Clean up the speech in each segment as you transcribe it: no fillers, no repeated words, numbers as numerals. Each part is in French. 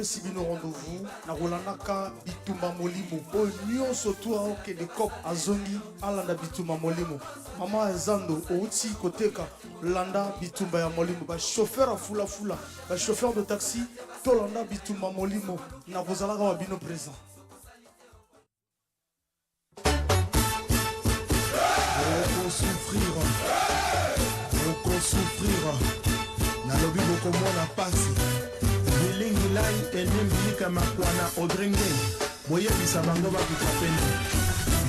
Si bino rendez-vous na rolandaka bitumba molimo o nyonso to aoke de kop azongi alanda bitumba molimo mama ezando outi koteka landa bitumba ya molimo ba chauffeur afula fula ba chauffeur de taxi to landa bitumba molimo na kozalaka wa bino présent. Souffrir na lobi boko mona pasi bilingi lai enembilika makwana odrenge boye bisa bango ba kutapeni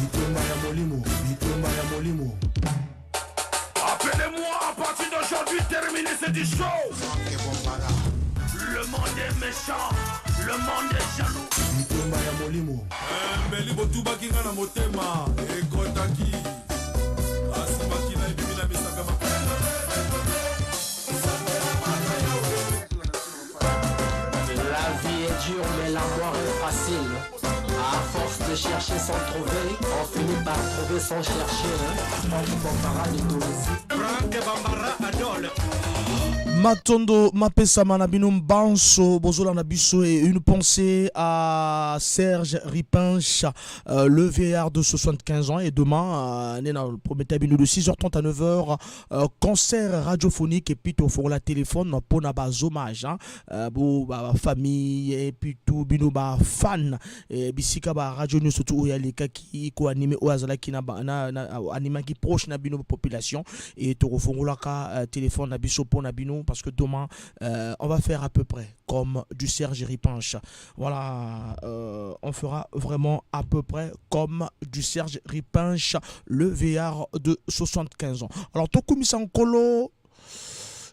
bitumba ya molimo. Appelez-moi à partir d'aujourd'hui, terminez cette show. Le monde est méchant, le monde est jaloux. Bitumba ya molimo mbeli botuba kinga na motema ekotaki asimaki na ebimi na misaka makala. La vie est dure mais la mort est facile. À force de chercher sans trouver, on finit par trouver sans chercher. Franck Bambara Adol. Matondo Mapesa Manabino Banso Bozola Nabiso et une pensée à Serge Ripinch, le vieillard de 75 ans. Et demain, le premier tabino de 6h30 à 9h, concert radiophonique et puis au four la téléphone pour nabazo hommage. Famille et puis tout bino ba fan et bisika ba radio news surtout yalika qui ko animé au azala qui na anima qui proche na bino population et to four la téléphone nabiso pour nabino. Parce que demain, on va faire à peu près comme du Serge Ripinch. Voilà, on fera vraiment à peu près comme du Serge Ripinch, le vieillard de 75 ans. Alors, Tokumi Sankolo,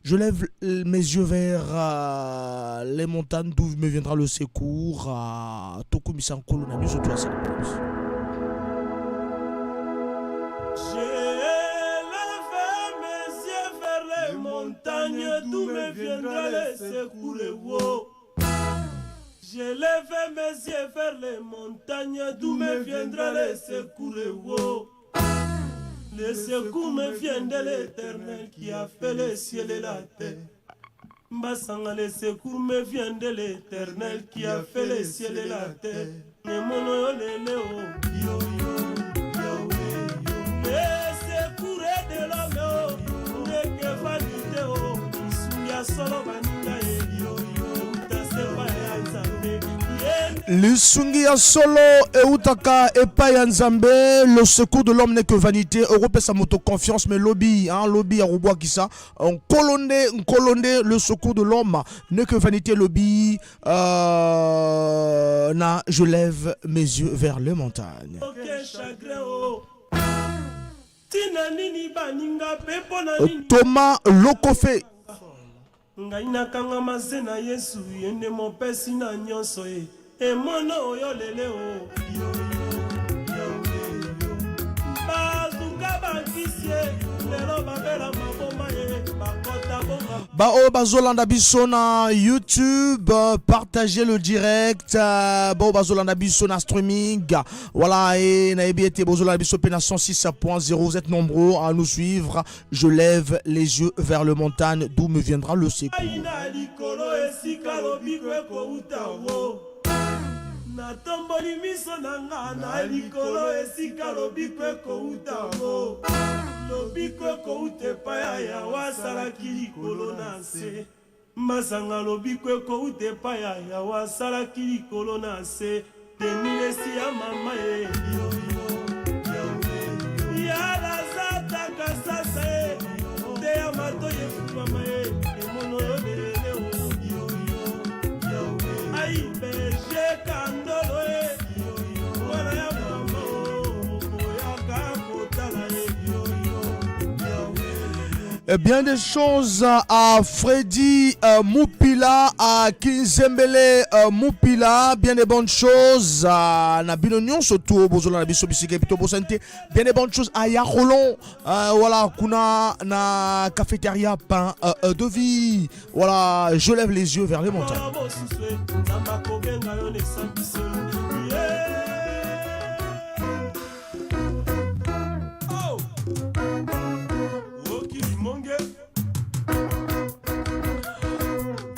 je lève mes yeux vers les montagnes d'où me viendra le secours. Tokumi Sankolo, n'a mieux surtout à cette place. D'où me viendra le secours. Je lève mes yeux vers les montagnes, d'où me viendra le secours. Le secours me vient de l'Éternel qui a fait le ciel et la terre. Mbasanga, le secours me vient de l'Éternel qui a fait le ciel et la terre. Le secours est de l'homme, que vanité oh. Le sungi ya solo et utaka epa ya nzambe. Le secours de l'homme n'est que vanité. Europe sa moto confiance mais lobby lobby à Robois qui ça. On colonne le secours de l'homme n'est que vanité lobby. Je lève mes yeux vers les montagnes. Thomas Lokofé. Ngaina kanga mazena Yesu yende mopesi na nyonso e mono oyo lele o yo bazuka bakisie lelo babela maboma bakota bonga Bao bazolanda biso na YouTube, partagez le direct. Bao bazolanda biso na streaming. Voilà, et na ebiete bazolanda biso pena 106.0. Vous êtes nombreux à nous suivre. Je lève les yeux vers le montagne d'où me viendra le secours. Natomboli miso nanga na likolo esika lobiko ekouta ngo lobiko ekoute paya ya wasalaki likolo na se mbasanga lobiko ekoute paya ya wasalaki likolo na se temilesi ya mama ye ya lazata kasasa te ya mato ye mama ye emono yo lele o ai beje kandolo e wana ya mama ya kakotala e bien des choses à Freddy Moupila, à Kinzembele Moupila, bien des bonnes choses à Nabino Nyon, surtout Bozola Nabiso Bisike Pito Bosente, bien des bonnes choses à Yarolon, voilà, Kuna na cafétéria pain de vie, voilà, je lève les yeux vers les montagnes.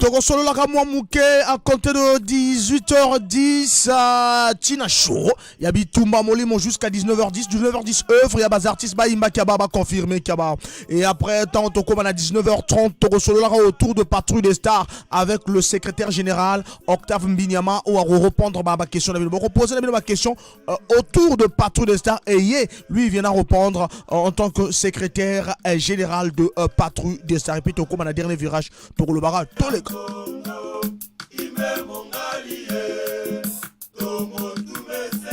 Togo solo la kamwa mouke à compter de 18h10 à Tina Show. Yabi Tumba Molimo jusqu'à 19h10. 19h10 œuvre. Y'a des artistes Baïmba qui a confirmé qu'il y a. Et après, tant Toko à 19h30, Togo solo la autour de Patrouille des Stars avec le secrétaire général Octave Mbinyama ou à répondre à ma question. On va reposer ma question autour de Patrouille des Stars. Et lui, il vient à répondre en tant que secrétaire général de Patrouille des Stars. Et puis Toko à la dernier virage pour le barrage. Tous les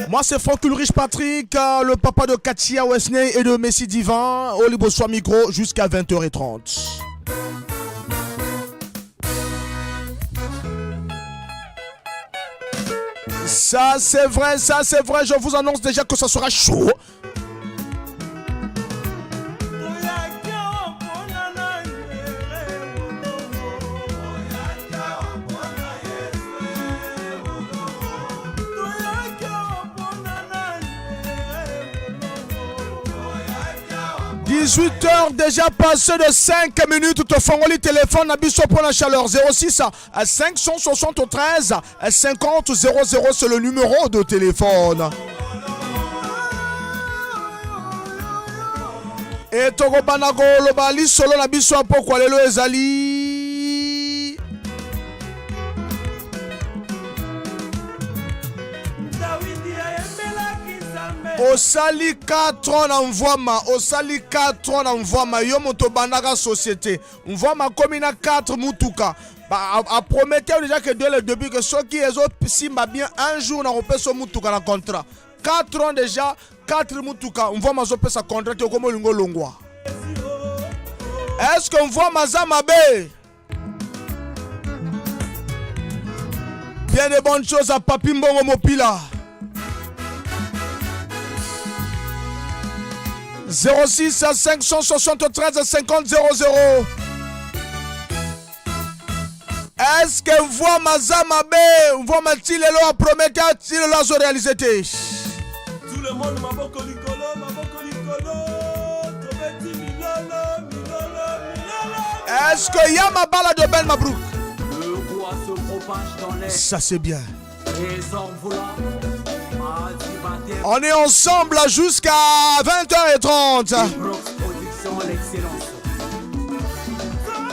Moi c'est Franck Ulrich Patrick, le papa de Katia Wesney et de Messi Divan. Olibo soit micro jusqu'à 20h30. Ça c'est vrai, je vous annonce déjà que ça sera chaud. « 18h déjà passé de 5 minutes, te font le téléphone à Bissau pour la chaleur 06 à 573 50 00, c'est le numéro de téléphone. Et Togo Banago, le Bali, solo la Bissau pour quoi le Ezali. Osali 4 envoie-ma, Osali 4 envoie-ma, yo moto bandaga société. Envoie-ma comme 4 mutuka. A prometteur déjà que dès le début que ceux qui ont simba bien un jour na repé so mutuka na contrat. 4 ans déjà, 4 mutuka. Envoie-ma zo pesa contrat comme lingo longwa. Est-ce qu'on voit Mazama B? Bien de bonnes choses à Papi Mbongo Mopila. 06 à 573 50 00. Est-ce que vous voyez Mazama B? Vous voyez Matilelo à Prométhée, Tilelo à réalisé? Tout le monde m'a beaucoup licolo, est-ce que y a ma balade de Ben Mabrouk? Le bois se propage dans l'air. Ça c'est bien. On est ensemble jusqu'à 20h30.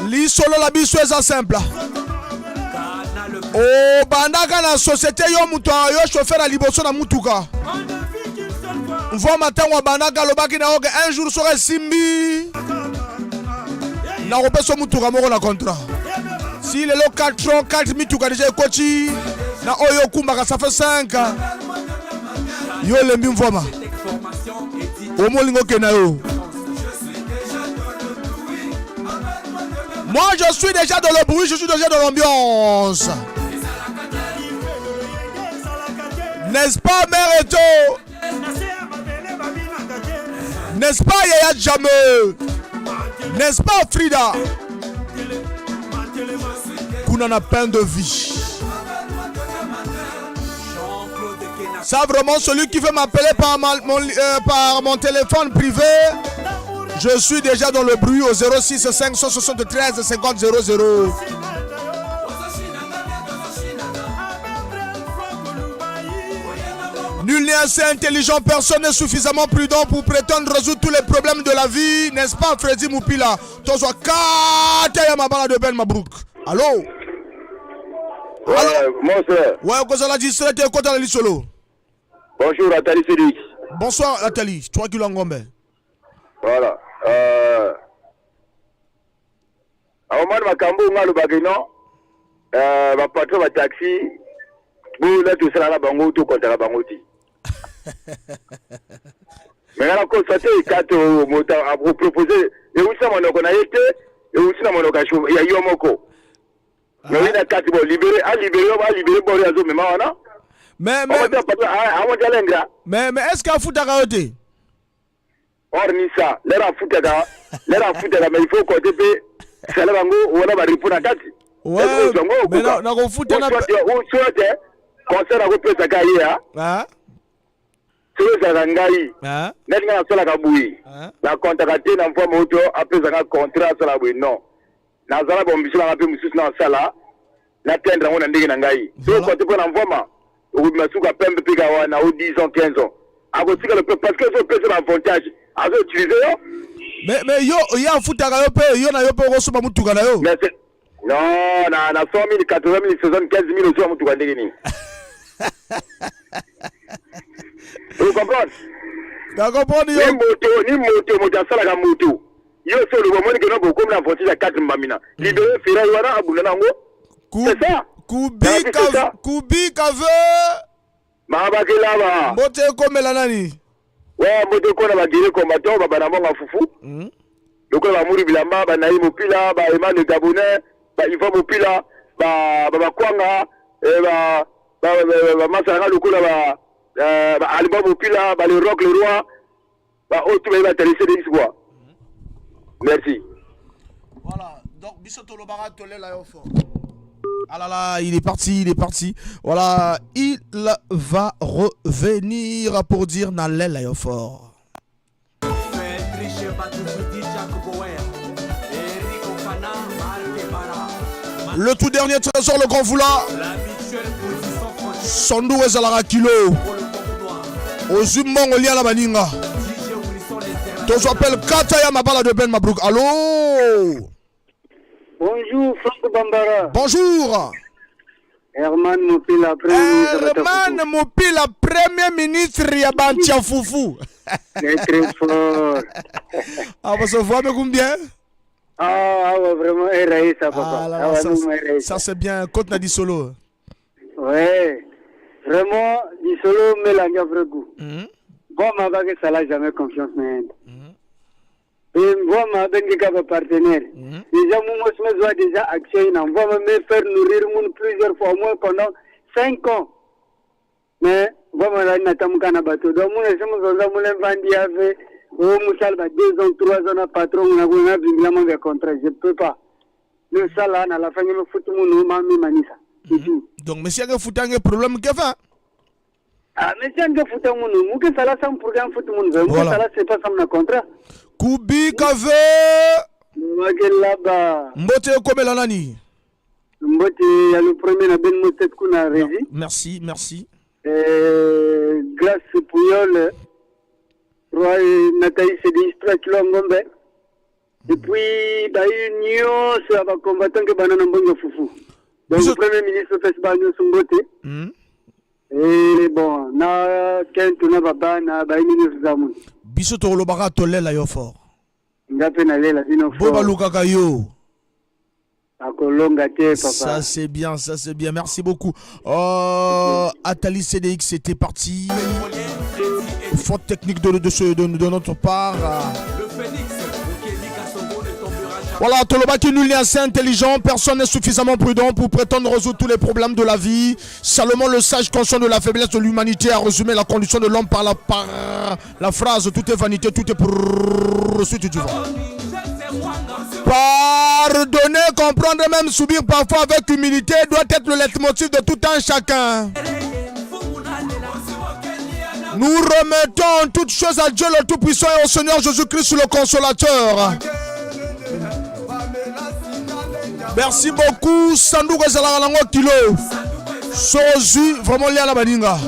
Li solo la biso eza simple. Oh bandaka na société yo muto yo chauffeur na liboso na mutuka. Mvo matin wa bandaka lobaki na oge un jour sera simbi. Na repeso mutuka moko na contrat. Si le lo 4 ans 4 mituka déjà coach na oyo kumbaka ça fait 5 ans. Yo lembi mvoma. Omolingo kenayo. Moi je suis déjà dans le bruit, je suis déjà dans l'ambiance. N'est-ce pas Mereto? N'est-ce pas Yaya Jamel? N'est-ce pas Frida? Qu'on en a plein de vie. Ça vraiment celui qui veut m'appeler par mon téléphone privé. Je suis déjà dans le bruit au 06 573 50 00. Nul n'est assez intelligent, personne n'est suffisamment prudent pour prétendre résoudre tous les problèmes de la vie, n'est-ce pas Freddy Moupila? Tozo Kataya Mabala de Ben Mabrouk. Allô? Ouais, bonsoir. Ouais, Kozala distrait et Kota Lali Solo. Bonjour Nathalie Félix. Bonsoir Nathalie, 3 kilos en Gombe. Voilà. Au moment de ma cambo, on a le bagano. Ma patron va taxi. Vous là tout ça là, bango tout contre la bangoti. Mais là, quand ça c'est quatre motos à vous proposer, et où ça mon on a été, et où ça mon occasion, il y a eu un moko. Mais il y a quatre bon libéré, à libérer, on va libérer pour les autres, mais maintenant. Mais est-ce qu'à foutre à rater? Or ni ça, l'air à foutre à mais il faut qu'on te paie. C'est le bango, on a répondre à quatre. Ouais, mais non, on fout à la concert à repérer sa carrière. C'est le Zangangaï. N'est-ce pas la Kaboui? La contractée n'a pas moto après un contrat sur la boue. Non. Nazara Bombisson a pu me soutenir dans ça là. natendre yango na ndenge na ngai so kote mpo na mvwama okobima suku apembe mpe kawa na o 10 ans 15 ans akotika le parce que ezopesa na avantage azoutilize yo mais yo afutaka yo mpe yo na yo mpe okosomba mutuka na yo non na 100 000 80 000 75 000 ozwa mutuka ndenge nini vous comprenez comprendre yo ni moto asalaka moto yo so le bomoni que no bokomi na avantage ya 4 mbamina libéré fera wana abunda nango c'est ça kubika ve mabakelaba mbote ekomela nani mbote ekona bagere combattant babana mbongo fufu lokola bamuri bilamba banayi mopila baema le gabonais baiva mopila bakwanga bamasalanga lokola baalba mopila bale rock le roi oyo tu bayi batalise de quoi. Merci. Voilà, donc Bissoto Lobara Tolela Yofor. Ah là là, il est parti. Voilà, il va revenir pour dire Nalel Yofor. Le tout dernier trésor, le grand foula. Sondou Ezalara Kilo. Ozumbong Olia la Baninga. On s'appelle Kataya Mabala de Ben Mabrouk. Allô? Bonjour, Franck Bambara. Bonjour. Herman Mopila, Premier ministre Yabantia Foufou. C'est très fort. Ah, vous se voyez combien? Ah, vraiment, ça, papa. Ça c'est bien. Côte Nadi Solo. Ouais. Vraiment, du solo, mais la vrai goût. Bon, ma bague, ça n'a jamais confiance, mais. Et moi, ma bague, partenaire. Déjà, moi, je me déjà accès, on va me faire nourrir plusieurs fois, au moins pendant 5 ans. Mais, voilà, là, n'attends qu'un bateau. Donc, moi, je me vendu avec, oh, Moussal, 2 ans, 3 ans, patron, on a un contrat, je ne peux pas. Le salaire, à la fin, je me fous tout le monde, manisa. Donc, monsieur, il faut un problème qu'il fait. Ah, mais c'est un peu foutu mon nom. Mouké Salah, ça me pourrait en foutre mon nom. Mouké Salah, c'est pas ça mon contrat. Kubi Kave. Mouké là-bas. Mbote comme la nani. Mbote, il y a le premier na Ben Motet Kuna Rési. Merci. Grâce Pouyol, Roi Nathalie Sédistra Kilongombe. Et puis, bah, union, ça va combattre que Banana Mbongo Foufou. Donc, le premier ministre fait ce bagno sur Mbote. Et bon, na kento na baba na ba ministre zamu. Biso to lobaka to lela yo fort. Ngape na lela dino fort. Boba lukaka yo. Akolonga te papa. Ça c'est bien. Merci beaucoup. Atali CDX c'était parti. Faute technique de notre part. Voilà, Tolobaki nul n'est assez intelligent, personne n'est suffisamment prudent pour prétendre résoudre tous les problèmes de la vie. Salomon le sage, conscient de la faiblesse de l'humanité, a résumé la condition de l'homme par la phrase « Tout est vanité, tout est poursuite du vent ». Pardonner, comprendre et même subir parfois avec humilité doit être le leitmotiv de tout un chacun. Nous remettons toutes choses à Dieu le Tout-Puissant et au Seigneur Jésus-Christ le Consolateur. Merci beaucoup. Sandou Rezala Lango Kilo. Sozu, vraiment lié à la baninga.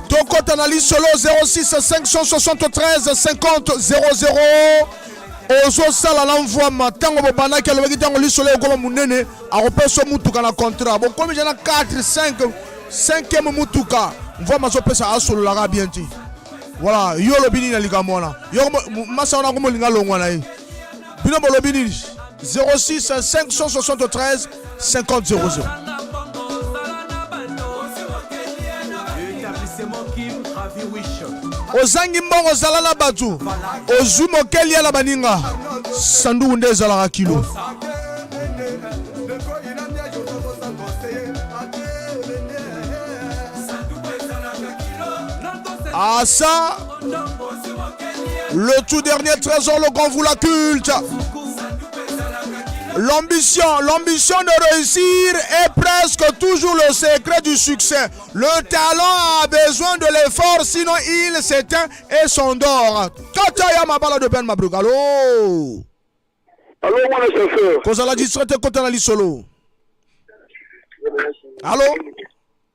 Ton compte analyse solo 06 573 50 00. Ozo sala l'envoi matango bobana ke le gitango li solo ko munene a repeso mutuka na contrat. Bon comme j'ai na 4 5e mutuka. Mvwa mazo pesa asolo la bienti. Voilà, yo lobini na likamona. Yo masa ona ko molinga longwa na yi. Bino lobini 06 573 50 00. Ozangi mbongo zala na batu. Ozu mokeli ala baninga. Sandu nde zala ka kilo. Ah ça, le tout dernier trésor, le grand vous la culte. L'ambition de réussir est presque toujours le secret du succès. Le talent a besoin de l'effort, sinon il s'éteint et s'endort. Kataya Mabala de Ben Mabrouk. Allô? Allô, moi le chauffeur. Kozala distraite kota na lisolo. Allô?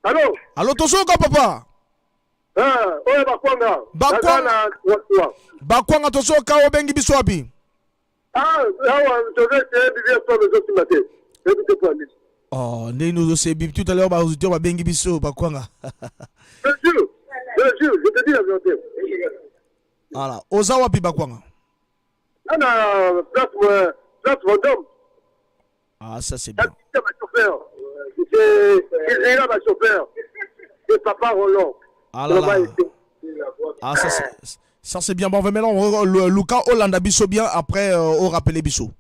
Allô? Allô tosoka papa? Oye Bakwanga. Bakwanga. Bakwanga tosoka obengi biso wapi? Awa tozo te bibia so bezo timate. Ebite kwa nini? Oh, nous aussi tout à l'heure auditeur va bengi biso Bakwanga. Bien sûr, je te dis la vérité. Voilà, ozawa pi Bakwanga. Ana place Vendôme. Ah, ça c'est bien. C'est ma chauffeur. C'est là ma chauffeur. C'est papa Roland. Ah là là. Ah ça c'est bien. Bon, maintenant Luca Hollanda biso bien après au rappeler biso.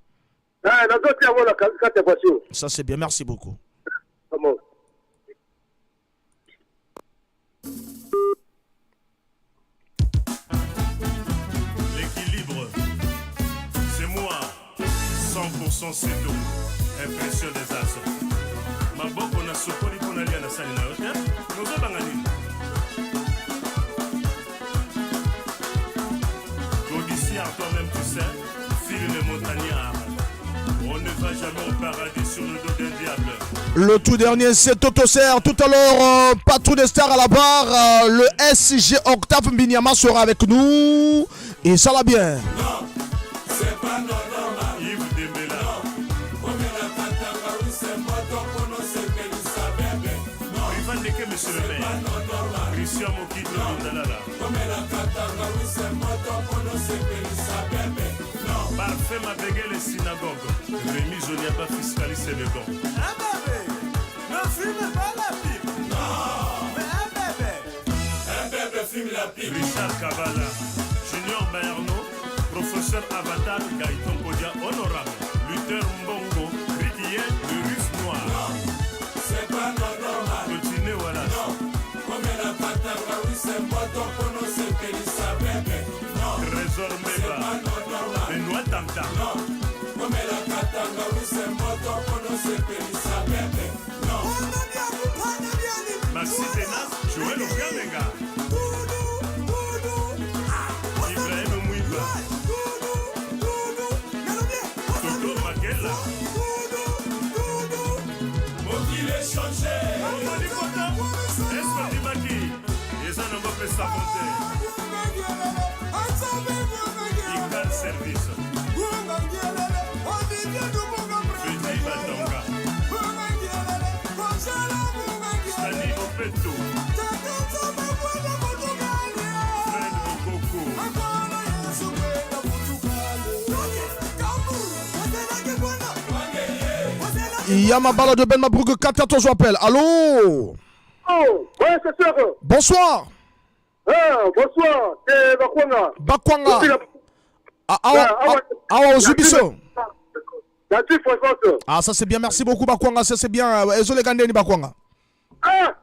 Ça c'est bien, merci beaucoup. L'équilibre, c'est moi, 100% c'est tout. Impression des as. Ma boque on a sopori qu'on a lié à la salle. Nous avons gagné. Codiciaire, toi-même tu sais, file les montagnards. On ne va jamais au paradis sur le dos d'un diable. Le tout dernier, c'est Totoser. Tout à l'heure, Patron des Stars à la barre. Le SG Octave Mbinyama sera avec nous. Et ça va bien. Non, c'est pas normal. Yves Dembélé. Non, c'est moi donc on ne sait que nous savons. Non, Ivan Deke, monsieur le maire. pas normal. Christian Mokito Ndalala. Comme la katanga, oui, c'est moi donc on ne sait que nous savons. Non, Parfait ma bégué les synagogues. Rémi Joliaba fiscaliste le gant. un bébé, ne fume pas la pipe. Non, mais un bébé fume la pipe. Richard Kavala. Junior Bayarno. Professeur Avatar Gaëtan Podia honorable. Luther Mbongo. Riquier, le russe noir. Non, c'est pas normal. Continue voilà. Non, comme la katanga, oui, c'est moi donc on ne sait que nous savons. Non, Trésor c'est Meba. pas normal. Benoît Tamtam. Non, comme la katanga, oui, c'est moi donc on ne sait que nous savons. Non, Maxi Tenas. Joël Okanega. Ibrahim Mouiba. Toto Makela. faut qu'il ait changé. Moni Kota. Escoti Maki. Et ça ne va pas s'affronter. Ikan Service. Fedi Batonga. Stani Opeto. Fred Mokoko. Il y a ma balle de Ben Mabrouk 4 je appelle. Allô? Oh, ouais, c'est sûr. Bonsoir. Bonsoir, c'est Bakwanga. Bakwanga. Ah, Zubiso. La tuile fréquente. Ah, ça c'est bien, merci beaucoup Bakwanga, ça c'est bien. Ezole Gandeni Bakwanga. Ah,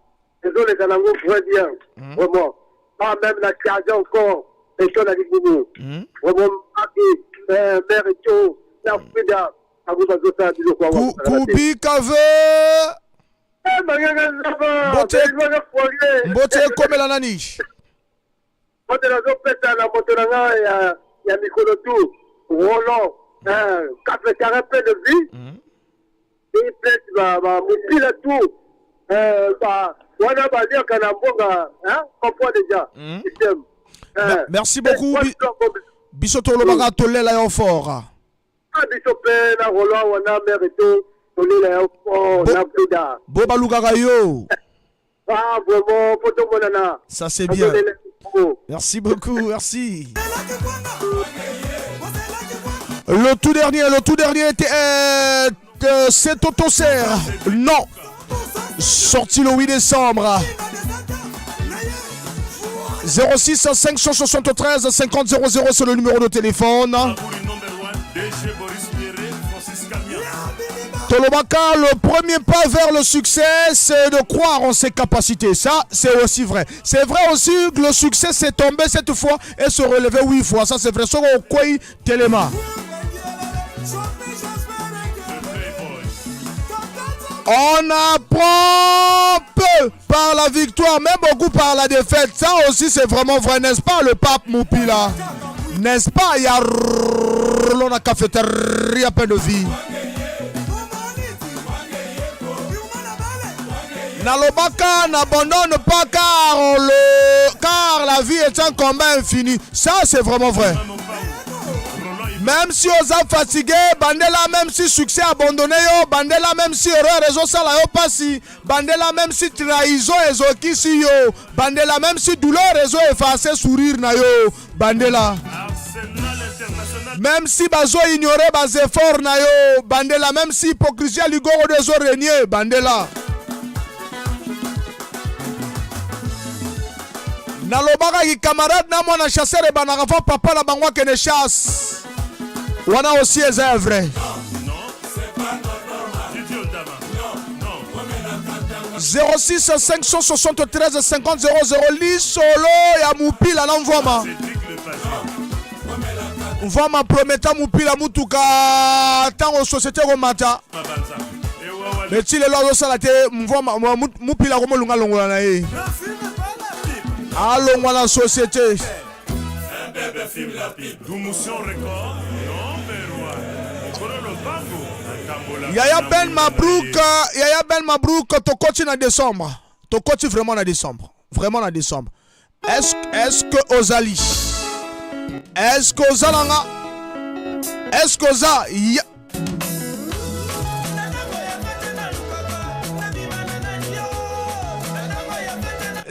désolé, Kanango, très bien. Vraiment. Ah, même la charge encore. Et sur la Ligue. Vraiment, Mère et tout. La Frida. Kubi Kave. Mbote komela nani? Mbote na zopeta na moto na nga ya mikolo tu. Roland. 4 carrés plein de vie. Et peut-être mobile tout. Wana badia kana mbonga, comprends déjà. Merci beaucoup. Bisoto Lobaka Tolela yo fort. Bisope na Roland wana merito Tolela yo fort na Frida. Boba Lugara yo. Ah vraiment poto monana. Ça c'est bien. Merci beaucoup, merci. Le tout dernier était c'est Totoser. Non. Sorti le 8 décembre. 06 573 50 00 c'est le numéro de téléphone. Tolobaka, le premier pas vers le succès, c'est de croire en ses capacités. Ça, c'est aussi vrai. C'est vrai aussi que le succès s'est tombé cette fois et se relever 8 fois. Ça, c'est vrai. On apprend peu par la victoire, mais beaucoup par la défaite. Ça aussi, c'est vraiment vrai, n'est-ce pas, le pape Moupila? N'est-ce pas, Yarlo lisolo na cafétéria plein de vie. Nalobaka n'abandonne pas car la vie est un combat infini. Ça c'est vraiment vrai. Même si on est fatigué, bandela même si succès abandonné yo, bandela même si erreur réseau sala yo passi, bandela même si trahison ezoki si yo, bandela même si douleur réseau effacé sourire na yo, bandela. Même si bazo ignorer bas efforts na yo, bandela même si hypocrisie ligoro de zo régner, bandela. Nalobaka ki camarade na mwana chasseur e banaka fa papa na bangwa kene chasse. Wana aussi est vrai. Non, c'est pas normal. 06 573 50 00 lisolo ya mupila na mvoma. Mvoma prometa mupila mutuka tango société komata. Meti le lo sala te mvoma mupila ko molunga longola na ye. Allons la société. Yaya Ben Mabrouk, tokoti na décembre. Tokoti vraiment na décembre. Vraiment na décembre. Est-ce que Ozali? Est-ce que Ozalanga? Est-ce que Oza?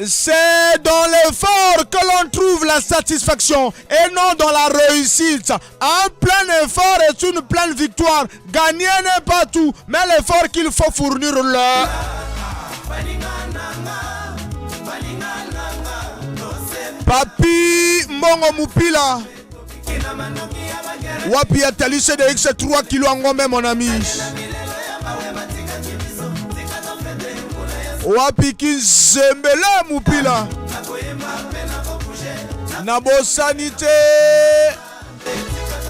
C'est dans l'effort que l'on trouve la satisfaction et non dans la réussite. Un plein effort est une pleine victoire. Gagner n'est pas tout, mais l'effort qu'il faut fournir là. Papi Mbongo Mupila. Wapi atali CDX 3 kilos en gombe mon ami. Wapi Kinzembele Mupila. Nabo sanité.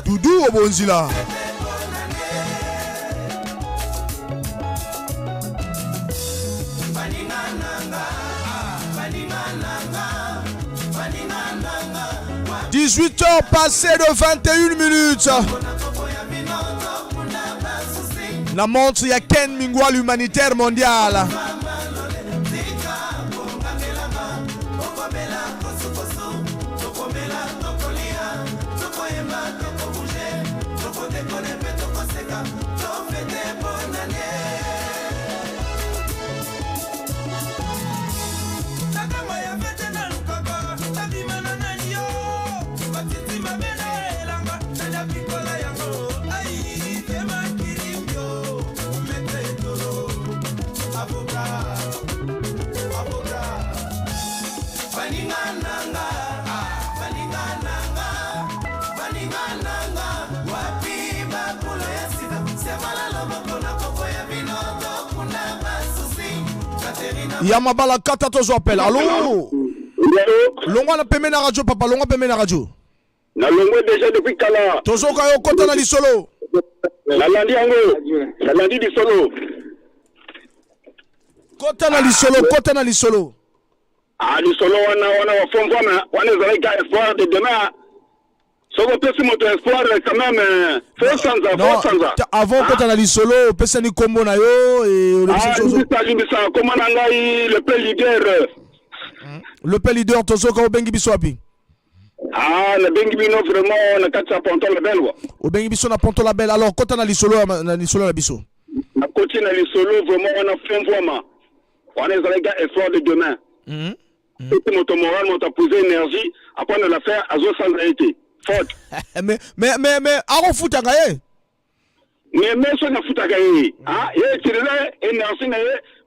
Doudou Obonzila. « 18h passées de 21 minutes. La montre, il y a Ken Mingwa, l'humanitaire mondial. Yamabala kata tozo appel. Allô? Longwa na peme na radio papa, longwa peme na radio. Na longwa déjà depuis kala. Tozo kayo kota na lisolo. La landi yango. La landi di solo. Kota na lisolo. Ah lisolo wana wafomvana wana zalika espoir de demain. Soko pesi moto espoir quand même Fonsanza. Avant kota na lisolo, pesa ni kombo na yo et le comment ngai le pays leader. Le pays leader tozo ka obengi biso api. Ah, le bengi bino vraiment na katsa ponto la belle wa. Obengi biso na ponto la belle. Alors kota na lisolo la biso. Na koti na lisolo vraiment on a fonvoma. On est zalika espoir de demain. Et moto moral moto poser énergie après on la faire à zo sans été. mais aro futa gaye. Mais so na futa gaye. Ah, et tu là énergie na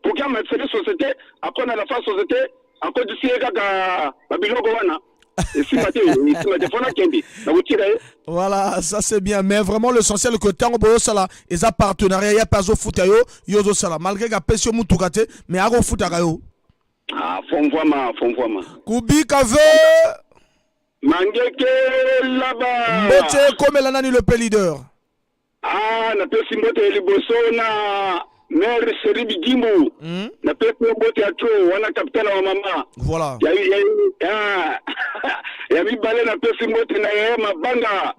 pour qu'il mette cette société après on a la face société encore d'ici kaka babiloko wana. Et si maté fona kendi na butira. Voilà, ça c'est bien mais vraiment l'essentiel que tango boyo sala eza partenariat ya pazo futa yo zo sala malgré ka pesio mutukate mais aro futa gayo. Ah, fonvoma. Kubi kave Mangeke là-bas. Mbote komela nani le pays leader. Ah, na pesi mbote liboso na maire Seribi Gimbu. Na pesi mbote atro wana capitaine wa mama. Voilà. Ya mi balé na pesi mbote na ye mabanga.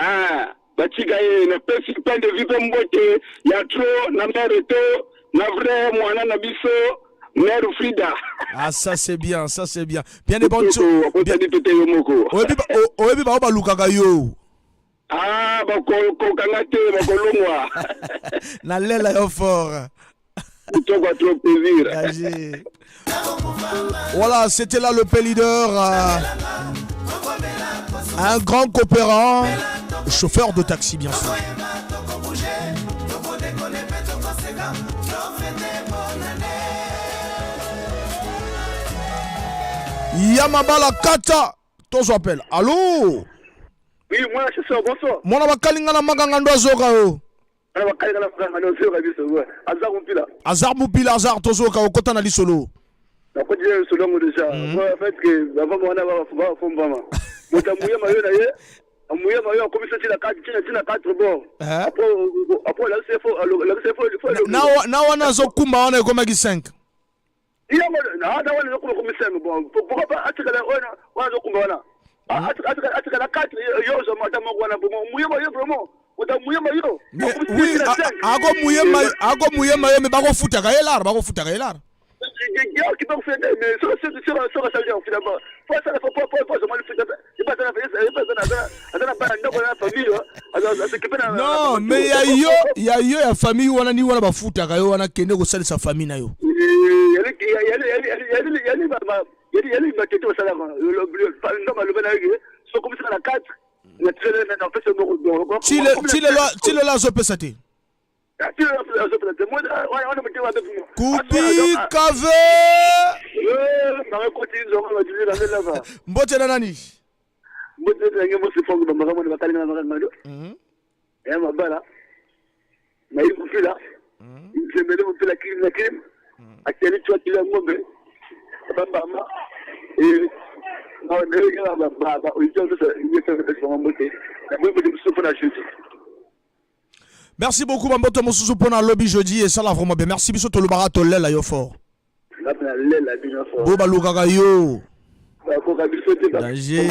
Ah, batika ye na pesi plein de vie comme bote. Ya trop na mère to, na vrai mwana na biso, mère Frida. Ah, ça c'est bien, ça c'est bien. Bien des bonnes choses. Bien de tout yomoko. Oyebi ba balukaka yo. Ah, bako kangate, bako longwa. Na lela yo fort. Trop plaisir. Voilà, c'était là le P leader, un grand coopérant, chauffeur de taxi bien sûr. Yamabala Kata, ton appel. Allô? Oui, moi je suis bonsoir. Moi na bakalinga na maganga ndo azoka yo. Azar Mupila, Azar Tozoka, au Kota na Lisolo. La côte de Solomon déjà. En fait, que avant moi, on a fait Fomba. Moi, t'as mouillé ma yeux, mouillé ma yeux, comme ça, tu n'as 4 bords. Après, là, c'est faux. Na wana zo kumba wana ko magi 5. Il y a na wana zo kumba comme 5 bon. Pourquoi pas attirer la wana zo kumba wana. Attirer la 4 yo zo madame wana bon. Mouillé ma yeux vraiment. Oui, ako mouye mayo me bako futa ka elar, bako futa ka elar. Qui peut faire mais ça changer en finalement. Faut ça faut pas mal faire. Il pas ça non, mais ya famille wana ni wana bafuta ka yo wana kende ko salisa famille na yo. Chile la zo pesate. Kubi kave. Mbote na nani? Mbote na ngemo sifongo bamba kama bakalinga na ngado. Mabala. Na hiyo kufila. Mzembele mpila kilim. Akeli tu akili ngombe. Bamba ma. Merci beaucoup, Mamboto Mosusu pour la lobby jeudi et ça là vraiment bien. Merci biso to le barato lela yo fort. Boba luka yo. Danger.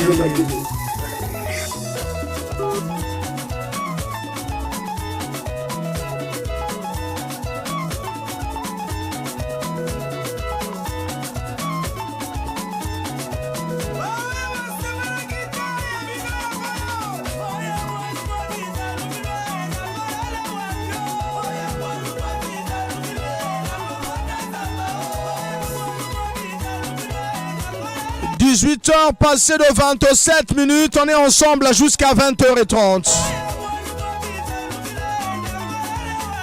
18h passé de 27 minutes, on est ensemble jusqu'à 20h30.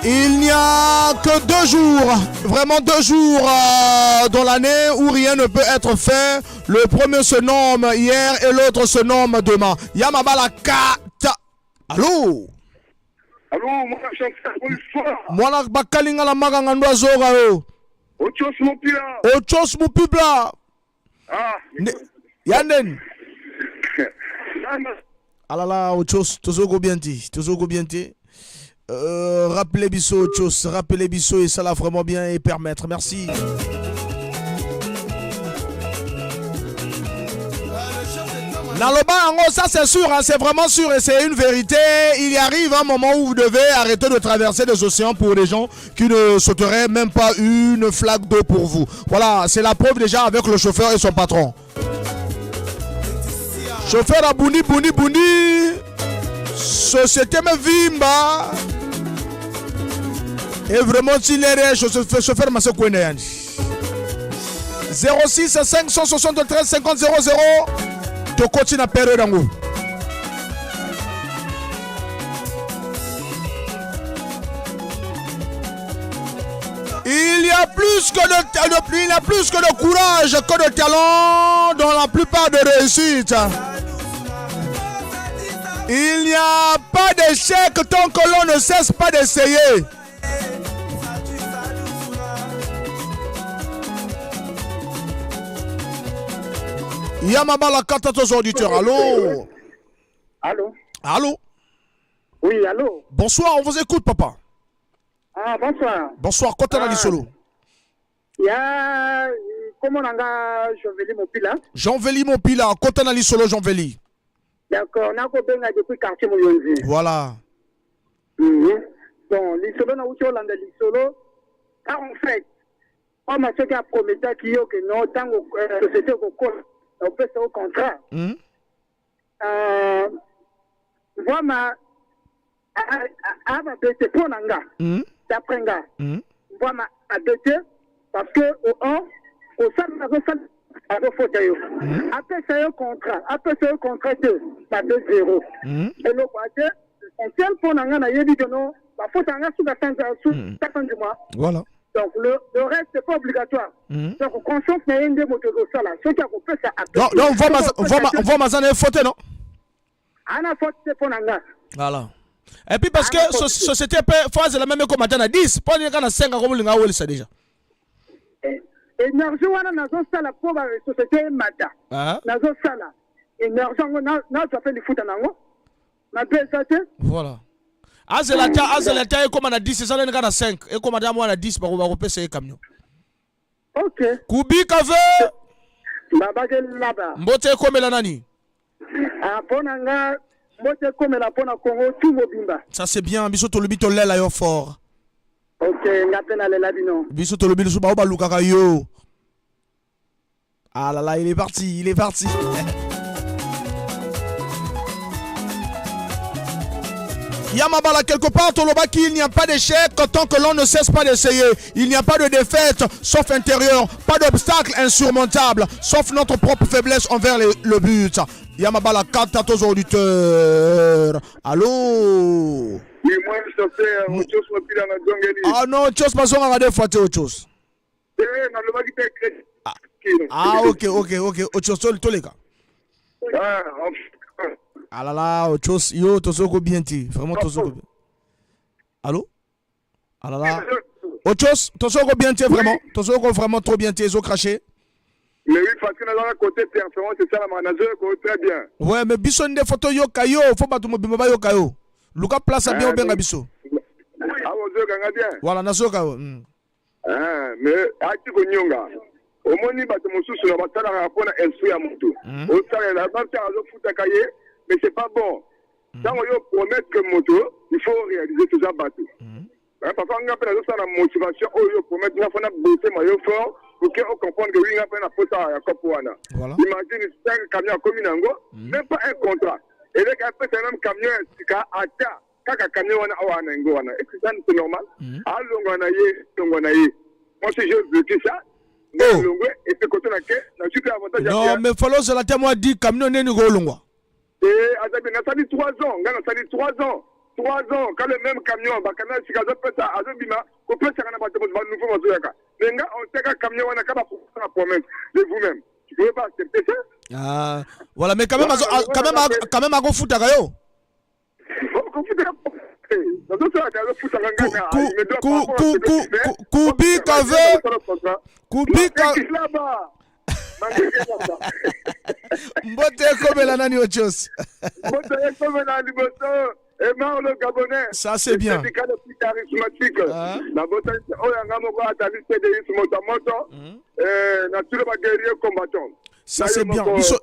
Il n'y a que 2 jours, vraiment 2 jours dans l'année où rien ne peut être fait. Le premier se nomme hier et l'autre se nomme demain. Yamabala Kata. Allô? Allô, moi je chante bonsoir. Moi la bakalinga la maganga ndo azora yo. Ochos Mupila. Ochos Mupila. Ah. Yanden. Alala Ochos, tozogo bienti, tozogo bienti. Rappelez Bisso Ochos, rappelez Bisso et ça l'a vraiment bien et permettre. Merci. Naloba Ango, ça c'est sûr, hein, c'est vraiment sûr et c'est une vérité. Il y arrive un moment où vous devez arrêter de traverser des océans pour des gens qui ne sauteraient même pas une flaque d'eau pour vous. Voilà, c'est la preuve déjà avec le chauffeur et son patron. Chauffeur à Bundi, société me vimba. Et vraiment, s'il est chauffeur m'a secoué. 06 573 50 00. Tu continues à perdre dans vous. Il y a plus que de courage que de talent dans la plupart des réussites. Il n'y a pas d'échec tant que l'on ne cesse pas d'essayer. Yamabala Kata, tous auditeurs. Allô? Allô? Allô? Oui, allô? Bonsoir, on vous écoute, papa. Ah, bonsoir. Bonsoir, Kota na solo. Il y a... Comment on a Jean-Véli Mopila? Jean-Véli Mopila, Kota na solo, Jean-Véli. D'accord, nakobenga depuis quartier Moyonzi. Voilà. Bon, l'isolo na uti olanda l'isolo. Car en fait, on m'a fait qu'un prometteur qui est que non, tant que société on peut faire au contrat. Vraiment, à ma bête pour nanga. D'après nga. Vraiment, à bête parce que au sein de la faute après c'est un contrat, ça 2-0. Et le côté, on tient pour nanga na yebi que non, la faute nanga sous la fin du mois. Voilà. Donc le reste c'est pas obligatoire. Donc conscience na yende moto ça là, ce qui a fait ça. Non, on va mazana faute non. Ana faute c'est pour nanga. Voilà. Et puis parce que société peut faire la même comme maintenant 10, pas ni kana 5 comme linga woli ça déjà. Énergie wana nazo sala pour la société mata. Nazo sala. Énergie na tu fait le foot nango. Na pesate. Voilà. Azelata comme na 10, ça linga na 5 et comme madame wana 10 ba ko pesa camion. OK. Kubi kave. Baba ke laba. Mbote komela nani? Ponanga mbote komela pona Congo tout mobimba. Ça c'est bien, biso to lobi to lela yo fort. OK, ngapena lela bino. Biso to lobi so ba lukaka yo. Ah là là, il est parti. Yamabala, quelque part, Tolobaki, il n'y a pas d'échec tant que l'on ne cesse pas d'essayer. Il n'y a pas de défaite, sauf intérieur. Pas d'obstacle insurmontable, sauf notre propre faiblesse envers le but. Yamabala, 4 à tous auditeurs. Allô? Ah non, Tchos, pas on a des fois, Tchos. Ah, ok. Tchos, tous les gars. Ah là là, Tchos, yo, Tosoko bien ti. Vraiment, Tosoko bien. Allô? Ah là là. Tchos, Tosoko bien ti, vraiment. Tosoko vraiment trop bien ti, ils ont craché. Mais oui, parce que dans le côté performance, c'est ça la manager, très bien. Ouais, mais Bisson des photos yo kayo, faut pas tout le monde yo kayo. Luka place bien ou bien Bisso. Ah, on dit bien. Voilà, naso kayo. Mais à qui nyonga. Au moins ni bato mosusu na batala rapona esprit ya mutu. Au ça la bata azo futa kaye, mais c'est pas bon. Tant on promettre que moto, il faut réaliser tout ça bateau. Parfois on appelle ça la motivation, on promettre na fona bosser maillot fort. Pour qu'on comprenne que oui, on a fait un poste à Kopouana. Imagine 5 camions comme Minango, même pas un contrat. Et les gars, c'est même camion à ta, kaka camion à Anangoana. Est-ce que c'est normal? À Longanaye. Moi, si je veux que ça, et puis quand on a que, la super avantage. Non, mais follow c'est la témoin dit camion n'est pas long. Et ça dit 3 ans, ça dit 3 ans. 3 ans, quand le même camion, Bakana, si Gaza peut ça, Azobima, qu'on peut faire un bâtiment de nouveau Mazoyaka. Les gars, on sait qu'un camion, on a qu'à la promesse de vous-même. Tu ne pouvez pas accepter ça? Ah, voilà, mais quand même, à go foot à Gayo. Kubi Kave. Mbote comme la nani ochos. Mbote comme la liboso. Et Mar le Gabonais. Ça c'est bien. C'est le plus charismatique. La bataille, on a vraiment à l'issue de Moto. Na sur le guerrier combattant. Ça c'est bien. Biso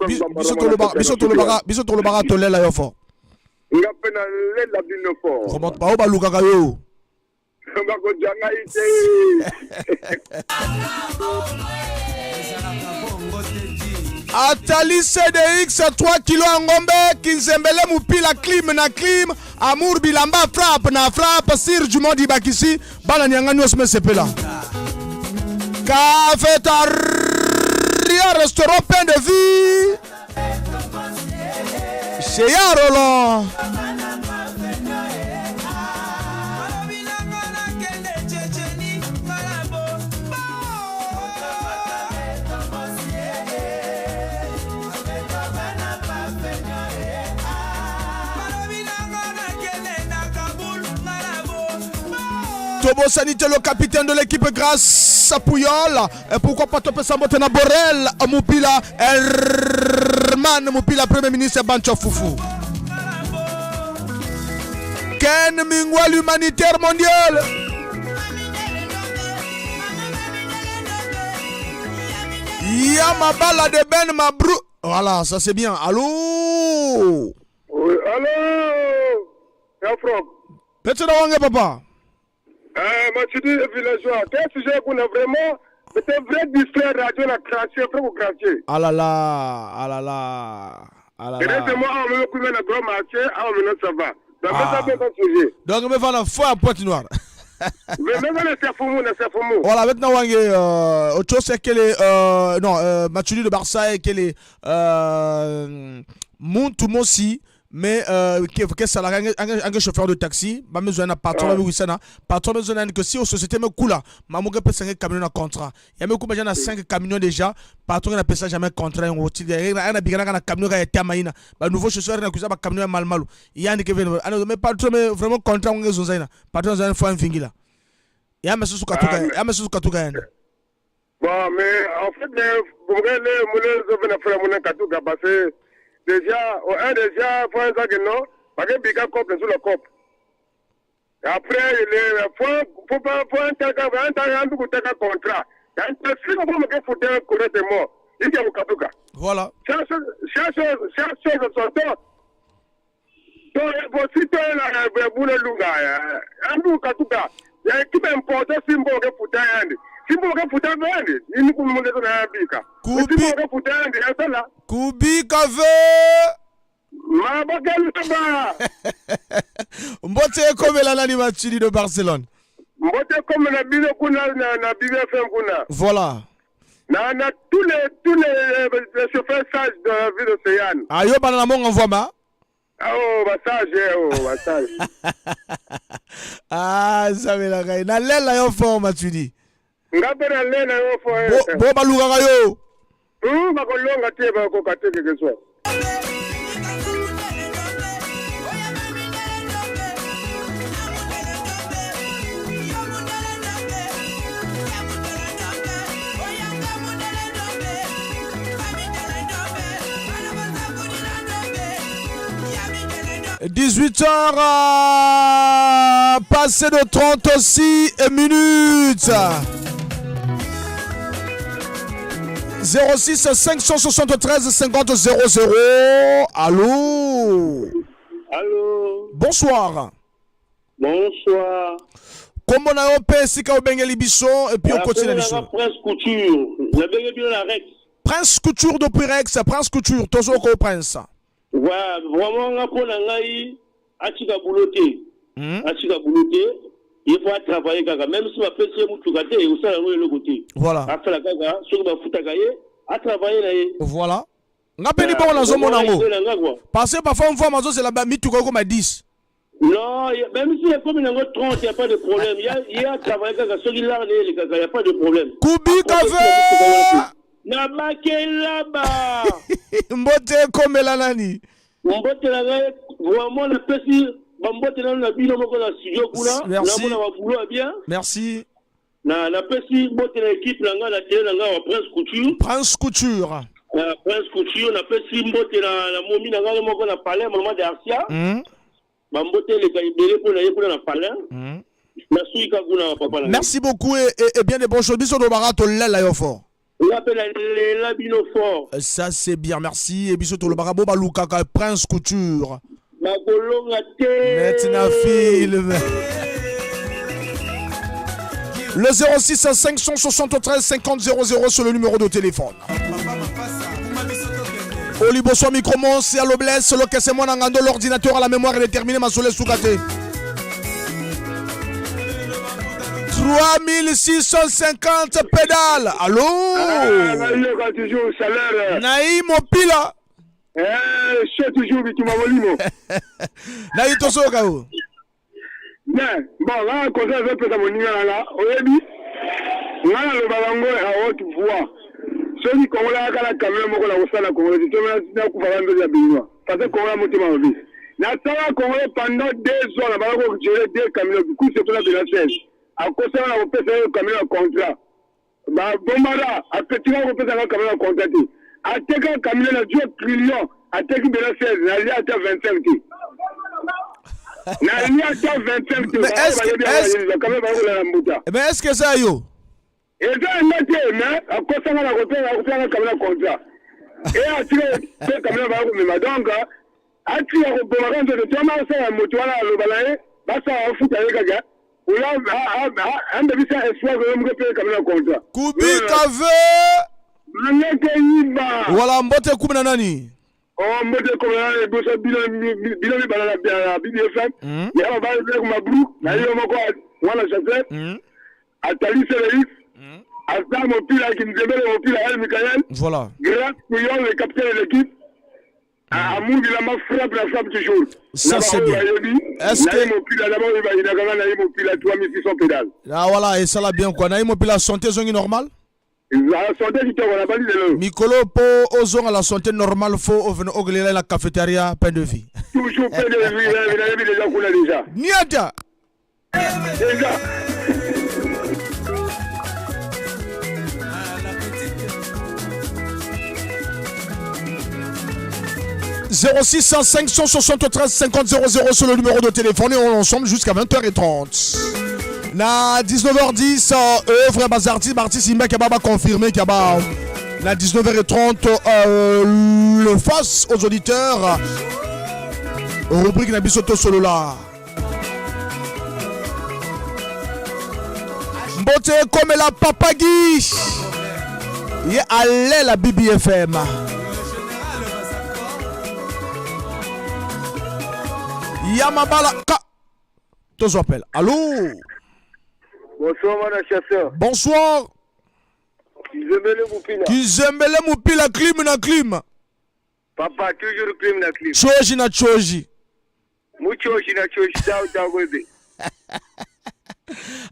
to le bara to lela yo fort. Il a peine la bino fort. Remonte pas au baluka kayo. On go janga Atali CDX 3 kilo ngombe kinzembele mupila clim na clim amour bilamba frappe na frappe sir du monde ibakisi bana nyangani osme sepela cafétéria restaurant pain de vie chez Yarolo. Tobo Sanité, le capitaine de l'équipe grâce à Pouyol. Et pourquoi pas Topé Sambotena Borel, Moupila, Herman Moupila, Premier ministre Bancho Foufou. Ken Mingwa, l'humanitaire mondial. Yamabala de Ben Mabrou. Voilà, ça c'est bien. Allô? Allô? Oui, allô? Ya Franck. Petit Wange, papa. Machidi villageois. Quel sujet qu'on a vraiment? C'est un vrai distrait radio, la craché, frère ou craché. Ah là là, ah là là, ah là Et là. laissez-moi, on me couvre le grand marché, on ça va. Donc, ça peut pas sujet. Donc, on va faire la foi à Pointe-Noire. Mais même le Safoumou, le Safoumou. Voilà, maintenant, Wange, autre chose, c'est qu'elle est, Machidi de Barça, et qu'elle est, Montou Mossi, mais que ça un chauffeur de taxi, ma maison a patron oui ça na patron maison que si aux sociétés me coula, ma moga peut 5 camions en contrat. Il y a me coupa déjà 5 camions déjà, patron n'a pas ça jamais contrat on outil a bigana na camion ga tamaina. Ba nouveau chauffeur na kuza ba camion mal malu. Il y a que venir. Alors mais patron mais vraiment contrat on est zonzaina. Patron za fois un fingila. Il y a monsieur Sukatuka, il y a monsieur Sukatuka. Bon mais en fait vous regardez mon zovena frère mon Katuka parce que déjà, faut un sac non, parce que Bika cop sur le cop. Et après, faut pas, un contrat. Si on peut me foutre correctement, il y a un Katuka. Voilà. Chaque chose sortant. Donc, si tu es là, vous le lunga, un Katuka, il y a qui m'importe si on peut foutre un. Si vous voulez foutre un verre, il nous commande de la Bika. Si vous voulez foutre un, c'est là. Kubi Café. Ma bagale là-bas. Mbote comme la nani Machidi de Barcelone. Mbote comme la bille kuna na BFM kuna. Voilà. Na tous les chauffeurs sages de la ville d'Océane. Ayo banana mon envoie ma. Oh, sage. Ah, ça me la gagne. Na lela yo fort Machidi. Ngapena lena yo fort. Bo baluga yo. Bakolonga te ba ko kateke ke so. « 18h passé de 36 minutes. 06 573 50 00. Allô? Allô? Bonsoir. Bonsoir. Comment on a opé si ka obengeli biso et puis on continue l'émission. Prince Couture. La belle bien la Rex. Prince Couture de Pirex, Prince Couture, toujours au Prince. Ouais, vraiment on a pour la ngai atika bouloté. Atika bouloté. Il faut travailler gaga même si ma pèse mutu gate et ça le côté. Voilà. Après la gaga, sur ma futa gaye, à travailler là. Voilà. Ngapeni bon la zone monango. Parce que parfois on voit mazo c'est là-bas mitu comme à 10. Non, même si les communes ont 30, il n'y a pas de problème. Il y a travaillé gaga sur il n'y a pas de problème. Kubi Café. Na maké là-bas. Mbote comme la nani. Mbote la gaye, vraiment le petit. Merci. Bien. Merci. Na pesi bote na équipe langa la télé langa Prince Couture. Prince Couture. Prince Couture na pesi bote na momi langa moko na palais moment d'Arcia. Ba bote le kaibele pour na yekuna na palais. Merci kakuna papa. Merci beaucoup et bien des bonnes choses. Biso do barato lela yo fort. On appelle la bino fort. Ça c'est bien, merci. Et biso to le barabo baluka Prince Couture. Maintenant film. Le 06 573 50 00 sur le numéro de téléphone. Olibo soit micromon, c'est à l'oblesse, le que c'est mon angando, l'ordinateur à la mémoire est terminé, ma soleil sous gâté. 3650 pédales. Allô? Naïm au pila. C'est toujours tu m'as volé moi. Naïm to so kao. Mais bon là quand ça veut peut-être mon là, au début, là le balango à haute voix. Celui qu'on a la caméra moko la osala ko le tu na ku farando ya binwa. Parce que qu'on a motima obi. Na sala ko pendant 2 ans la balango gérer 2 caméras du coup c'est pour la de la 16. À cause ça on peut faire caméra contrat. Ba bomara a petit on peut faire la caméra contrat. A teka caméra na 2 trillions, a teka de la 16, na li à 25 ki. Na li à 25 ki. Mais est-ce que ça yo? Et ça, mais à cause ça, on a la caméra contrat. Et à tirer la caméra, donc, ati ya kobomaka nzoto toma osala moto wana aloba na ye basala bafuta ye kaka ola andebisa espoir koyo moke mpe kamena contrat Kubika ve maneke yiba wala mbote kumi na nani mbote komana boso bino mibala na BBFM ya babale ko mabru na yo moko wana chauffeur atali Félix Asa mopila Kinzembele mopila El Mikael voilà grâce Pouillon le capitaine de l'équipe Amour il a frappe la frappe toujours ça c'est bien est-ce que mopila d'abord il va y a mopila 3600 pédales ah voilà et ça l'a bien quoi na mopila santé zongi normal la santé qui te on a pas dit de l'eau Mikolo po ozonga la santé normale faut ovene oglela la cafétéria pain de vie toujours pain de vie il a déjà coulé déjà niata déjà 0605 173 50 00 sur le numéro de téléphone et on est ensemble jusqu'à 20h30. Na 19h10, œuvre Bazarti, Martis Imba qui a confirmé qu'il y a na 19h30 le face aux auditeurs. Rubrique Nabisoto Solola. Mbote comme la papagi. Il est allé la BBFM. Yamabala Ka. Tous appellent. Allô? Bonsoir, mon chasseur. Bonsoir. Kizembele Moupila, clim na clim. Papa, toujours clim na clim. Choji na choji. Muchoji na choji, ciao, ciao, bébé.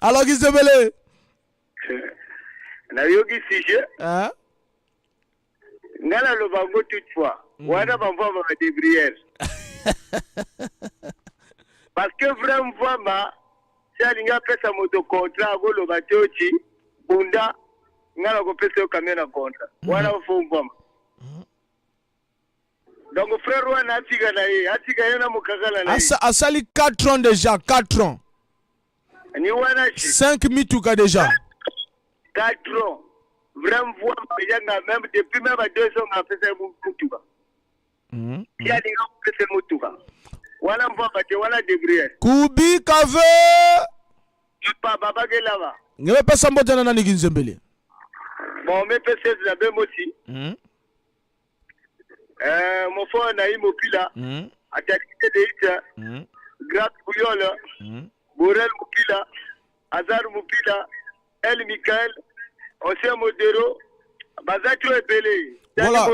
Alors, Kizembele? Na yogi sujet. Hein? Ngala le bango toutefois. Wana bango va débrière. Parce que vraiment, si elle a fait sa moto contrat, vous le bateau, Bunda, n'a pas fait ce camion à contrat. Voilà, vous faites donc, frère, on a tiganaï, a tiganaï, na mukagala. Asali 4 ans déjà, 4 ans. 5 mitouka déjà. 4 ans. Vraiment, même depuis même 2 ans, on a fait ce mutouka. Il y a des gens qui fait ce mutouka. Voilà, on va battre, voilà des brières. Kubi Kave. Pas Baba Gelava. Ne me pas s'emboîter dans la Nzembele. Bon, mais peut-être la même aussi. Mon frère Naïm Opila, attaqué de Ita, Grâce Bouyola, Borel Moupila, Azar Moupila, El Mikael, Osea Modero, Bazatro et Belé. Voilà.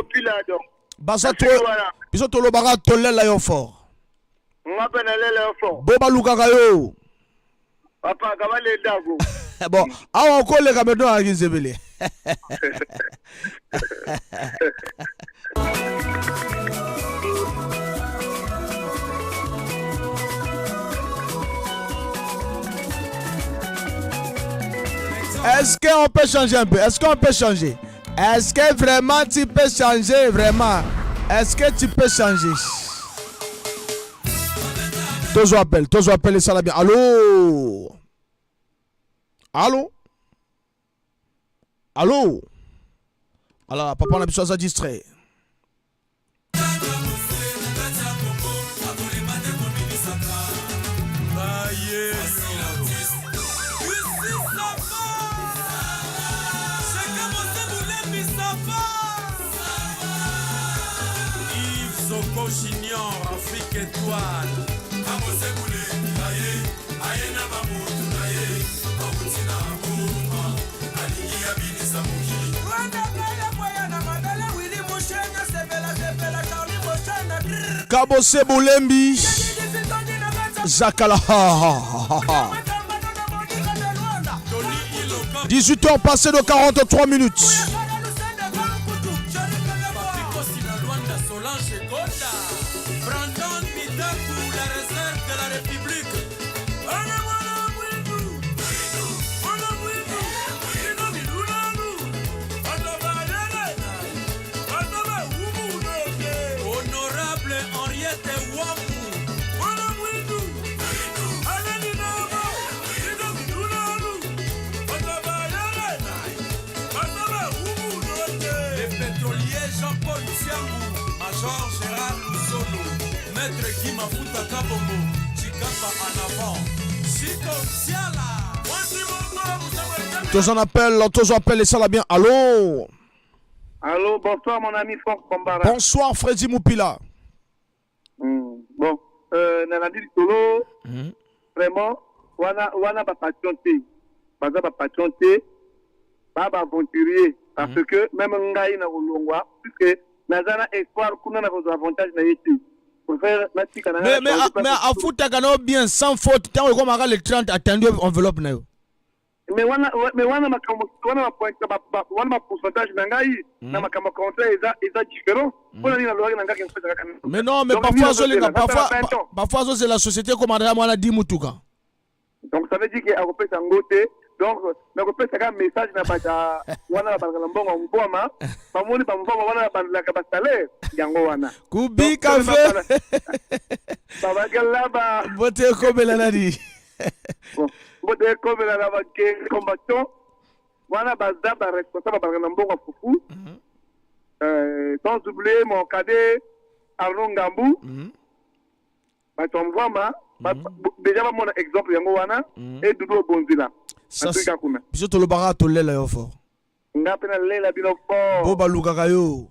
Bazatro, Bisoto Lobara Tolel la fort. Boba Lukakayo. Papa, comment les dago? Bon, on colle les caméras à Gizebele. Est-ce qu'on peut changer un peu? Est-ce qu'on peut changer? Est-ce que vraiment tu peux changer? Vraiment? Est-ce que tu peux changer? Tozo appelle ça là bien. Allô? Allô? Allô? Alors, papa, on a besoin de distrait. Junior, Afrique étoile. Kabose Boulembi Zakala. 18h passé de 43 minutes. Maître Guy Mafuta Kabongo, Chikapa en avant, Chico Siala. Tous en appel, et ça va bien. Allô? Allô, bonsoir mon ami Franck Bambara. Bonsoir Freddy Moupila. Bon, Nanadi Solo, vraiment, wana ba patienté. Baza ba patienté, ba aventurier. Parce que même ngai na ulongwa, puisque nazana espoir kuna na vos avantages na yeti. Mais à foot à bien sans faute, tant qu'on aura les 30 attendu enveloppe na yo. Mais wana pourcentage nangai na makama contrat est différent. Mais non, mais parfois c'est la société comme on dit mutuka. Donc ça veut dire qu'il a repris sa ngote. Donc na repris sa message na bata wana ba mbongo mboma pamoni pa mboma wana ba la ka salaire yango wana. Kubi café. Baba galaba. Bote ko belanadi. Bote ko belana ba ke combattant wana baza ba responsable ba mbongo fufu. Sans oublier mon cadet Arnaud Ngambou. Ba tomvama déjà mon exemple yango wana et Doudou Bonzila. Ça c'est to le bara to lela yo fort. Ngapena lela bino fort. Bo baluka kayo.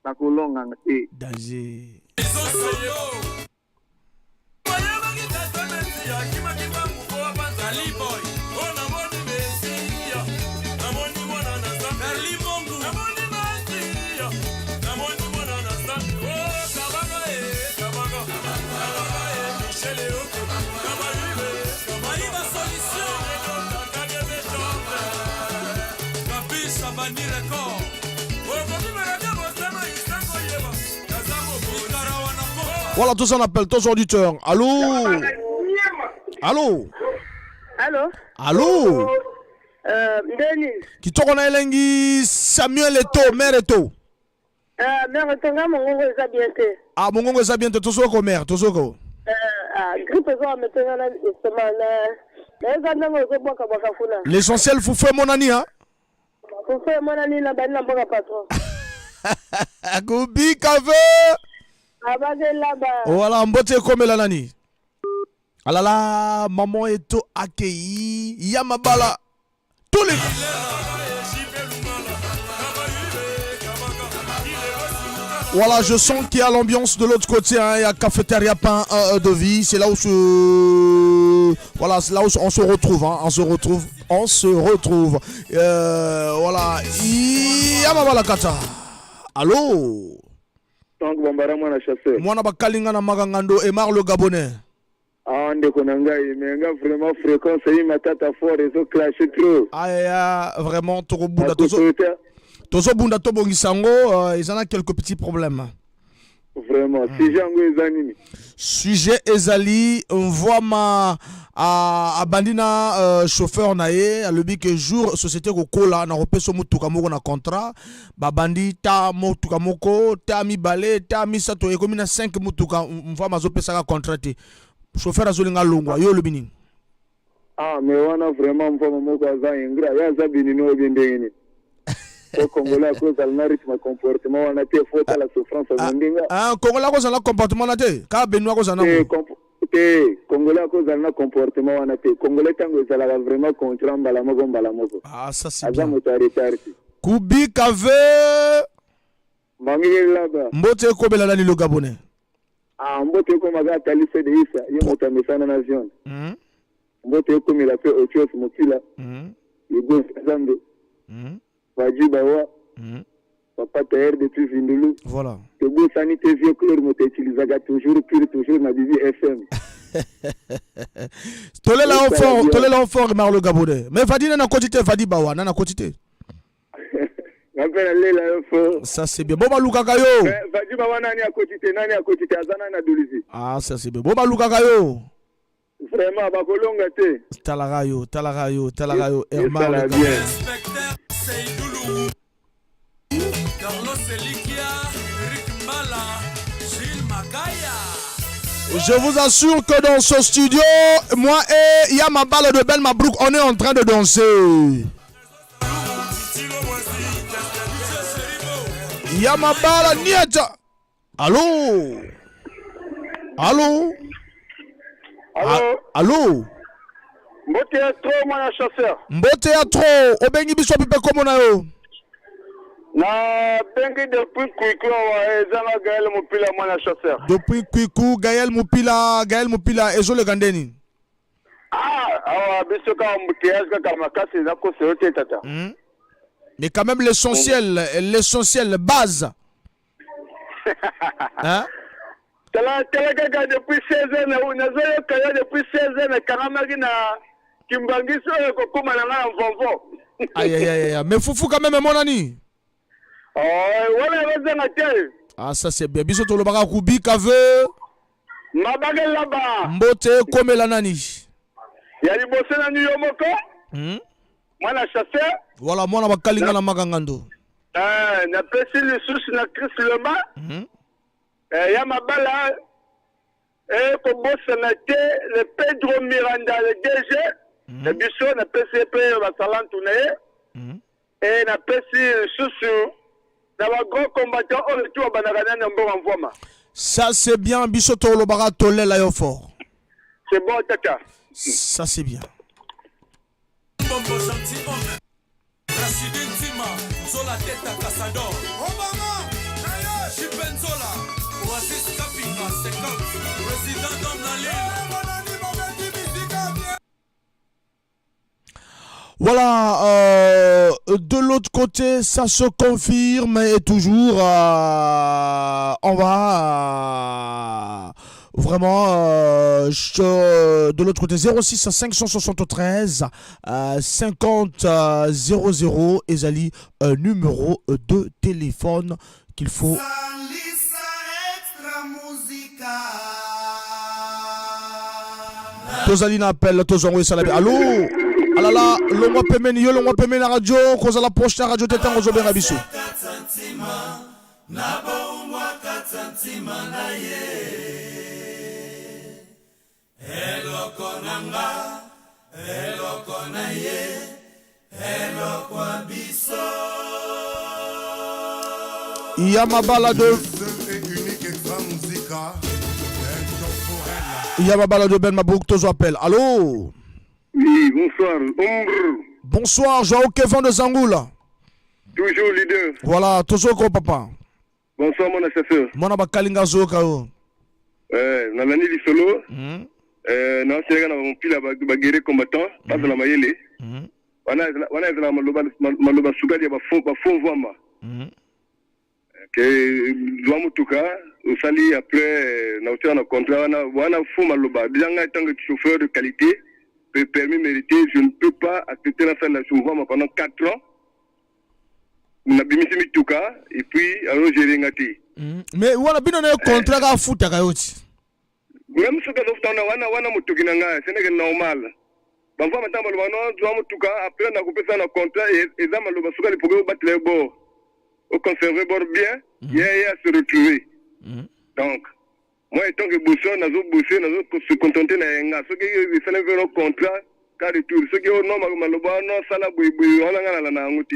Na kolonga ngate. Danger. Voilà, tous en appel, tous auditeurs. Allô? Allô? Allô? Allô? Denis. Qui tourne à Elengi, Samuel Eto, Mère Eto. Mère Eto, mon est bien. Ah, mon oncle est bien, tous au mère, tous au grippe, l'essentiel, vous faites mon ami, hein? Vous faites mon ami, la banane, la patron. Gobi Kave. Voilà, mbote comme la nani. Alala, maman Eto accueilli, Yamabala, tous les voilà, je sens qu'il y a l'ambiance de l'autre côté, hein. Il y a cafétéria pain de vie, c'est là où voilà, c'est là où on se retrouve, hein. On se retrouve. Voilà, Yamabala Kata. Allô? Donc Bambara mwana chasseur. Mwana bakalinga na magangando Emar le Gabonais. Ah ndeko nangai mais nga vraiment fréquence yi matata fort réseau clash trop. Ah vraiment trop bunda tozo bunda to bongisango ils en a quelques petits problèmes. Vraiment sujet ngo ezanini. Sujet ezali voit ma a bandina chauffeur nae a lebi que jour société ko kola na repeso mutuka moko na contrat ba bandi ta mutuka moko ta mi balé ta mi sato e komina 5 mutuka mva mazo pesa ka contrat chauffeur azolinga longwa yo lebi nini. Ah mais wana vraiment mva moko za ingra ya za binino bindengeni. Au Congolais à cause d'un rythme comportement on a été faute à la souffrance mandinga. Ah Congolais à cause d'un comportement na te ka benoa cause na Congolais à cause d'un comportement on a été Congolais tango ezala vraiment contrat mbala moko. Ah ça c'est bien. Kubi Kave Mangi là-bas. Mbote ko bela le Gabonais. Ah mbote ko maga tali se de isa ye motamesana na zone. Mbote ko mi la fait autre chose mokila. Yego Zambe. Wajibawa. Papa tailleur depuis Vindulu. Voilà. Que vous sanité vieux couleur m'ont utilisé toujours ma bibi FM. Tolé l'enfant Mar le Gabonais. Mais Vadi n'a quantité Vadi Bawa n'a quantité. Ça c'est bien. Boba Lukakayo. Vadi Bawa nani à quantité azana na dolizi. Ah ça c'est bien. Boba Lukakayo. Vraiment bakolonga te. Talagayo Herman le Gabonais. Je vous assure que dans ce studio, moi et Yamabala de Ben Mabrouk, on est en train de danser. Yamabala Nieta. Allô? Allô? Allô? Mbote ya trop mwana chasseur. Mbote ya trop. Obengi biso pipe komo na yo. Na bengi depuis Kwiku wa ezanga Gaël Mupila mwana chasseur. Depuis Kwiku Gaël Mupila ezole gandeni. Awa biso ka mbuteyage kaka makasi na ko seote tata. Mais quand même l'essentiel base. Hein? Tala depuis 16 ans na nazoyo kaya depuis 16 ans karamaki na Kimbangiso kokoma na nga mvonvo. Aïe. Mais Foufou quand même mon ami. Voilà bazanga te. Ah ça c'est bien. Biso to lobaka kubi kave. Mabage laba. Mbote komela nani. Ya liboso na niyo moko. Mwana chasseur. Voilà mwana bakalinga na makangando. Na pesi le sous na Chris Lema. Ya mabala kobosa na te le Pedro Miranda le DG. Le biso na pesi pe basalantu na ye. Et na pesi susu na ba gros combattant on le tout banagana na mbongo mvoma. Ça c'est bien biso to lobaka tolela yo fort. C'est bon tata. Ça c'est bien. Bombo gentilhomme. Rachidine Tima, Zola Teta Casador. Obama, Chipenzola, Oasis Kapinga, 50, Président d'Homme dans l'île. Voilà, de l'autre côté, ça se confirme et toujours, on va vraiment de l'autre côté 06 573 50 00 Ezali, numéro de téléphone qu'il faut. Tozali n'appelle Tozongo Salabi. Allô? Alala, le mois pemeni yo, le mois pemeni la radio, cause la prochaine radio tete en zobe rabiso. Il y a ma balade. Il y a ma balade de Ben Mabouk, Tozo appelle. Allô? Oui, bonsoir. Bonsoir, Joao Kevin de Zangoula. Toujours leader. Voilà, Tozo ko papa. Bonsoir mon assesseur. Mona bakalinga zoka yo. Nalani lisolo. Na sega na mpila bagere combattant, pas na mayele. Wana ezala maloba sukali ya bafon vama. Que doit mutuka usali après na utia na contrat wana fou maloba déjà en tant que chauffeur de qualité permis mérité je ne peux pas accepter la fin de la souvama pendant 4 ans na bimisi mituka et puis alors j'ai ringati mais wana bino na contrat ka futa ka yoti même ce que nous wana mutuki na nga c'est normal bamva matamba lo bano doit mutuka après na kupesa na contrat et za maloba sukali pour battre les bords au conserver bord bien, il y a à se retrouver. Donc, moi, étant que Bousson, nous avons se contenter de ceux qui sont un contrat, car retour, ceux qui ont non, Maloba, non, Sala, Boui,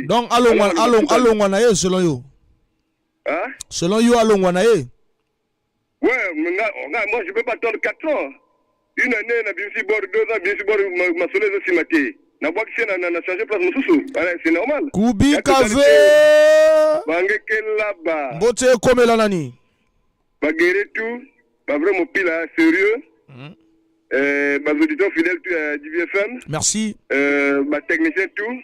donc, allons, Wanaye, selon you. Hein? Selon you, allons, Wanaye. Ouais, moi, je ne peux pas attendre 4 ans. Une année, bien sûr, 2 ans, bien sûr, ma soleil de cimetière. Na boîte c'est na changer place mususu. C'est normal. Kubi kave. Bangeke là-bas. Bote comme la nani. Bagere tout, pas vraiment pile sérieux. Bas auditeurs fidèles du BFM. Merci. Bas technicien tout.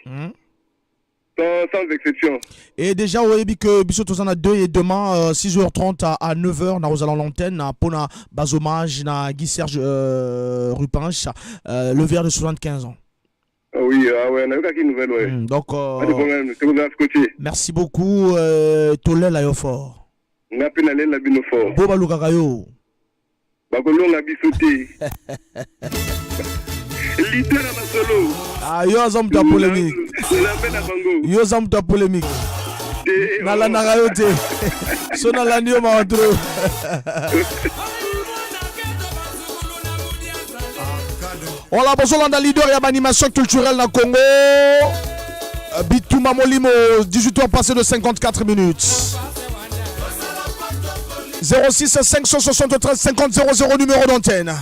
Sans exception. Et déjà, on a dit que Bissot en a 2 et demain, 6h30 à 9h, nous allons l'antenne, pour un bas hommage à Guy Serge Rupinch, le verre de 75 ans. Oui, on a eu quelques nouvelles, ouais. Donc, pas de problème, c'est vous à côté. Merci beaucoup, Tolel Ayofort. N'a pas d'aller la binofort. Boba Lukakayo. Bakolon a bisouté. Leader à ma solo. Ah, yo azam ta polémique. Yo azam ta polémique. Nala nagayote. Sona landio maotro. On a besoin d'un leader et d'animation culturelle dans le Congo. Bitouma Molimo, 18h passé de 54 minutes. 06 573 50 00 numéro d'antenne.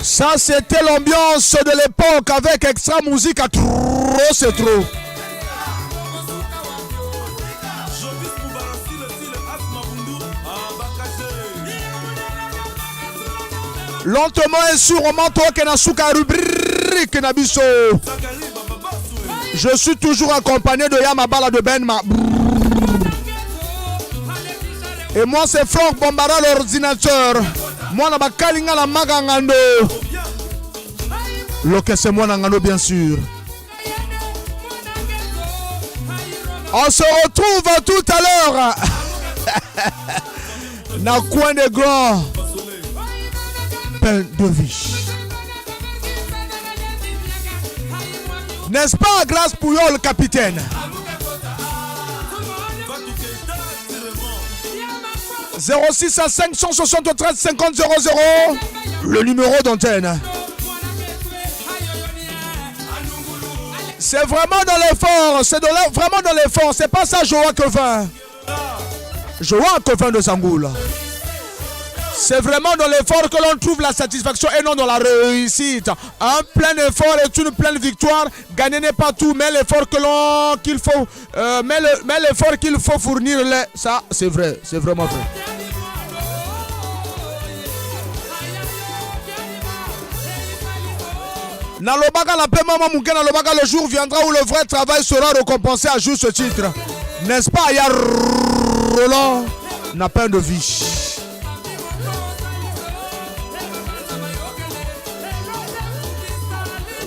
Ça, c'était l'ambiance de l'époque avec Extra Musique à trop, c'est trop. Lentement et sûrement, toi qui n'as souka rubrique Nabiso. Je suis toujours accompagné de Yamabala de Benma. Et moi, c'est Franck Bombara, l'ordinateur. Moi, na bakalinga la magangando. Loke c'est moi nangando, bien sûr. On se retrouve tout à l'heure. Na coin des grands. Pain de vie. N'est-ce pas, grâce pour le capitaine? 06 à 573 50 00, le numéro d'antenne. C'est vraiment dans l'effort, vraiment dans l'effort. C'est pas ça Joa Covin. Joa Covin de Zangoul. C'est vraiment dans l'effort que l'on trouve la satisfaction et non dans la réussite. Un plein effort est une pleine victoire. Gagner n'est pas tout, mais l'effort qu'il faut, mais l'effort qu'il faut fournir, ça c'est vrai, c'est vraiment vrai. Le jour viendra où le vrai travail sera récompensé à juste titre. N'est-ce pas, Y'a Roland n'a pas de vie.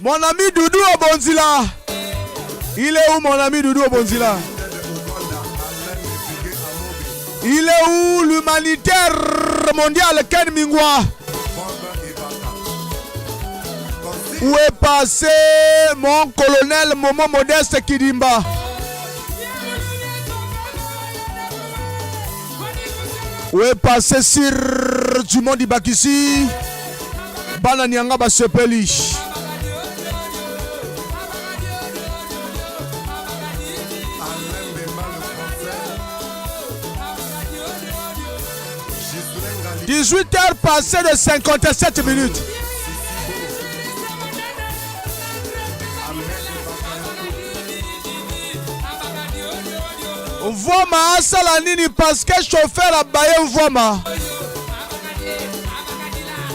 Mon ami Doudou Obonzila. Il est où mon ami Doudou Obonzila? Il est où l'humanitaire mondial Ken Mingwa? Où est passé mon colonel Momo Modeste Kidimba? Où est passé Sir Dumont Dibakissi? Bana Nyanga Basepeli. « 18h passées de 57 minutes. Voima Salanini parce que chauffeur a baillé Voima.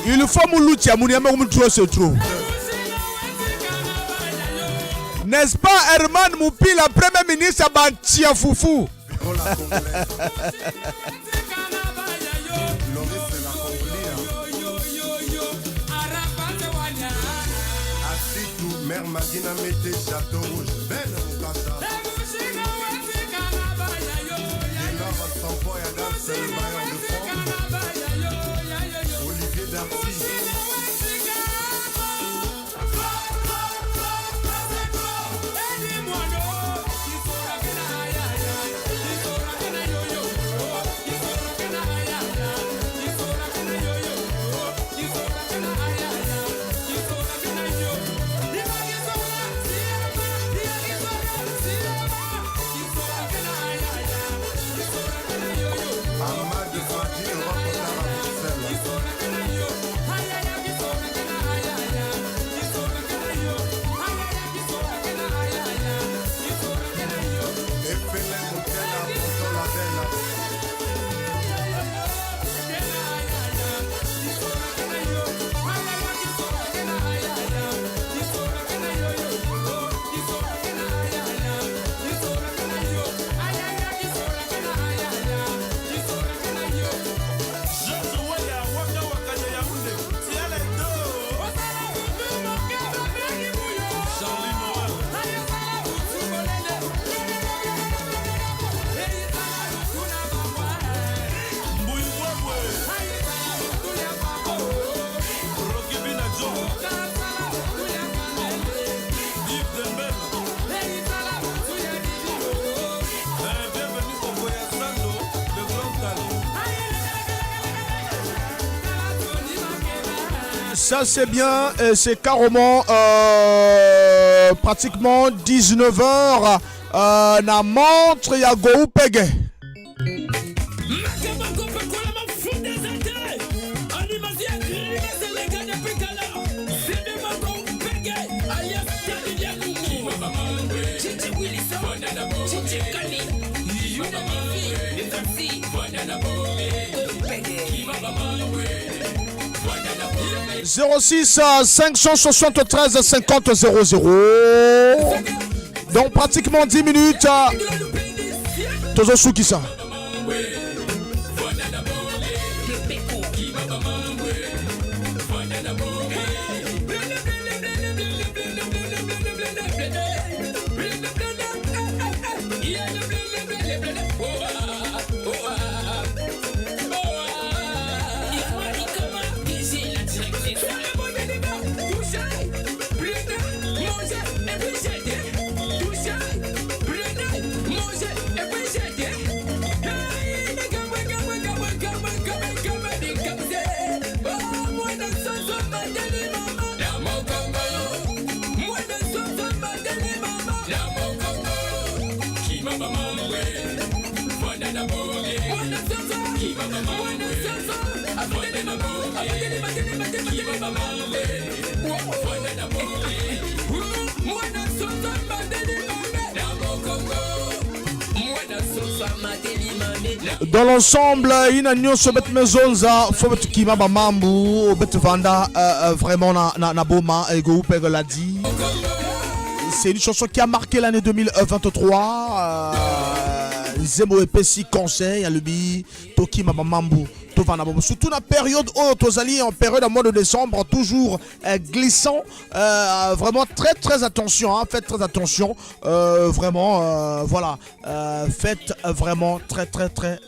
Il faut mouloutia mouniama ou trop se trouve. N'est-ce pas Herman Moupi, la première ministre à Bantia Foufou? Mère Magina mettait château rouge, belle Mukasa. Et là, va s'en foire à danse, le bailleur de fond. Olivier Darcy. Amad Ça c'est bien, c'est carrément pratiquement 19h na montre ya Go Pege. « 06 573 50 00. Donc pratiquement 10 minutes. Tozo Soukissa. Dans l'ensemble, il y a une chose maison qui m'a mambu vanda vraiment na boma et go l'a dit. C'est une chanson qui a marqué l'année 2023. Zemo epesi conseil à l'ubi toki m'a mambu. Surtout dans la période où Tozali en période à mois de décembre, toujours glissant, vraiment très attention, hein, faites très attention, vraiment, voilà, faites vraiment très attention.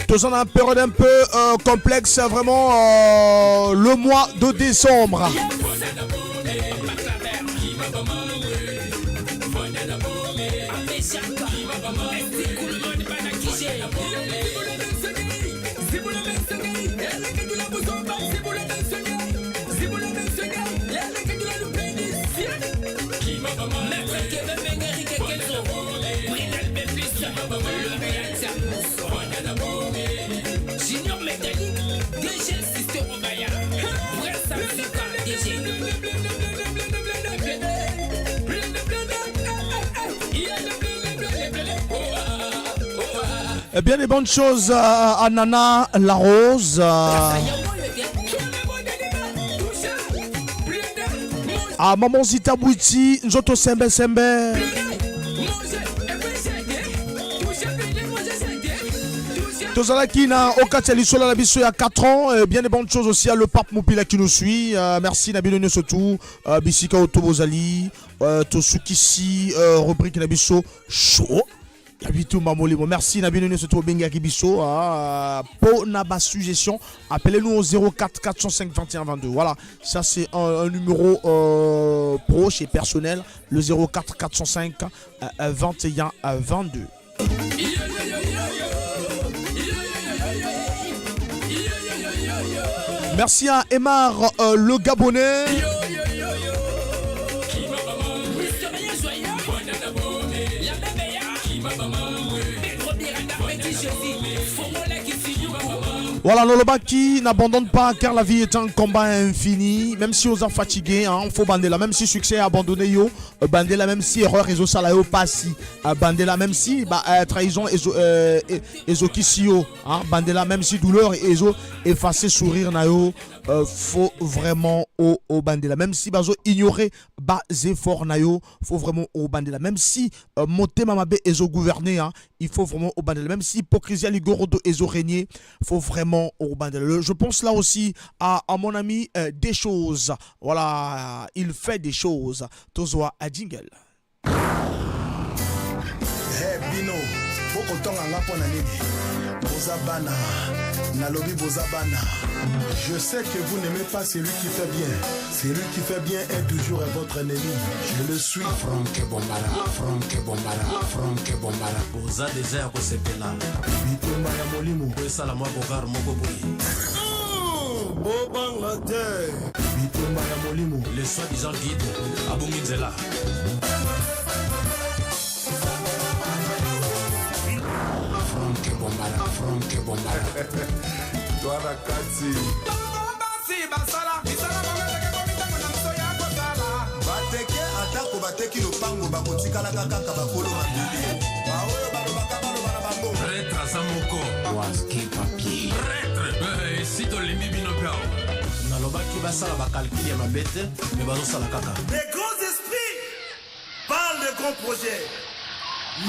Tous en une période un peu complexe, vraiment le mois de décembre. Bien des bonnes choses à Nana La Rose. À Maman Zita Bouiti, Njoto Sembe. Tozalaki na Okateli Sola la biso il y a 4 ans. Bien des bonnes choses aussi à le pape Moupila qui nous suit. Merci Nabino surtout. Bisika Otobozali. Tosukisi, rubrique Nabiso Show. Merci Nabino surtout Benga Kibiso pour na suggestion. Appelez-nous au 04 405 21 22. Voilà, ça c'est un numéro proche et personnel, le 04 405 21 22. Merci à Emar le Gabonais. Voilà, Nolobaki n'abandonne pas car la vie est un combat infini. Même si on est fatigué, il faut bander là. Même si succès est abandonné, bander là. Même si erreur, réseau salaire pas si. Bander là. Même si trahison, ezo kisio. Bander là. Même si douleur, ezo effacer sourire na yo. Faut vraiment au bandela. Même si bazo ignorer bas effort na yo, faut vraiment au bandela. Même si moté mamabe ezo gouverner, il faut vraiment au bandela. Même si hypocrisie ligorodo ezo régner, faut vraiment au bandela. Je pense là aussi à mon ami des choses. Voilà, il fait des choses. Tozoa à jingle. Hey Bino, faut autant en apprendre. Bozabana, nalobi bozabana. Je sais que vous n'aimez pas celui qui fait bien. Celui qui fait bien est toujours votre ennemi. Je le suis. Franck Bombara, Franck Bombara, Franck Bombara. Boza désert ko sepela. Bitumba ya molimo. Ko sala mwa bogar moko boyi. Bobanga te. Bitumba ya molimo. Le soi-disant guide abongi nzela. Franck Bombara, Franck Bombara. Toi la kati. bateke atako bateki lopango bakotikala kaka bakolo mabili baoyo balobaka balobana bango Retra Samoko Waski papier Retre Si tolembi bino pao nalobaki basala bakalkili ya mabete me bazosala kaka. Les grands esprits parlent de grands projets.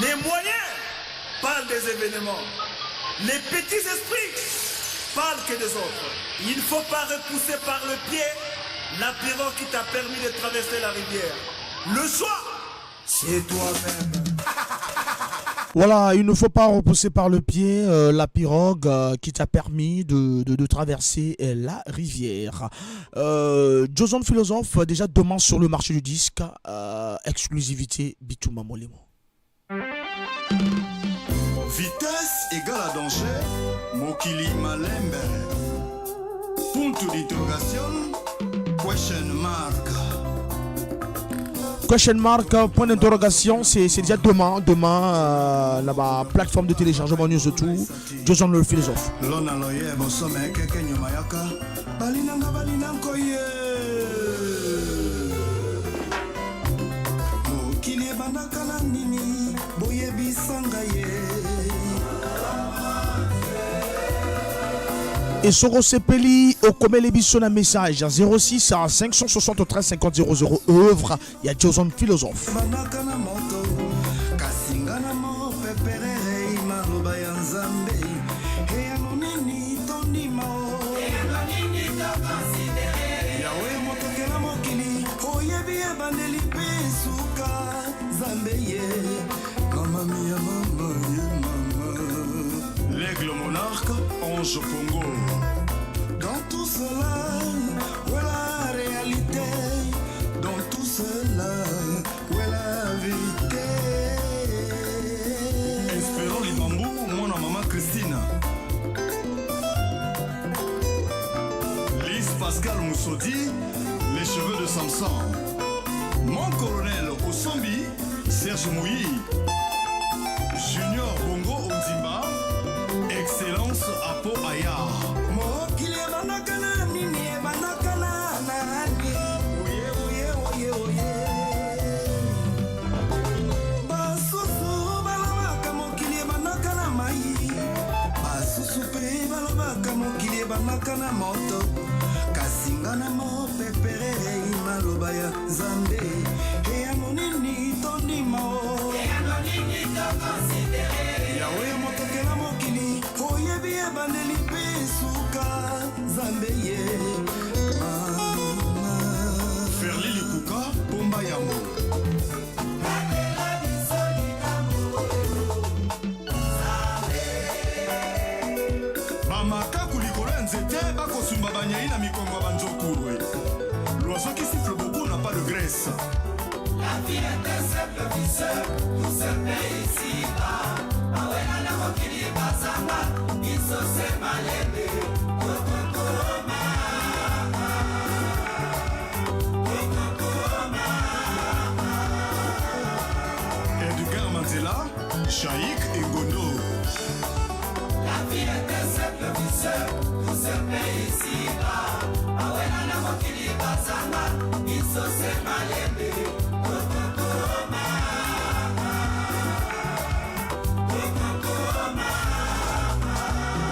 Les moyens parlent des événements. Les petits esprits parlent que des autres. Il ne faut pas repousser par le pied la pirogue qui t'a permis de traverser la rivière. Le choix, c'est toi-même. Voilà, il ne faut pas repousser par le pied la pirogue qui t'a permis de traverser la rivière. Joson Philosophe, déjà demain sur le marché du disque, exclusivité Bitouma Molemo. vitesse égale à danger mokili malembe punto d'interrogation question mark. Question mark, point d'interrogation, c'est déjà demain la plateforme de téléchargement news tout, Joson le Philosophe. Lona loye bosome keke nyuma yaka balinanga balinanko ye mokili bandaka na nini boyebisanga ye. Et Soro Sepeli, au Komele Bisson un message 06 à 573 50 00 œuvre, il y a Joson Philosophe. L'aigle monarque, ange Pongo. Dans tout cela, où est la réalité? Dans tout cela, où est la vérité? Espérons les bambous, moi et maman Christine. Lise Pascal Moussoudi, les cheveux de Samson. Mon colonel Osombi, Serge Mouilly. Junior Bongo Ondimba, Excellence Apo Ayar. Mokili banakana nini banakana nani. Oye oye oye oye. Basusu balabaka mokili banakana mai. Basusu pe balabaka mokili banakana moto. Kasingana mo pepere imaloba ya Zambe. Eya nonini tondima o. Eya nonini tokonsidere. Yawe motokela mokili oyebi ebandeli mpe suka Zambe ye. Ferli likuka pomba yango. Bamakaku likolo ya nzete bakosumba banyai na mikongo ya banzokuru. L'oiseau qui siffle beaucoup n'a pas de graisse. La vie est un simple visseur pour ce pays ici-bas. Awena na mokili basanga, iso se malebe, kokokoma. Kokokoma. Edgar Mandela, Chaïk et Gondo. La vie est un simple visseur pour ce pays ici-bas. Awena na mokili basanga, iso se malebe.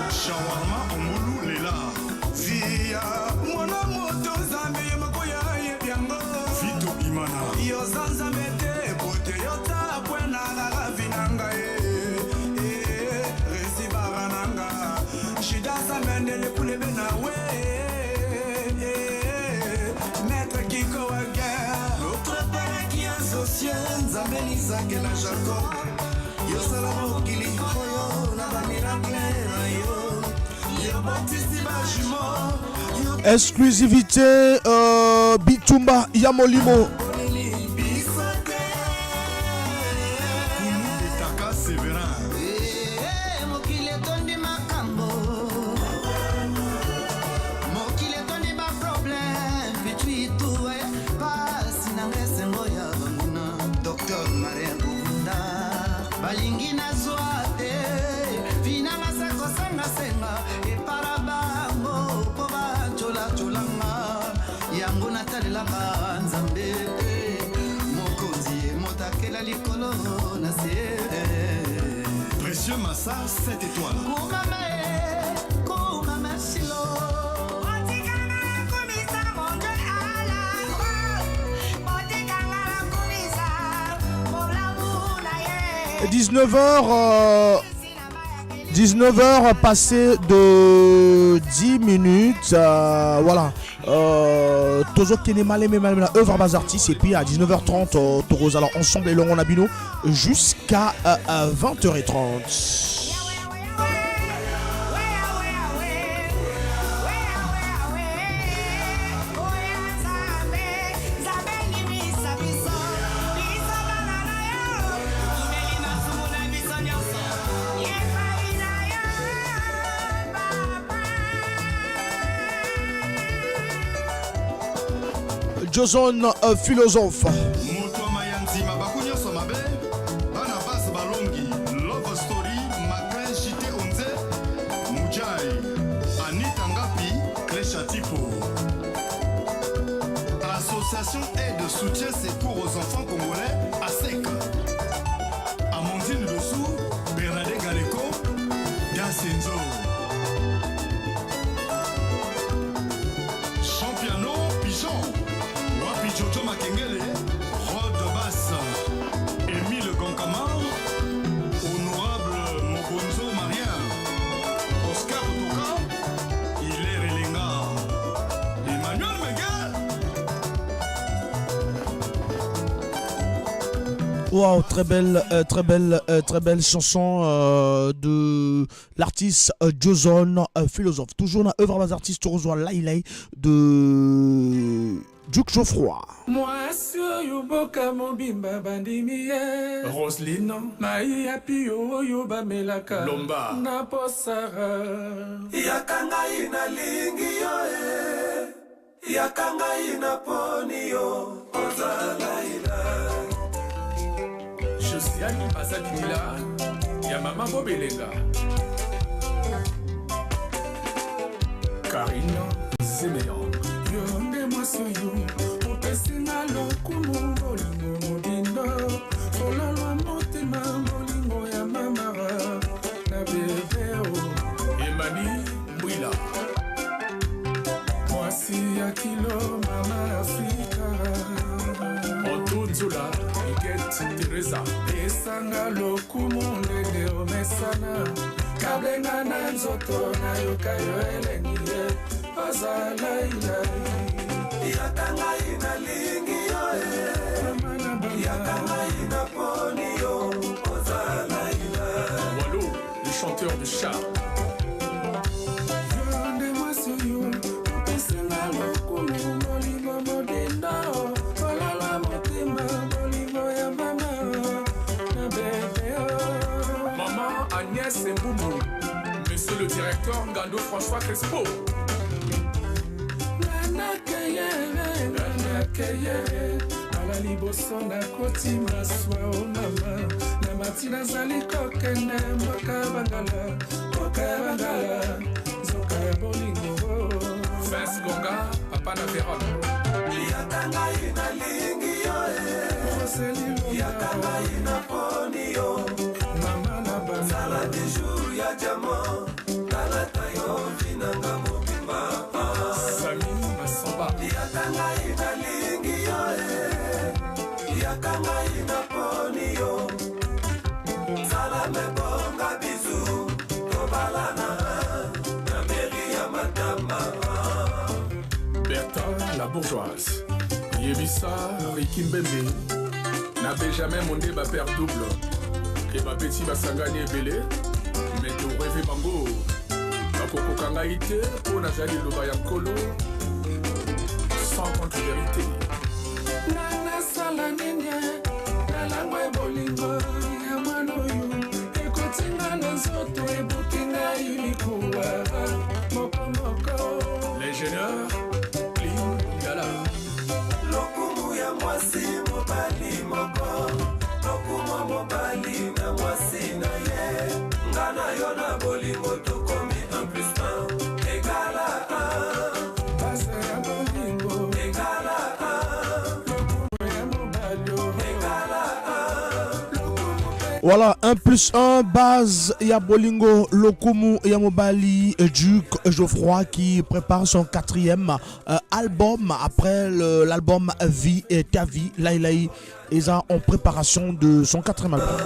Shawarma Omulu Lela Via Mwana moto zambe yemakoya yebiango Vito Imana Yo zanza mete bote yota Pwena la vinanga Resi barananga Shida sa mendele kule bena we Maître Kiko Waga L'autre père qui est associé Nzambe Isaac na Jacob Yo salamo kili Koyo na ba miracle na yo Yo baptiste ba jumeau Exclusivité Bitumba Yamolimo. Précieux Massa, 7 étoiles. Et 19h passé de 10 minutes. Voilà. Tozo Kenema les mêmes œuvre bas artistes. Et puis à 19h30, Toros alors ensemble et Laurent Nabino jusqu'à 20h30. Joson philosophe. Association aide de soutien secours aux enfants congolais à sec. Amandine Dessous, Bernadette Galeko, Gassenzo. Champiano Pigeon, Wapi Jojo Makengele, Rod Bass, Émile Gonkamar, Honorable Mobonzo Marien, Oscar Otoka, Hilaire Elenga, Emmanuel Meguel. Wow, très belle chanson de l'artiste Joson philosophe. Toujours dans œuvre des artistes Rosoir Lailai de Duke Geoffroy. Moi sur Yuboka Mobimba Bandimie Roseline Maïa Pio Yuba Melaka Lomba Naposara Yakanga ina lingi yo Yakanga ina poni yo Ozala ila Josiane Bazadila Yamama Bobelenga Karine Zemeyan Yonde Masoyo Opesina Lokumu Bolingo Modindo Ololo Motema Bolingo ya Mamara Na Bebeo Emani Mwila Mwasi ya Kilo Mama Afrika Otunzula Iget Teresa Esanga Lokumu Ndege Omesana Kablenga na nzoto na yokayo elengie Ozala ilai Yakanga ina lingi yo Yakanga ina poni yo Ozala ilai Wallo, le chanteur de char Yonde Masoyo Opesenga lokumu Molimo Modinda Olala Motema Molimo ya mama Na bebe Maman Agnès Mboumou Monsieur le directeur Ngando François Crespo Nanakeye Ala liboso na koti maswa o mama Na matina zali kokene Mboka bangala Zoka ya bolingo Vince Gonga Papa na Véron Yakanga ina lingi yo Yakanga ina poni yo Mama na bana Sala de jour ya jamo Kalata yo vinanga mobimba Sami Masamba Yakanga ina lingi yo Yakanga ina poni yo Sala me bonga bizu Tobalana Na mairie ya matama Bertrand la bourgeoise Yebisa Rikimbembe Na Benjamin Mondé ba père double Et ma petit basangani ebele Mais to rêve bango nakokoka ngai te mpo nazali liloba ya nkolo sans contre vérité nanasala nini nalangwa ebolingo ya mwana oyo ekotinga na nzoto ebuki ngai likuwa mokomoko l'ingénieur Lingala lokumu ya mwasi mobali moko lokumu mobali na mwasi na ye ngana yo na bolingo tokomi 1 plus 1 égale à 1 base ya bolingo égale à 1 lokumu ya mobali égale à 1 Voilà, 1 plus 1, base Yabolingo, Lokumu Yamobali, Duc Geoffroy qui prépare son 4e album après l'album Vie et ta vie. Laïlaï, ils sont en préparation de son 4e album.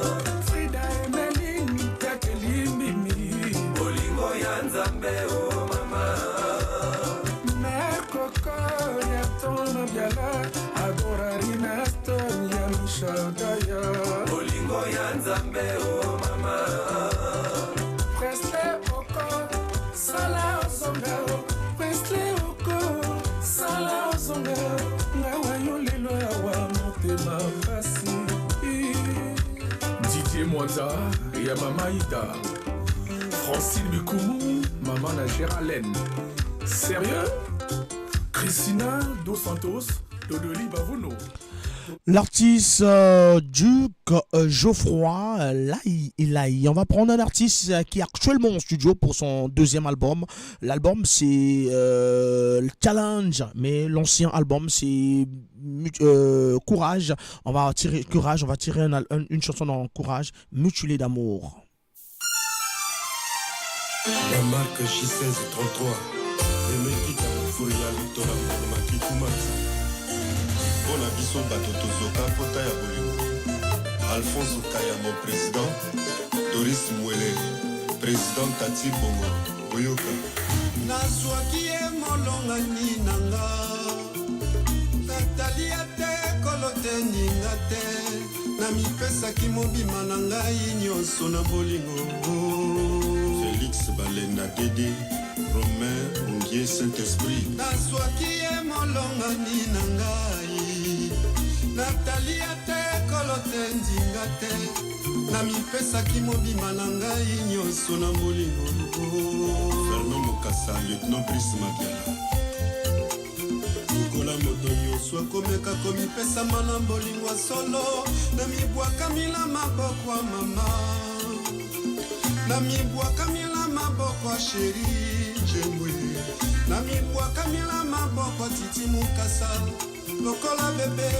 Didier Mwanza ya Mama Ida Francine Bikoumou Maman na Géraldine Sérieux Christina Dos Santos Dodoli Bavono. L'artiste Duc Geoffroy, Laï. On va prendre un artiste qui est actuellement en studio pour son 2e album. L'album c'est Challenge, mais l'ancien album c'est Courage. On va tirer Courage, on va tirer une chanson dans Courage, Mutilé d'amour. La marque J1633, le Mekika, Fouria, Victora, Maki Kumati. Bona biso bato tozoka pota ya bolingo Alphonse Kaya mon président Doris Mwele président Tati Bongo Boyoka nazwaki ye molongani nanga natalia te kolo te ninga te namipesaki mobima na ngai nyonso na bolingo Félix Balena Dede Romain Ongier Saint-Esprit nazwaki ye molongani na ngai natalia te kolo te ndinga te namipesaki mobima na ngai nyonso na bolingo Fernand Mokasa lieutenant Brice Mabiala lokola moto nyonso akomeka komipesama na bolingo ya solo namibwakamila maboko ya mama namibwakamila maboko ya sheri jemwe namibwakamila maboko titi mukasa lokola bebe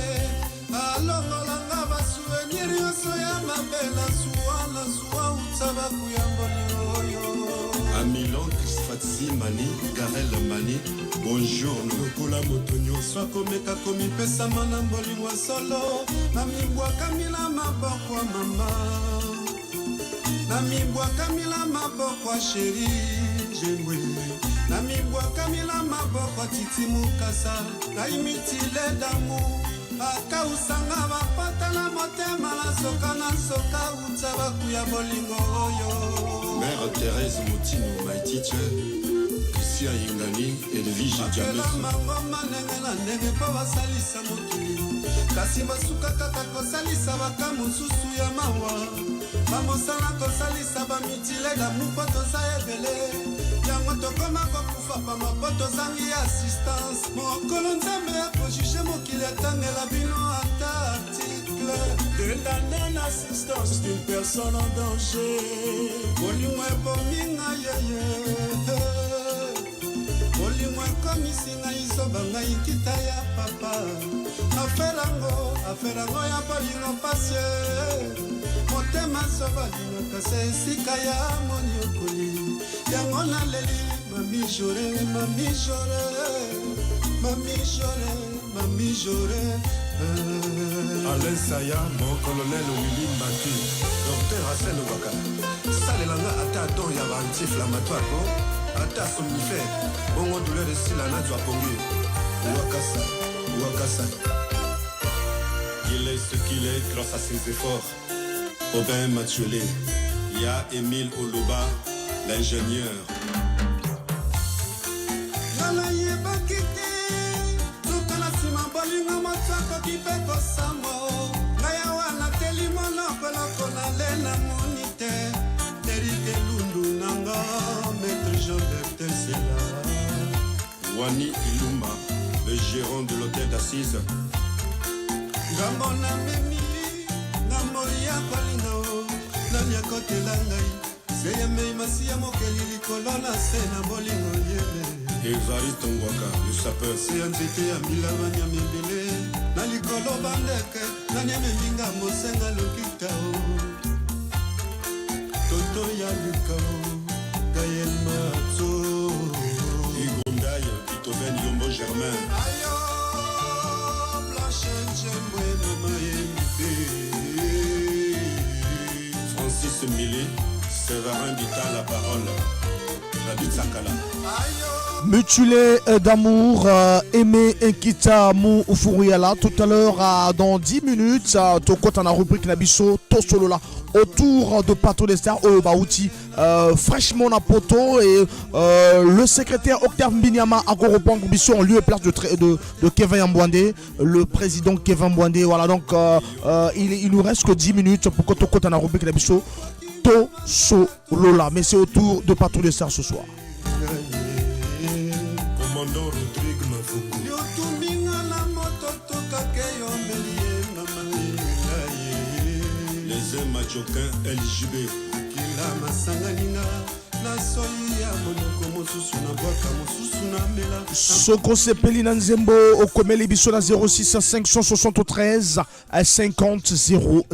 alongolanga basuvenir nyonso ya mabela zuwa utsa bakuya bolingo oyo Amilan Fatsi Mani Garel Mani bonjour lokola moto nyonso akomeka komipesama na bolingo ya solo namibwakamila maboko ya mama namibwakamila maboko ya sheri jemwe namibwakamila maboko titi mukasa naimitile damu akausanga bapata na motema nasoka utsa bakuya bolingo oyo Mère Thérèse Motino my teacher Christian Yingani Edwige Diameso mangoma ndenge na ndenge mpo basalisa mokili kasi basuka kaka kosalisa baka mosusu ya mawa bamosala kosalisa bamitile damu mpo toza ebele yango tokoma kokufa pamba mpo tozangi assistance mokolo nzambe akojuge mokili atangela bino ata article de la non-assistance d'une personne en danger bolingo ebominga yeye bolingo ekomisi ngai zoba ngai nkita ya papa aferango ya bolingo pasie motema zoba lingaka se esika ya moniokoli yango naleli mami jore Alain Saya, mon colonel Willy Maki Docteur Hassan Ouaka Salelanga ata don ya anti-inflammatoire ko ata somnifère bongo douleur esila nazwa pongi Ouakasa Il est ce qu'il est grâce à ses efforts Aubin Mathiolé Ya Émile Oloba l'ingénieur ngala yebaki te suka na nsima bolingo moto akoki mpe kosamba ngai awa nateli monoko lokola le na moni te terike lundu nanga maître Jean Bertesela Wani Iluma, le gérant de l'hôtel d'assises. ngambo na memili ngambo ya kolinga o nani akotela ngai seyemei masi ya mokeli likolo na se na bolingo yele Evariste Ngwaka, le sapeur. se ya nzete ya mbila banyama ebele na likolo bandeke nani ameminga mosenga lokita o toto ya luka o gayel matso Igondaya, Beethoven Yombo Germain. ayo blanche njembwe mama yembe Francis Millet, Séverin Dita, la parole. David Sakala. Mutilé d'amour, aimé Nkita Mou Furiala. Tout à l'heure, dans 10 minutes, Tokota na rubrique Nabiso, Tosolola, autour de Pato des Stars, Baouti, fraîchement na poto, et le secrétaire Octave Mbinyama a reprendre Bisso en lieu et place de Kevin Mbouandé, le président Kevin Mbouandé. Voilà, donc il nous reste que 10 minutes pour que Tokota na rubrique Nabiso, Tosolola. Mais c'est autour de Pato des Stars ce soir. Commandant Rodrigue Mafuku. Les Majoquins LJB. Soko Sepeli Nanzembo au Komeli Bisso na 06 573 50 00.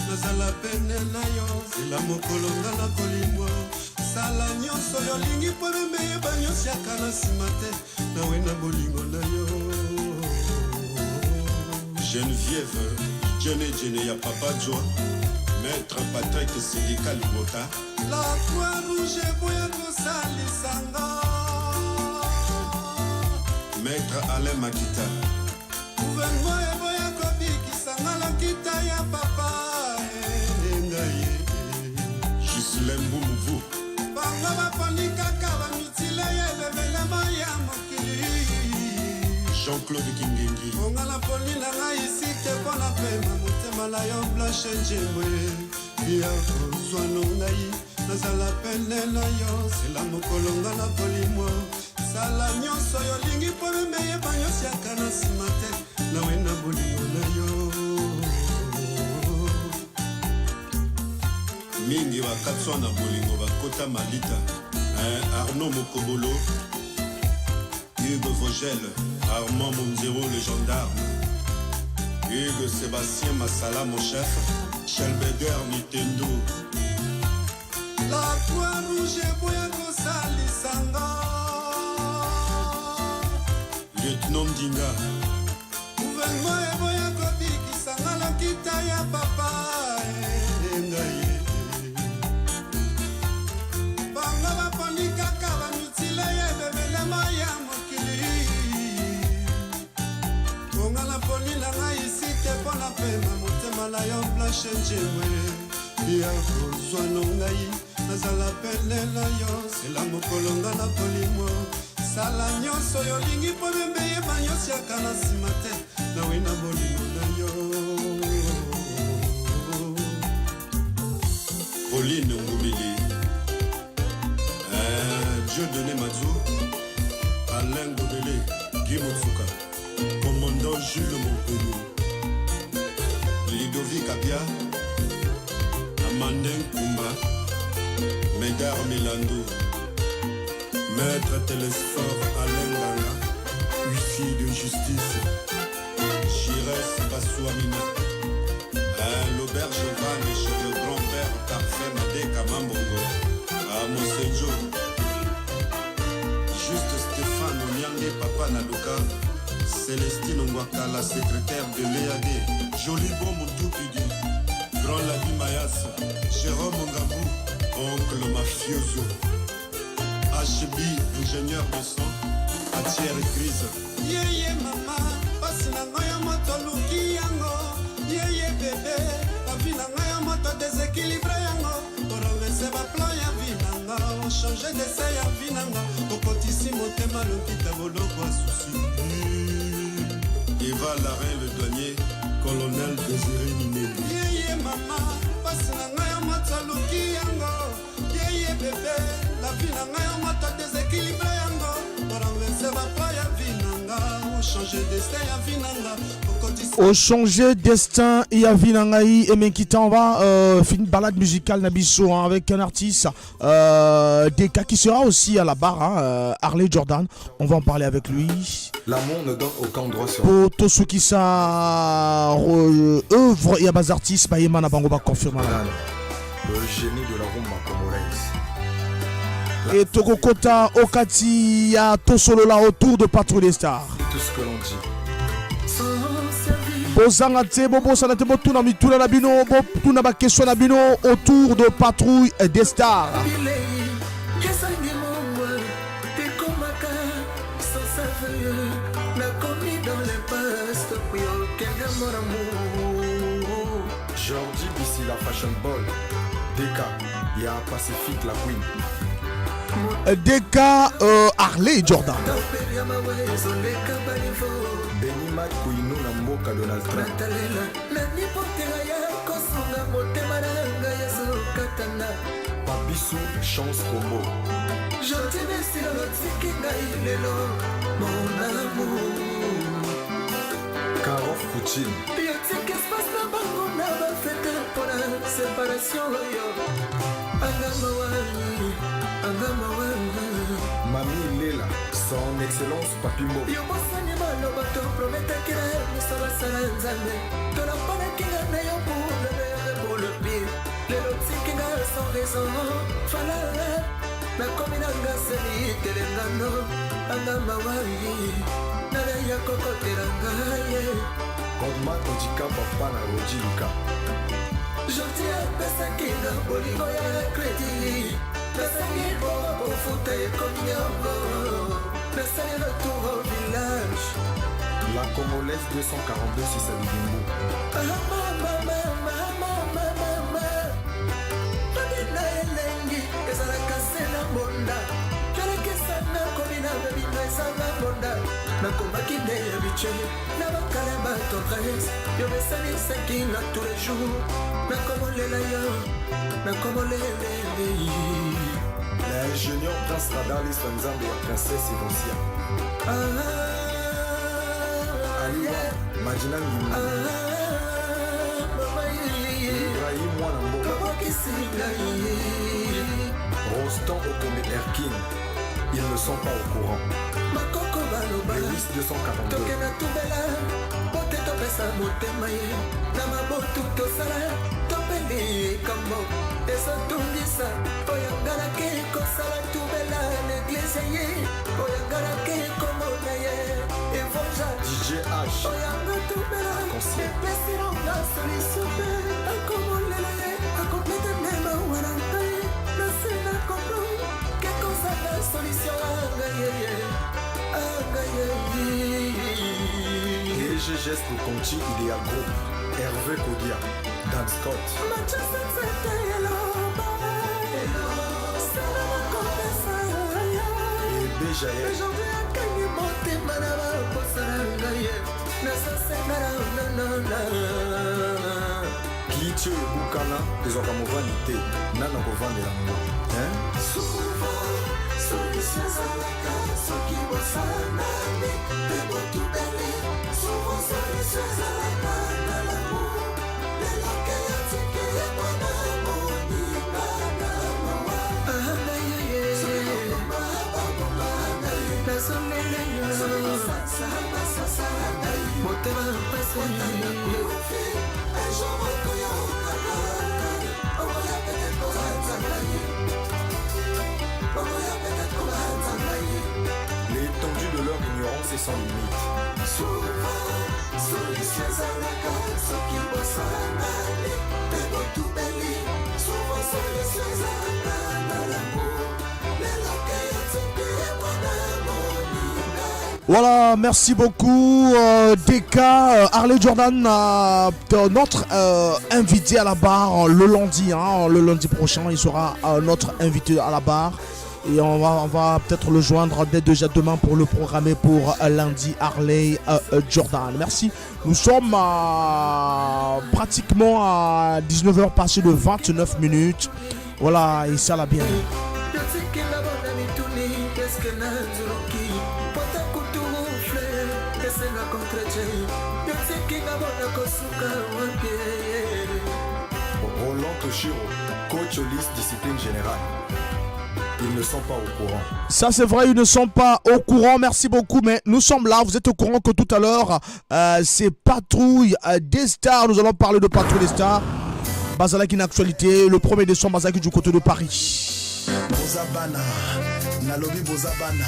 nazala pene na yo zela mokolo nga na kolimwa sala nyonso yolingi mpo memeyeba nyonso yaka na nsima te nawe na bolingo na yo Geneviève Djene ya Papa Joa. Maître Patrick Sédika Libota. la croix rouge eboya kosalisanga Maître Alain Makita. gouvernement eboya kobikisanga lokita ya papa Gislain Boumouvu. bango baponi kaka bamitile ya ebebelema ya mokili Jean-Claude Kingengi. onga na poni na ngai isite mpo na pema motema na yo blanche njemwe ya kozwano ngai nazala pene na yo sela mokolo nga na kolimwa sala nyonso yolingi mpo memeyeba nyonso yaka na nsima te nawe na bolingo na yo mingi bakatswa na bolingo bakota malita. Arnaud Mokobolo, Hugues Vogel, Armand Monzero le gendarme, Hugues Sébastien Massala mon chef, Shelbeder Nintendo. la croix rouge eboya kosalisanga Lieutenant Dinga. gouvernement eboya kobikisanga lokita ya papa engai bango baponi kaka bamitile ya ebebelema ya mokili onga na poni na ngai isite mpo na pema motema na yo blanche njemwe ya kozwano ngai nazala pene na yo sela mokolo nga na kolimwa sala nyonso yolingi mpo memeyeba nyonso yaka na nsima te nawe na bolingo na yo Pauline Ngoumili. Dieu donné Mazou. Alain Godele. Guy Motsuka. Commandant Jules Mompelou. Ludovic Abia. Amandin Koumba. Médard Milando. Maître Télésphore Alain Ganga. Huissier de justice. Chirès Bassouamina. L'auberge Vanne chez le grand-père Parfait Madeka Mambongo. À Mosenjo. Juste Stéphane Onyange Papa Naluka. Célestine Ngwaka, la secrétaire de l'EAD. Joli bon Moutupidi. Grand Ladi Mayas. Jérôme Ngabou. Oncle Mafioso. HB, ingénieur de son. Atière Grise. yeye mama pasi na ngai ya moto luki yango yeye bebe bavi na ngai ya moto deséquilibre yango ochange dese ya vi nanga okotisi motema lokita boloko ya susi Eva Larin le douanier, colonel Désiré Minelli. Yeye mama, pasi na ngai ya moto aluki yango. Yeye bebe, la vie na ngai ya moto déséquilibre yango. Oranvese bapa ya vie nanga, ochange destin ya vie nanga. Au changer destin et à Vinangaï et Menkita, on va faire une balade musicale Nabiso hein, avec un artiste Deka qui sera aussi à la barre, hein, Harley Jordan. On va en parler avec lui. L'amour ne donne aucun droit sur pour tous ceux qui sa œuvre et à bas artistes, bah Yemana Bango va confirmer. Le génie de la rumba congolaise. Et Togokota Okati ya Tosolola autour de Patrouille des Stars. Tout ce que l'on dit. Bozanga te bobo sana te botuna mituna na bino botuna ba question na bino autour de Patrouille des Stars. Jordi ici la fashion ball. Deka, il y a Pacifique la queen. Deka Harley Jordan. Benima Kouinou na mboka Donald Trump. Papisu chance combo. Karof Poutine. Mami Lela, son excellence Papimo. Kodma Odika Papa na Rojilika. Gentil apesaki na bolingo ya crédit. Nasali bobo futa comme yambo. Nasali retour au village. La Congolaise 242 si ça dit bingo. Padina elengi ezala kasena bonda. Kelekesana komina bebina ezala bonda. Nakomaki nde habitué na bakala bato reste. Yo besalisaki na tous les jours. Nakomolela yo, nakomolele. L'ingénieur Prince Radali Swanzambe et la princesse Evosia. Aliwa, Majina Ngimou. Ibrahim Mwanambo. Rostan Otomé Erkin. Ils ne sont pas au courant. Bélis 242. Topesa motema ye na mabotu tosala topeli kambo ezotungisa oyangalaki kosala tubela neglize ye oyangalaki komona ye evoja DJ H oyanga tubela epesilonga solution te akomolela ye akoplete mema wana ngai nasina komplo kekozala solution angayeye Léger geste pour Conchi Idéal Group. Hervé Kodia, Dan Scott. Et Béjaël. Kitio et Bukana, ils ont comme vanité. Nana ko vandela mo. Hein? L'étendue de leur ignorance est sans limite. Voilà, merci beaucoup Deka, Harley Jordan, notre invité à la barre le lundi prochain, il sera notre invité à la barre et on va peut-être le joindre dès déjà demain pour le programmer pour lundi. Harley Jordan, merci. Nous sommes pratiquement à 19h passé de 29 minutes, voilà, et ça l'a bien. Roland Toshiro, coach Olis, discipline générale. Ils ne sont pas au courant. Ça c'est vrai, ils ne sont pas au courant, merci beaucoup, mais nous sommes là, vous êtes au courant que tout à l'heure, c'est Patrouille des Stars, nous allons parler de Patrouille des Stars. Bazalaki une actualité, le 1er décembre, Bazalaki du côté de Paris. Bozabana, Nalobi Bozabana.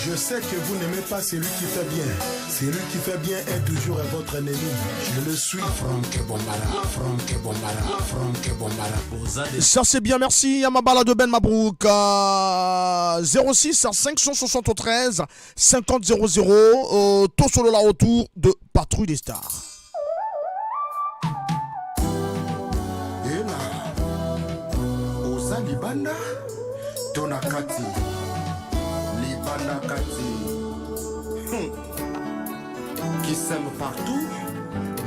Je sais que vous n'aimez pas celui qui fait bien. Celui qui fait bien est toujours votre ennemi. Je le suis. Franck Bombala. Ça c'est bien, merci. Yamabala de Ben Mabrouk. 06 573 50 00. Tout solo là autour de Patrouille des Stars. Et là, Oza Libanda, Tonakati. Qui sème partout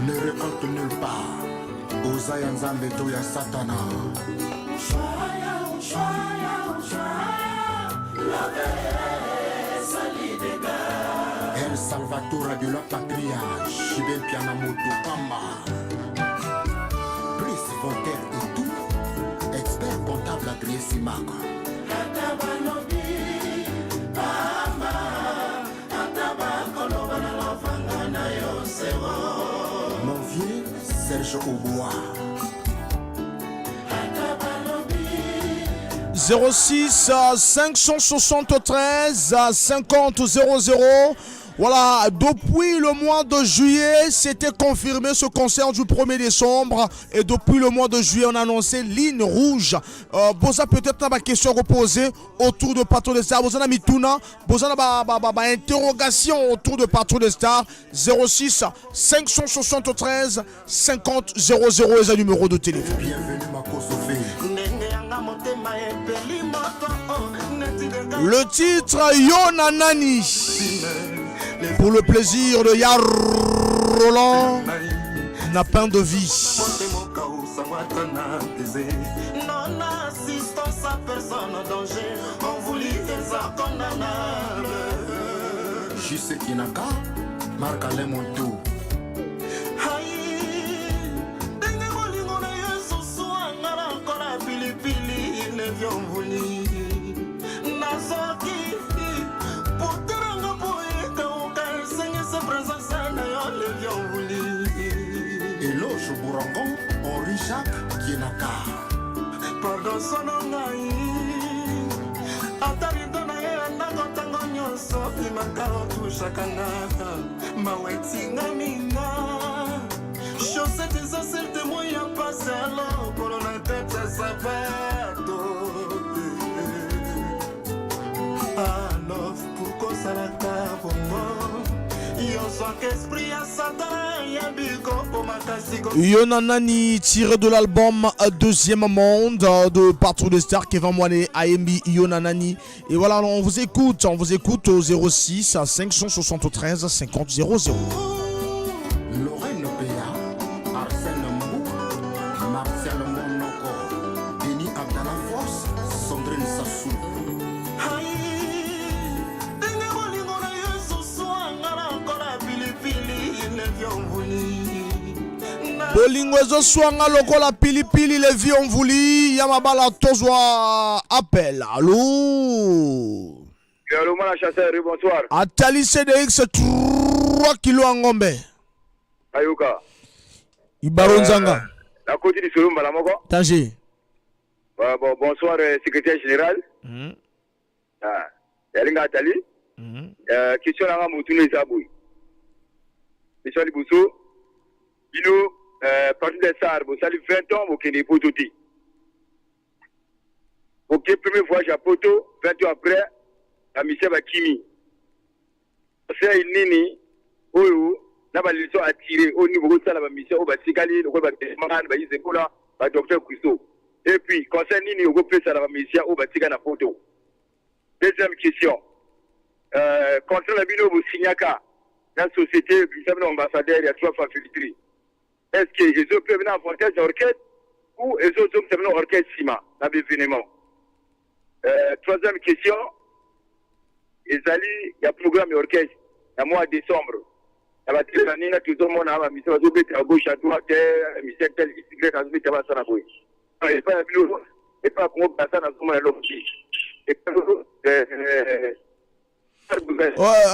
ne récolte nulle part. Oza Yanzambe Toya Satana. El Salvatore de la Patria, Chibel Pianamoto Pamba. Plus Voltaire et tout, expert comptable agréé Simaga. Mon vieux Serge Aubois. 06 573 50 00. Voilà, depuis le mois de juillet, c'était confirmé ce concert du 1er décembre. Et depuis le mois de juillet, on a annoncé ligne rouge. Boza peut-être ma question reposée autour de Patrouille des Stars. Boza na mituna, Boza na interrogation autour de Patrouille des Stars. 06 573 50 00 est un numéro de téléphone. Bienvenue Le titre Yonanani. Pour le plaisir de Yar Roland, n'a pas de vie. Non assistance à personne en danger, on voulait des arts condamnables. Jise Kinaka, Marc Alain Montou. Denge molingo na yesu suanga na nkona pilipili ne vyomvuli nazoki Eloge Bourangon, Henri Jacques Kienaka. Pardon son ngai atarido na ye andako tango nyonso imaka otushaka nga mawetinga minga chaussette eza sel témoin ya pase alo kolo na tete ya sapato alors pourquoi salaka bongo Yonanani tiré de l'album Deuxième Monde de Patrouille des Stars, Kevin Moine, AMB Yonanani. Et voilà, on vous écoute au 06 573 50 00. Lorraine Péa, Arsène Mbou, Marcel Monoko, Denis Abdallah Force, Sandrine Sassou. Bolingo ezo swanga lokola pilipili les vies ont voulu Yamabala tozwa appel. Allô. Allô mon chasseur, bonsoir. Atali CDX 3 kilos en ngombe. Ayuka. Ibaronzanga. La côté du Solomba la moko. Tanger. Bon, bonsoir secrétaire général. Yalinga Atali. Question nanga mutune zabui. Monsieur Libuso. Bino parti des Stars, vous savez 20 ans, vous connaissez Pototi. Ok, première fois j'ai Poto, 20 ans après, à Michel Bakimi. c'est nini oyo na ba leçon attiré au niveau de la mission au batikali ko ba demande ba yizekola ba docteur Christo et puis concerne nini au peut ça la mission au batika na photo. Deuxième question contre la bino au Signaka la société puis ça ambassadeur il y a 3 fois filtré. Est-ce que les autres peuvent venir en orchestre ou les autres peuvent venir en orchestre Sima dans l'événement? Troisième question, il y a un programme orchestre dans le mois de décembre. Il y a tout le monde a mis à gauche, à droite, mission telle, il y a un peu de temps à gauche. Et pas comment passer dans ce moment-là.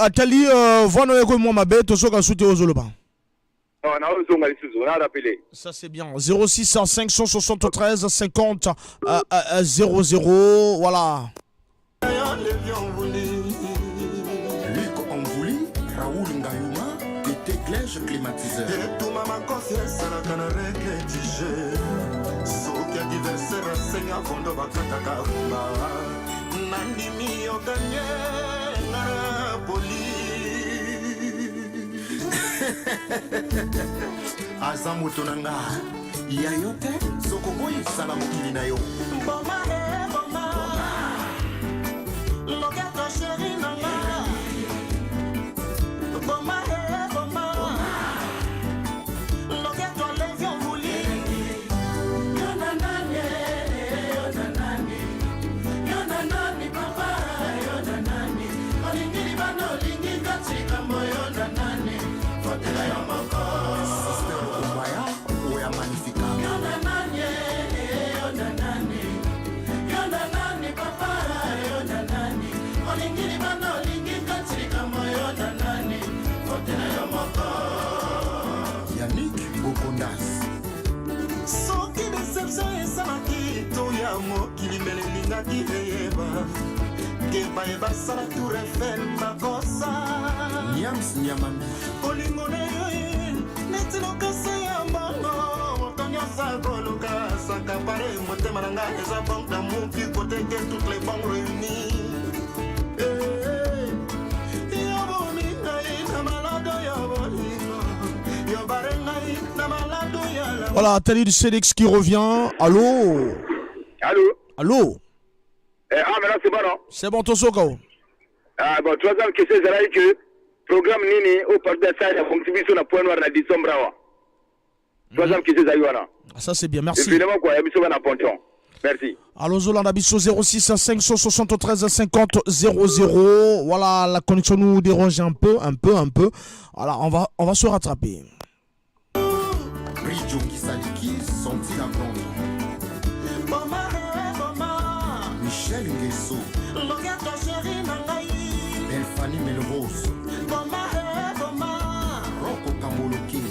Atali, voilà, moi, ma bête, au soka soute aux Zoloba. Ça c'est bien. 06 573 50 00. Voilà. Luc Ombouli, Raoul Ngayuma, était Clèche climatiseur. Et tout maman confiance à la canarek et tige. Sauf qu'il y a diverses racines à fond de Bakataka. Nandimi au gagné, Narapoli. Azamu tonanga yayote sokoboyi salamu ilinayo Boma boma Logato chéri nanga Boma boma Logato levion vouli Yona nani papa Yona nani Olingiri bano lingi katika moyo na nani Fotela ya moko Yannick Bokondas soki deception esalaki to ya mokili mbele elingaki eyeba kebayeba sala tour Eiffel bakosa Niams Niamami olingo na yo neti lokasa ya mbongo moto nyonso akoluka saka pare motema na ngai eza banque d'amour puis côté que toutes les banques réunies Voilà, Tali du CEDEX qui revient. Allô? Allô? Maintenant c'est bon, non? C'est bon, Tosoko. Bon, troisième question, c'est que programme Nini au parc de ça, il y a contribution à point noir dans 10 sombre. Troisième question, c'est ça. Ça c'est bien, merci. Évidemment, quoi, il y a mis sur un ponton. Merci. Allô, Zolanda Bisso 06 573 50 00. Voilà, la connexion nous dérange un peu. Voilà, on va se rattraper. Bridjo Kisaliki, sont-ils à prendre? Michel Nguesso, Elfani Melrose, Rocco Kamoloki,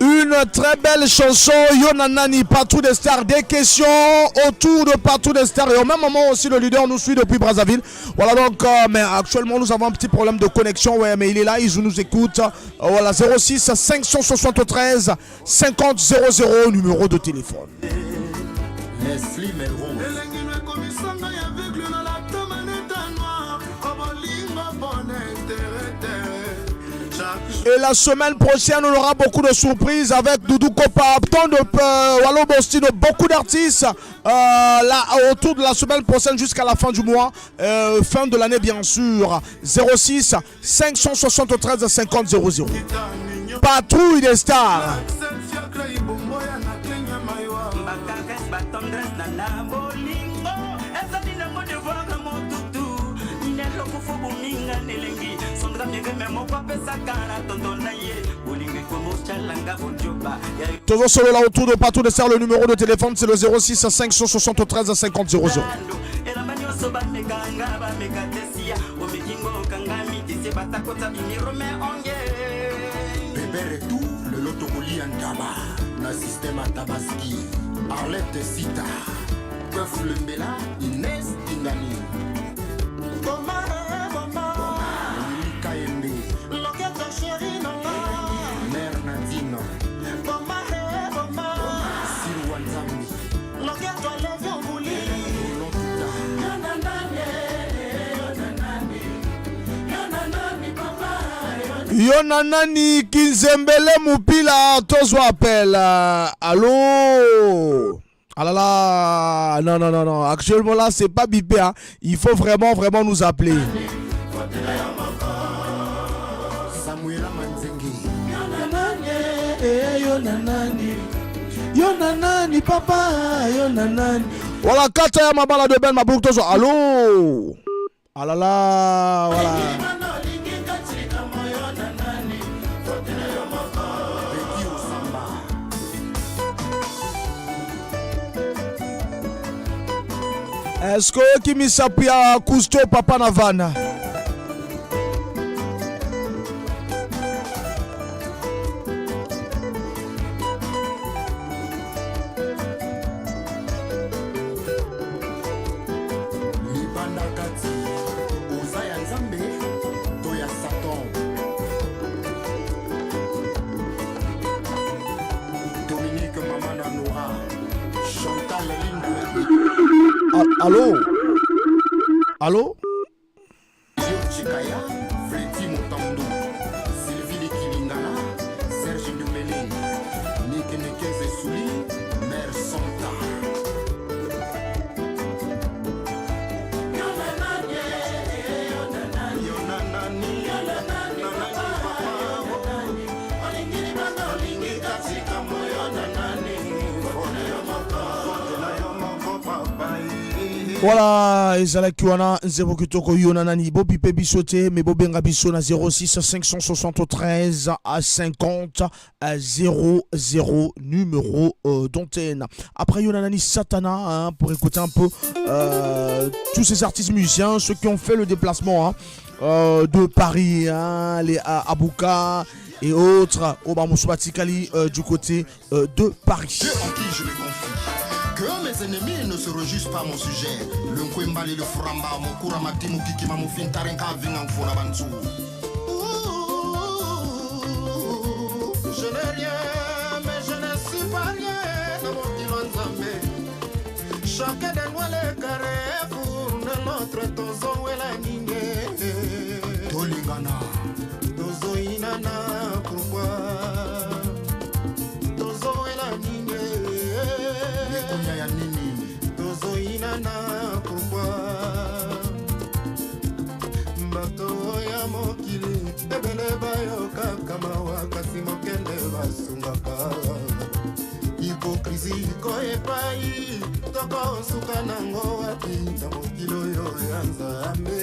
Une très belle chanson, Yonanani, Partout des stars, des questions autour de Partout des stars. Et au même moment aussi, le leader nous suit depuis Brazzaville. Voilà donc, mais actuellement nous avons un petit problème de connexion. Ouais, mais il est là, il nous écoute. Voilà, 06 573 50 00, numéro de téléphone. Leslie Melrose. Et la semaine prochaine, on aura beaucoup de surprises avec Doudou Kopa, tant de Wallo Bosti, de beaucoup d'artistes là, autour de la semaine prochaine jusqu'à la fin du mois, fin de l'année bien sûr. 06 573 50 00. Patrouille des stars. Toujours solo là autour de Partout des stars, le numéro de téléphone c'est le 06 573 50 00. Bébé Retou, le Lotokoli Antaba, na système Tabaski, Arlette Sita, Peuf Lembela, Inès Ingani. Yona nani Kinzembele Moupila Tozo appelle. Allô? Ah là là, non. Actuellement là, c'est pas bipé. Hein. Il faut vraiment nous appeler. Yonanani, papa, Yonanani. Voilà, Kata ya mabala de Ben Mabouk Tozo. Allô? Ah là là, voilà. Est-ce que qui m'isapia Cousteau Papa Navana? Allô? Allô? Voilà, ezala kiwana nzebo kitoko yona nani bo pipe bisote mais bo benga biso na 06 573 à 50 à 00 numéro d'antenne. Après yona nani Satana hein, pour écouter un peu tous ces artistes musiciens, ceux qui ont fait le déplacement de Paris, hein, les Abouka et autres au Bamouswatikali du côté de Paris. Que mes ennemis ne se réjouissent pas mon sujet. Le Nkwembali, le Furamba, mon Kuramati, mon Kikima, mon Fintarenka, Vingang Fonabanzu. Je n'ai rien, mais je ne suis pas rien. Dans mon Kilanzame. Chacun de nous les carrés pour notre Tozo et la Nigne. Tolingana. Tozo Inana, pourquoi? Tozo et la Nigne. Tozo inana pourquoi Mbato ya mokili ebele bayoka kama wakasi mokende basungaka Hypocrisie koepai toko suka nango wapi na mokili oyo ya Nzambe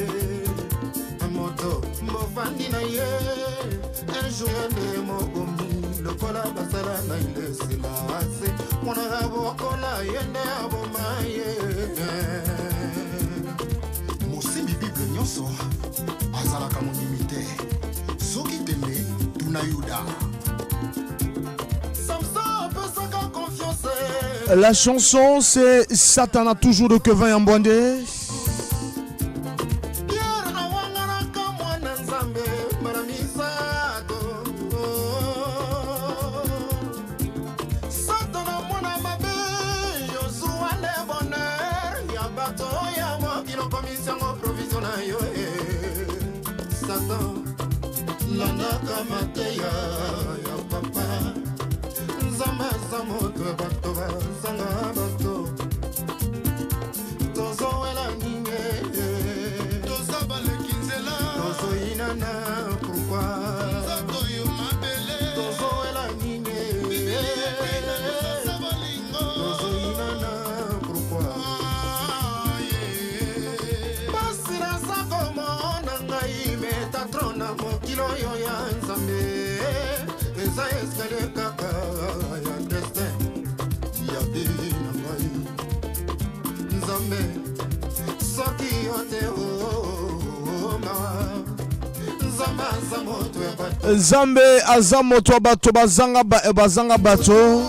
moto mofandi na ye un jour yande mokomi lokola basala na ilesila ase mwana abokola yende abomaye mosimbi bible nyonso azalaka monimite soki teme tuna yuda Samson confiance. La chanson c'est Satana toujours de Kevin Yambwande. Mateya ya papa Nzamba zamoto bato bazanga bato Tozo wela ninge Tozo balekinzela Tozo inana pourquoi Nzato yo mabele Tozo wela ninge Tozo inana pourquoi Basira sako mona ngai metatrona mokilo yo ya Nzambe eza escalier kaka ya destin ya bina ngai Nzambe soki ote Nzambe aza moto ya bato bazanga bato.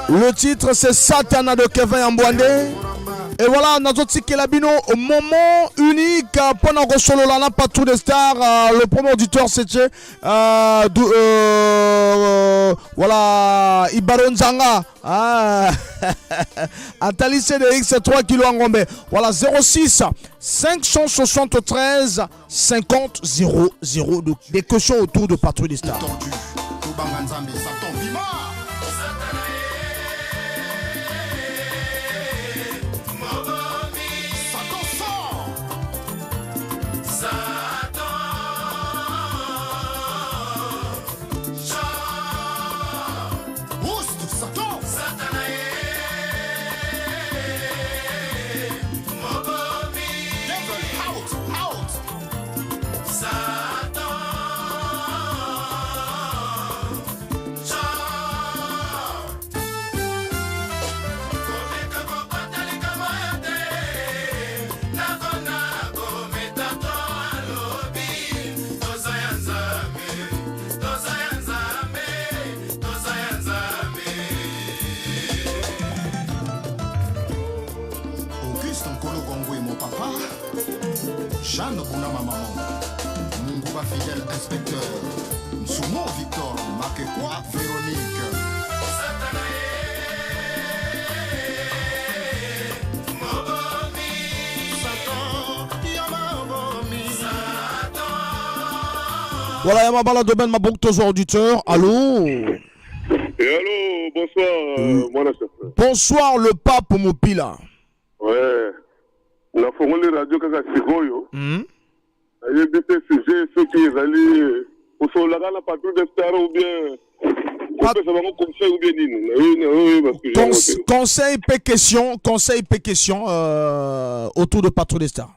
Le titre c'est Satana de Kevin Yambwande. Et voilà, notre ticket labino, moment unique pendant que solo là, pas tout des stars. Le premier auditeur c'était voilà Ibaron Zanga. Atali CDX 3 kg en Gombe. Voilà 06 573 50 00. Des questions autour de Patrouille des stars. Jeanne Bounama Maman, Munguba fidèle inspecteur, Nsumo Victor, Makekwa Véronique. Voilà, il y a ma balade de Ben Mabouk, tous auditeurs. Allô? Et allô, bonsoir, mon chef. Bonsoir, le pape Mopila. Ouais. Na fongoli radio kaka sikoyo. Ayebi te sujet ceux qui ezali osolaka na patrouille de star ou bien opesa bango conseil ou bien nini. Parce que conseil pe question autour de patrouille de star.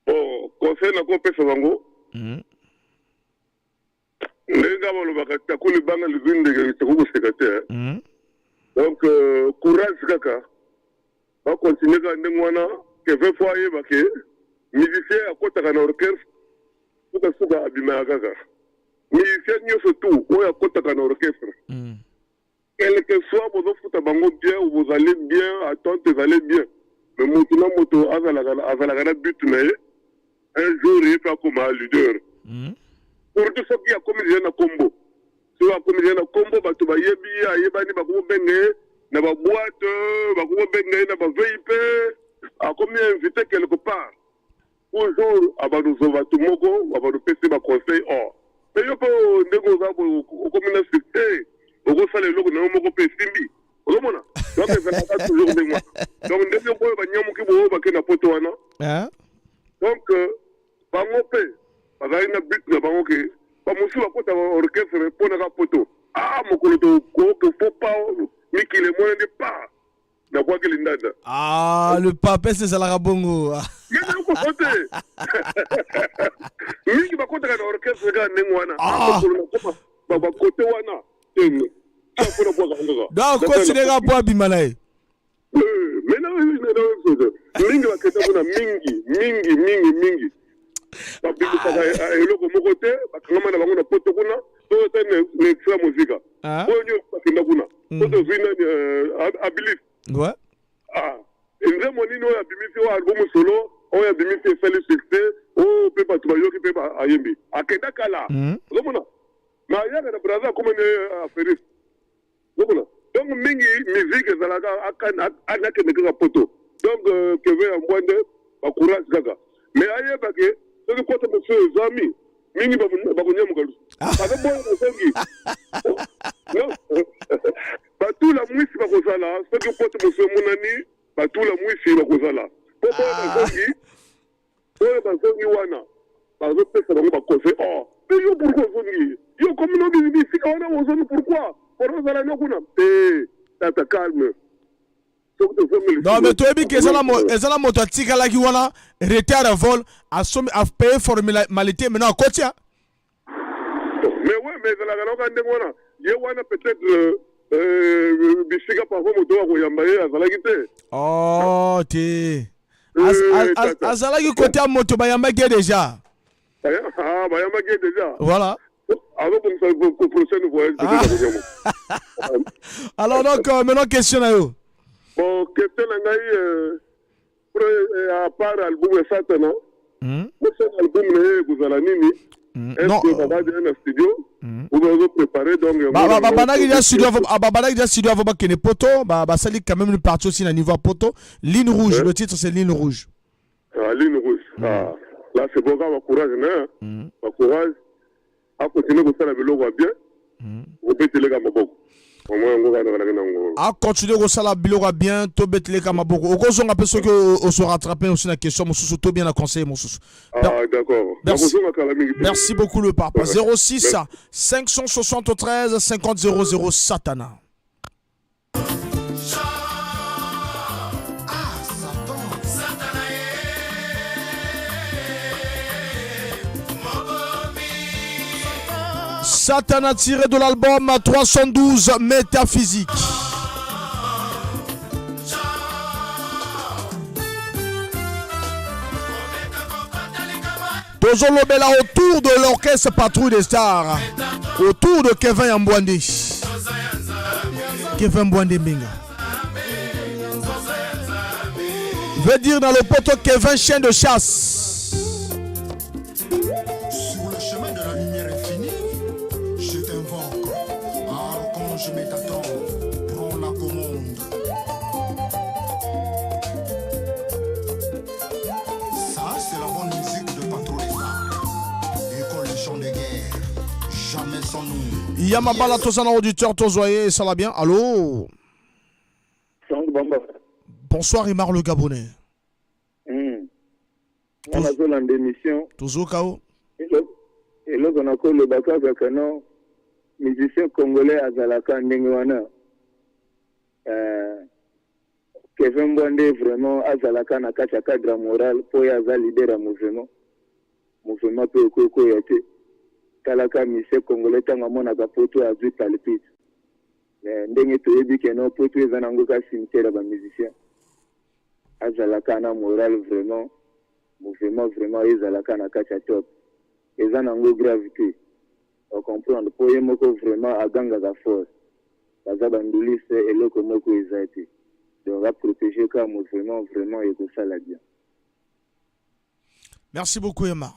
Bon, conseil na ko opesa bango. Ndenge balobaka takuli banga lizindeke takokoseka te. Donc courage kaka. Va continuer à ndengwana que 20 fois yebake musicien akotaka na orchestre suka suka abima kaka musicien nyonso tout oyo akotaka na orchestre quel que soit bozofuta bango bien ou vous allez bien attente vous allez bien mais moto na moto azalaka na but na ye un jour ye pe akoma leader surtout soki akomi deja na kombo soki akomi deja na kombo bato bayebi ye ayebani bakomobenge na ba boîte bakumo benga na ba VIP a combien invité quelque part toujours abanu zovatu moko abanu pesi ba conseil mais yo po ndego za bo comme na cité oko sala loko na moko pe simbi okomona donc ça pas toujours de moi donc ndeko ko ba nyamu ki bo ba ke na poto wana donc bango pe bazali na but na bango ke ba musu ba kota orchestre pona ka poto mokolo to ko faut pas Miki le moyen de pas. Na kwa kilindada. Le pape c'est ça la bongo. Y'a ko côté. Miki ba kota na orchestre ga nengwana. Ba côté wana. Ça pour le poser ngoga. Donc continuer ga po bimalae. Mais non, mingi ba keta kuna mingi. Ba biku ka eloko moko te, ba kangama na bango na poto kuna. To tene ne extra musique. Bonyo ba kinda kuna. Poto vina abilis. Ouais. Nze monino ya bimisi wa album solo, o ya bimisi feli succès, o pe pa tubayoki pe pa ayembi. Akenda kala. Lomona. Ma ya na braza comme ne aferis. Lomona. Donc mingi musique zalaka anake nekaka poto. Donc que veut en boinde ba courage gaga. Mais aye bake, ce que côté monsieur zami, mingi ba konya mugalu. Parce que bon sengi. Non. Batou la mouisse ba kozala, ce que côté monsieur munani, batou la mouisse ba kozala. Popo ba sengi. Oyo ba sengi wana. Ba zo pesa ba ba kose. Mais yo pourquoi sengi? Yo comme no bibi sika wana ozoni pourquoi? Pour ozala nokuna. Tata calme. Non mais tu as dit que ça la moto tika la qui wana retard à vol a payé formalité maintenant côté. Mais ouais mais la gana quand wana ye wana peut-être bisika par contre moto ko yambaye azala kité. Oh té. Azala qui côté moto ba yambake déjà. Ba yambake déjà. Voilà. Alors comme ça pour prochaine voyage. Alors donc maintenant question à vous. Bon, question na ngai à part album et Satana. Cet album là vous allez nini? Est-ce que ça va dans le studio? Vous avez préparé donc banagi dia studio avant que ne poto sali quand même une partie aussi na niveau poto. Ligne rouge, le titre c'est Ligne rouge. Ah, Ligne rouge. Ah, là c'est bon, courage hein. Courage. À continuer comme ça la vélo va bien. Vous mettez les gars maboko. A continuer comme ça la vélo va bien, to mettre les gars maboko. Au cause on appelle ce que on se rattraper aussi la question mon sous to bien à conseiller mon sous. Ah d'accord. Merci beaucoup le papa. 06 573 50 00 Satana. Satana tiré de l'album 312 Métaphysique. Toujours le bel autour de l'orchestre Patrouille des Stars. Autour de Kevin Mbwande. Kevin Mbwande Minga. Veut dire dans le poteau Kevin Chien de chasse. Yamabala Tozana auditeur Tozoye, ça va bien? Allô? Bonsoir Imar le Gabonais. On a fait l'émission. Tozo Kao. Et là on a fait le Bakaka Kano, musicien congolais à Zalaka Ndengwana. Kevin Mbwande vraiment à Zalaka na kacha cadre moral pour y avoir leader à mouvement. Mouvement peut koyate. Talaka mise congolais tanga mona ka poto a du palpite ndenge toyebi ke no poto ezana ngo ka cimetière ba musicien azalaka na moral vraiment mouvement ezalaka na kacha top ezana ngo gravité on comprendre po ye moko vraiment aganga ka force baza bandulise eloko moko ezati donc va protéger ka mouvement vraiment et ça la bien. Merci beaucoup Emma.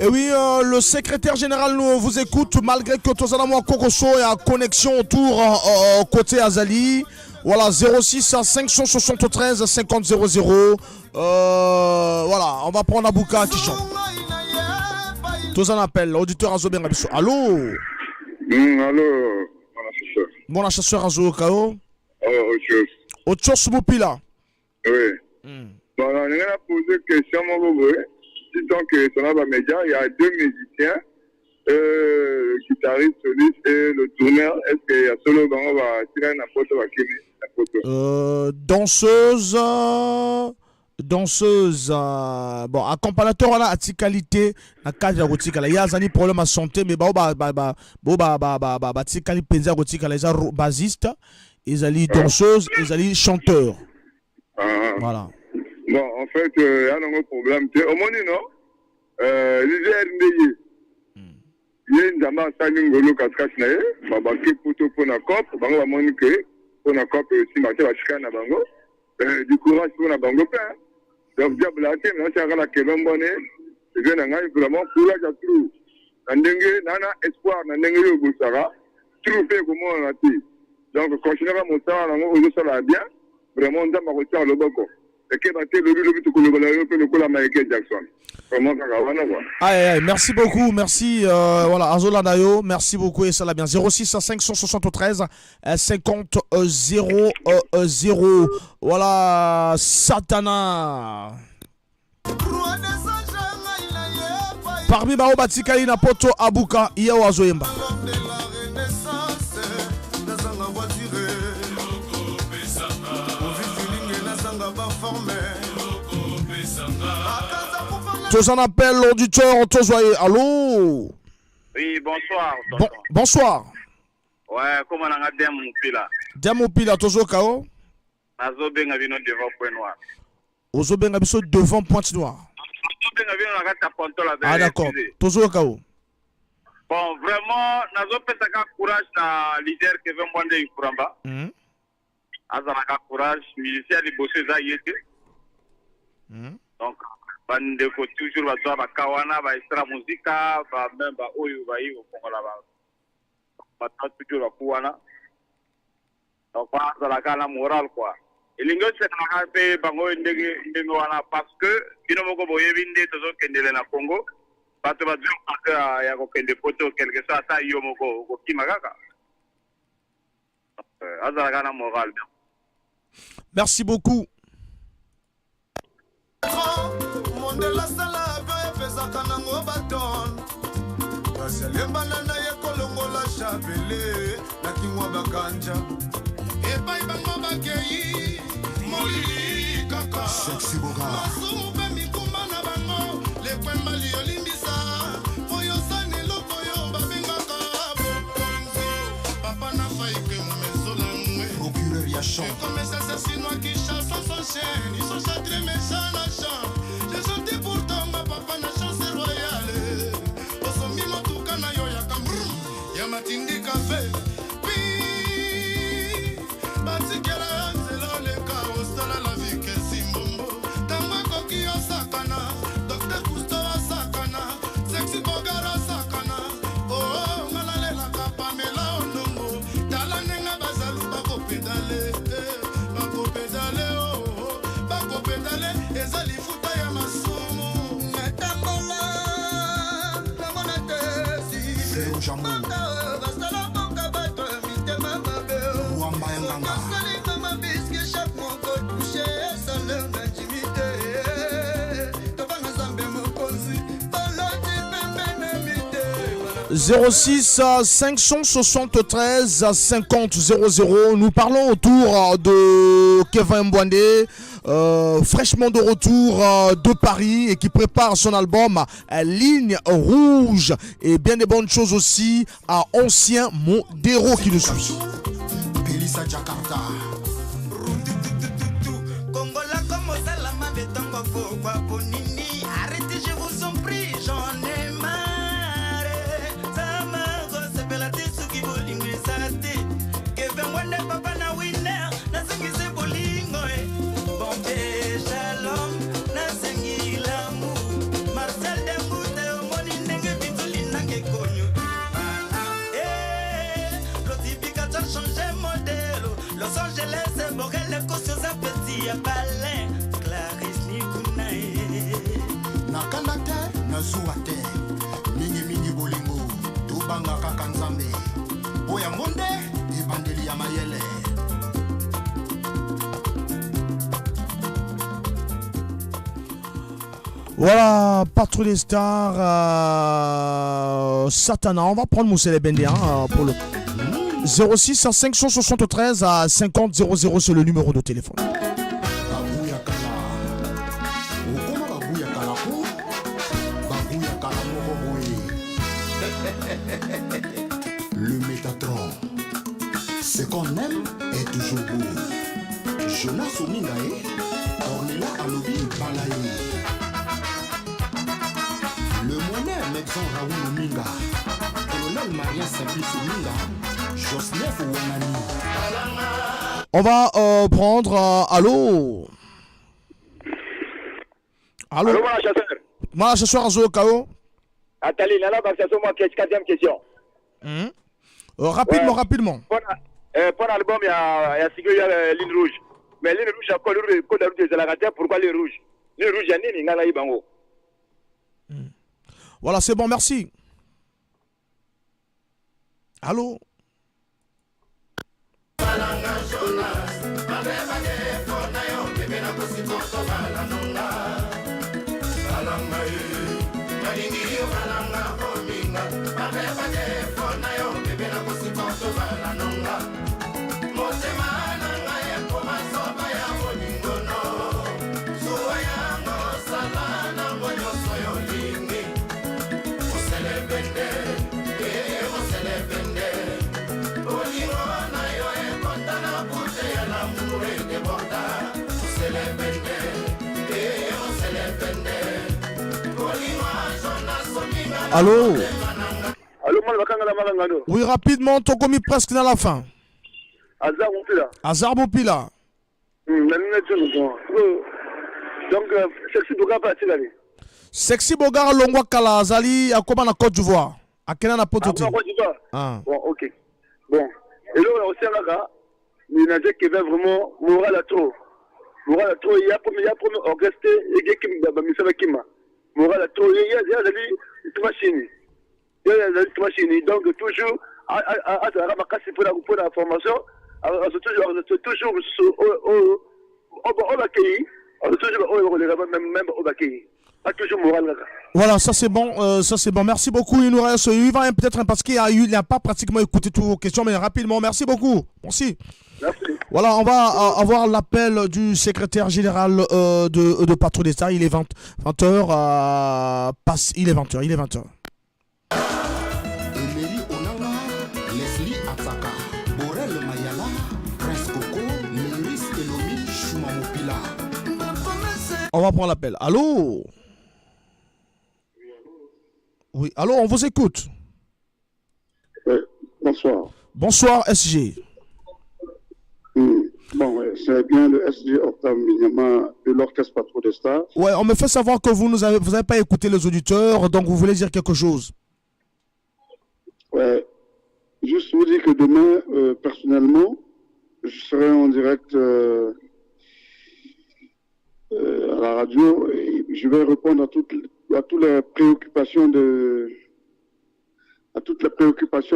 Et oui, le secrétaire général nous vous écoute malgré que Tozanamo Kokoso est en connexion autour côté Azali. Voilà, 06 573 50 00. Voilà, on va prendre Abouka qui chante. Tozan appelle, auditeur Azo Bengabiso. Allô? Allô, mon chasseur Azo Kao. Autre chose, Boupila. Oui. Bon, on a posé question, mon beau. Donc, sur la média, il y a deux musiciens, guitariste, soliste et le tourneur. Est-ce qu'il y a solo dans on va tirer une photo? Danseuse, bon, accompagnateur, on a atikalité, na cadre rotika. Il y a un problème à santé, mais atikalité, penza rotika, les basistes, ils allaient danseuse, ils allaient chanteur. Voilà. Bon, en fait, il y a un problème. Au moins, non, l'idée il y a une dame qui a une cascade, qui a une photo pour la COP, qui a une pour la COP aussi, qui a du courage pour la bango. Donc, diable, c'est un Kevin Bonnet, c'est vraiment courage à tout. Nana espoir, nana Boussara, tout fait comme on a dit. Donc, continuer à monter à la bien, vraiment, on doit retenir le boko. Merci beaucoup, merci. Voilà, Azola Dayo, merci beaucoup et ça l'a bien. 06 573 50 00. Voilà, Satana. Parmi Bao Batikali na poto Abuka, iya Wazoyemba. Tous en appel l'auditeur, on te joye. Allô? Oui, bonsoir. Bonsoir. Ouais, comment on a Demo Pila? Demo Pila, toujours Kao? Azo benga vino devant point noir. Ozo benga biso devant pointe noire. Azo benga vino na kata pontola. Ah d'accord. Toujours Kao? Bon, vraiment, nazopesaka courage na leader Kevin Mwande Ikuramba. Azalaka courage, musicien liboso eza yete. Donc, bandeko toujours bazwa bakawana, ba extra musika, ba même ba oyo ba yi okongola ba. Ba toujours bakuwana. Donc, azalaka na moral quoi. Elingo tsekana pe bango ndenge wana parce que bino moko boyebi nde tozokendele na Congo. Merci beaucoup. Mondela sala epezaka nango baton kasi alembana na ye kolongola chabele na kingwa bakanja epai bango bakei molili kaka masumu mpe mikuma na bango lekwembali olimbisa oyo sani eloko oyo babengaka bokonzi papa na faike momesola ngwe procureur ya champ commissaire sinois qui chasse son chien ils sont très méchants na champ j'ai chanté pourtant ma papa na chance royale osomi motuka na yo ya kambru ya matindi café pi batikela nzela leka osala la vie que simbombo tango koki osakana docteur Cousteau osakana sexy bogara osakana oh ngalalela kapamela onongo tala nenga bazalu bakopedale oh bakopedale ezali futa ya masumu natambola namona tesi c'est jamu basala bonga bato mitema mabe wamba yanganga basali mama bisque chaque moko touché sale na jimite tobanga zambe mokonzi baloti pembe na mite 06 573 50 00. Nous parlons autour de Kevin Mwande, fraîchement de retour de Paris et qui prépare son album Ligne Rouge. Et bien des bonnes choses aussi à Ancien Modero qui le suit. Pelisa Jakarta Congola comme Salama Betango Fogwa Ponini. Arrêtez, je vous en prie, j'en ai marre. Sama Rosabella Tsuki Bolingo Sate. Kevin Mwande Papa na winner. Nasengi se bolingo Bombé Shalom. Nasengi l'amour. Marcel Dembute Omoni Nenge Bituli Nage Konyo. L'Otipika a changé modèle. Los Angeles, Borel, Kossos, Petit, Balin, Clarisse, Nikunae. nakanda te nazuwa te mingi bolingo tubanga kaka nzambe oya monde ebandeli ya mayele Voilà, Patrouille des Stars, Satana. On va prendre Moussele Bendé pour le 06 573 à 50 00, c'est le numéro de téléphone. babuya kala okoma babuya kala ko babuya kala moko boye le Métatron ce qu'on aime est toujours beau Jonas Omingae Ornella Alobi Balaye le monnaie médecin Raoul Ominga colonel Maria Simplice Ominga Joseph Wanani On va prendre. Allô? Allô? Moi, ce soir, Zo Kao. Attendez, là, c'est moi qui ai 4e question. Rapidement. Pour l'album, il y a Ligne Rouge. Mais Ligne Rouge, il y a quoi de pourquoi Ligne Rouge? Ligne Rouge, il y a Nini, Ngala Ibango. Voilà, c'est bon, merci. Allô? Allô, Ngano. Oui, rapidement, tu as commis presque dans la fin. Azar Moupila. Azar Moupila. Donc, Sexy Bogar parti là. Sexy Bogar Longwa Kala Azali à comment na Côte d'Ivoire. À quel na Pototi. Côte d'Ivoire. Ah. Bon, ok. Bon. Et là, on sait là, il y a des qui va vraiment moral à trop. Moral à trop, il y a pour orchestre et qui me Kima. Moral à trop, il y a des machines. Il y a des machines. Donc, toujours, à la formation, toujours voilà, ça c'est bon, ça c'est bon. Merci beaucoup. Il nous reste Yvan peut-être parce qu'il n'a pas pratiquement écouté toutes vos questions, mais rapidement. Merci beaucoup. Merci. Merci. Voilà, on va avoir l'appel du secrétaire général de Patrouille des Stars. Il est 20h. Il est 20h. On va prendre l'appel. Allô? Oui, allô, on vous écoute. Bonsoir. Bonsoir, SG. Bon, c'est bien le SG Octave Mignama de l'Orchestre Patrouille des Stars. Ouais, on me fait savoir que vous n'avez pas écouté les auditeurs, donc vous voulez dire quelque chose. Ouais, juste vous dire que demain, personnellement, je serai en direct à la radio et je vais répondre à toutes les préoccupations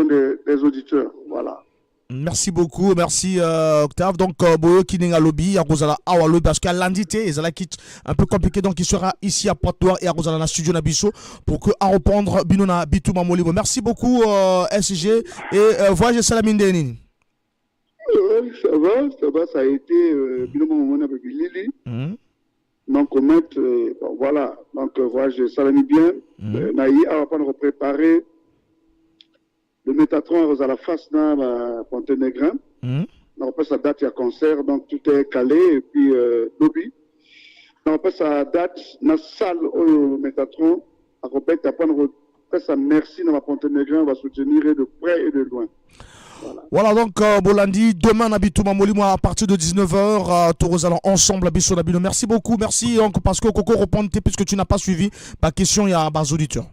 des auditeurs. Voilà. Merci beaucoup, merci Octave. Donc, Boyo Kininga Lobby, à Rosala Awalo, parce qu'à lundi, c'est là qui est un peu compliqué. Donc, il sera ici à Poitou et à Rosala, dans studio Nabiso, pour que à reprendre Binona Bitouma Molibo. Merci beaucoup, SG. Et voyage Salamine Denin. Ça va, ça a été Binoma Momona avec Lili. Donc, on met, voilà, donc voyage Salamine bien. Naï a pas préparer le Métatron à la face dans la Pontenegrin. On passe sa date, il y a concert, donc tout est calé. Et puis, lobby. On passe sa date dans la salle au Métatron. On passe sa merci dans la Pontenegrin. On va soutenir de près et de loin. Voilà donc Bolandi, demain Nabitouma Molimo à partir de 19h, tous allons ensemble à Bissot Nabino. Merci beaucoup, merci donc parce que Coco répond puisque tu n'as pas suivi ma question, il y a bas auditeurs.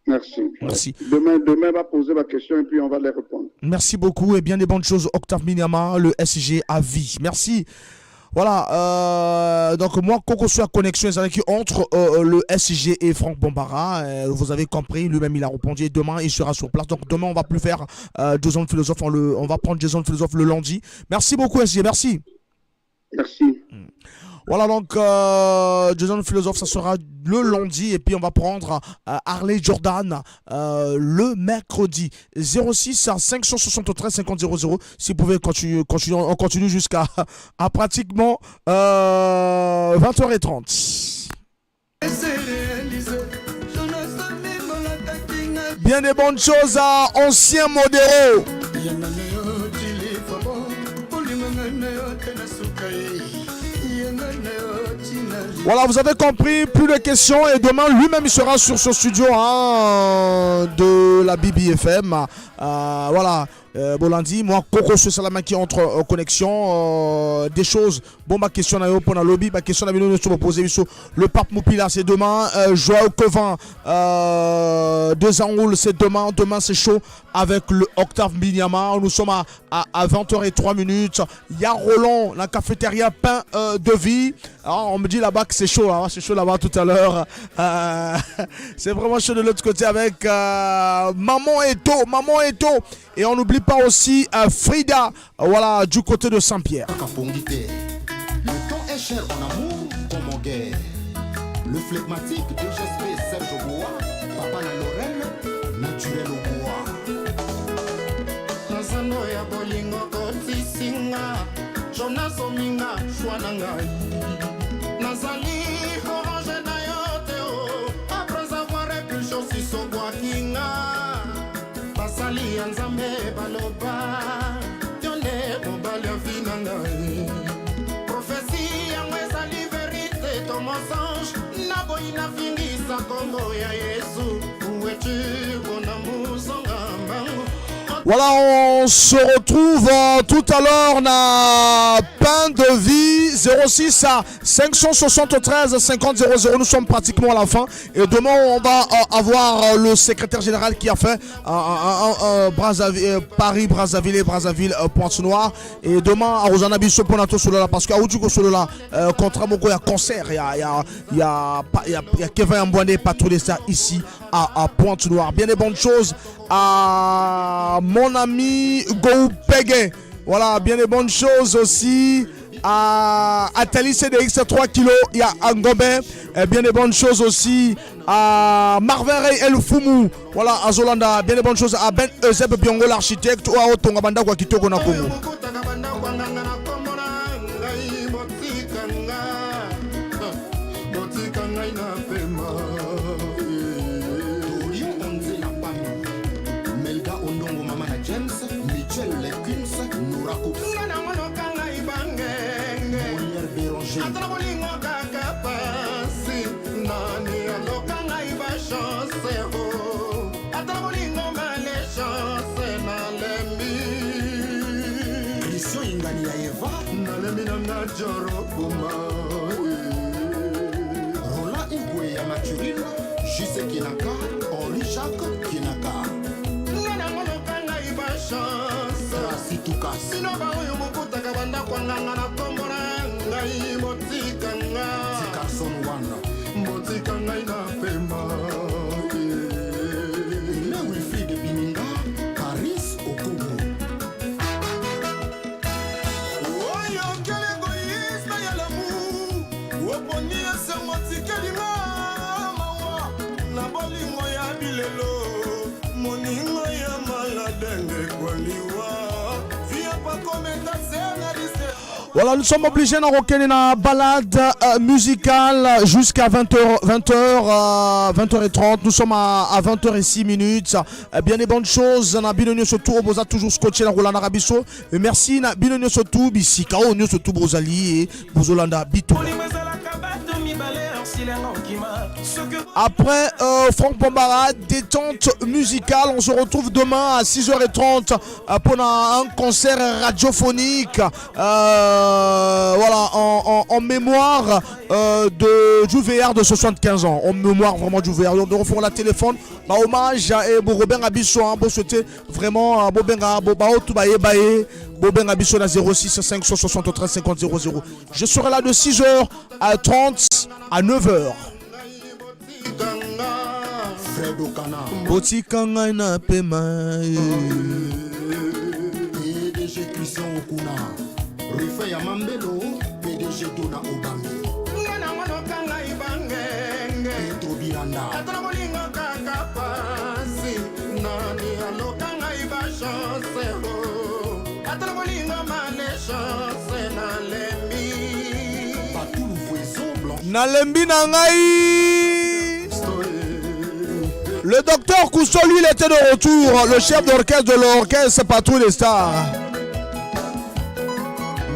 Merci. Merci. Demain, on va poser ma question et puis on va les répondre. Merci beaucoup et bien des bonnes choses. Octave Minyama, le SG à vie. Merci. Voilà, donc moi, Coco sur la connexion entre le SG et Franck Bombara, vous avez compris, lui-même il a répondu et demain il sera sur place. Donc demain on va plus faire Jason Philosophe, on va prendre Jason Philosophe le lundi. Merci beaucoup SG, merci. Merci. Voilà donc Jason Philosophe, ça sera le lundi et puis on va prendre Harley Jordan le mercredi 06 à 573 50 00. Si vous pouvez continuer, on continue jusqu'à pratiquement 20h30. Bien des bonnes choses à Ancien Modéro. Voilà, vous avez compris, plus de questions et demain lui-même il sera sur ce studio de la BBFM. Voilà, Bolandi, moi Coco sur Salama qui entre en connexion des choses. Bon, ma question n'a pour la lobby, ma question n'a pas posé sur le pape Moupila, c'est demain. Joao Covin, 2 ans roule, c'est demain. Demain c'est chaud avec le Octave Minyama. Nous sommes à 20h03. Il y a Roland, la cafétéria Pain de Vie. Alors, on me dit là-bas que c'est chaud, hein, c'est chaud là-bas tout à l'heure. C'est vraiment chaud de l'autre côté avec Maman Eto. Et on n'oublie pas aussi Frida, voilà, du côté de Saint-Pierre. Le temps est cher en amour comme en guerre. Le flegmatique de GSP Serge Bois, Papa la Lorraine, naturel au bois. Nazano ya bolingo koti singa, Jonas Ominga, Chouanangai. Nazali, orange na yoteo, après avoir épluché aussi son bois kinga. Basali anzambe baloba, Tione mobile finangai. Prophétie, en ezali vérité, yo mensonge naboyi nafingisa kombo ya Yesu où es-tu mon amour songa mbangu. Voilà, on se retrouve tout à l'heure na Pain de Vie 06 à 573 50 00. Nous sommes pratiquement à la fin et demain on va avoir le secrétaire général qui a fait Paris-Brazzaville et Brazzaville-Pointe-Noire. Et demain à Rosana Bisso Ponato Solola parce qu'à Oudjouko Solola, contre Moko, il y a concert, il y a Kevin Mbouane, pas tous les stars ici à Pointe-Noire. Bien des bonnes choses à mon ami Go Pege. Voilà, bien des bonnes choses aussi à Atali CDX 3 kg, il y a Angobé. Bien des bonnes choses aussi à Marvin Ray El Fumu. Voilà, à Zolanda. Bien des bonnes choses à Ben Euseb Biongo l'architecte ou à Otonga Banda kwa Kitoko na Kongo. Atala bolingo kaka pasi nani aloka ngai ba chance ho atala bolingo male chance na lembi Christian ingani ya Eva na lembi na ngajoro kuma Rola Igwe ya Maturino Jise Kinaka Henri Jacques Kinaka nana aloka ngai ba chance Rasitukas sino ba uyu mukutaka banda kwa nganga na komora ngai motika nga Carson Wana motika ngai na pemba le Wilfried Bininga Paris Okumu oyo kele goyisme ya l'amour oponi ese motika lima mawa na bolingo ya bilelo moningo ya maladenge kwaliwa via pas komenda scénariste. Voilà, nous sommes obligés d'en reconnaître une balade musicale jusqu'à 20h30. Nous sommes à 20h06 minutes. Bien des bonnes choses. Na binonio surtout, vous a toujours scotché dans Roland Arabiso. Merci na binonio surtout, bisika onio surtout Brozali et Bozolanda Bito. Après Franck Bombara, détente musicale, on se retrouve demain à 6h30 pour un concert radiophonique voilà, en mémoire de Jouvéard de 75 ans. En mémoire vraiment de Jouvéard. Donc, on fait la téléphone. Hommage à Robin Abisso. Pour souhaiter vraiment Bobenga, Bobao, Toubaye, Baye. Bobin Abisso na 06 573 50 00. Je serai là de 6h30 à 9h. Botikanga na pema PDG Christian Okuna Rufe ya Mambelo PDG Dona Obami Ngana mono kanga ibangenge Petro Biranda Atala bolingo kaka pasi Nani alokanga iba chance ho Atala bolingo male chance na lembi Patou Fouezo Blanc na lembi na ngai. Le docteur Cousteau, lui, il était de retour. Le chef d'orchestre de l'orchestre, c'est pas tous les stars.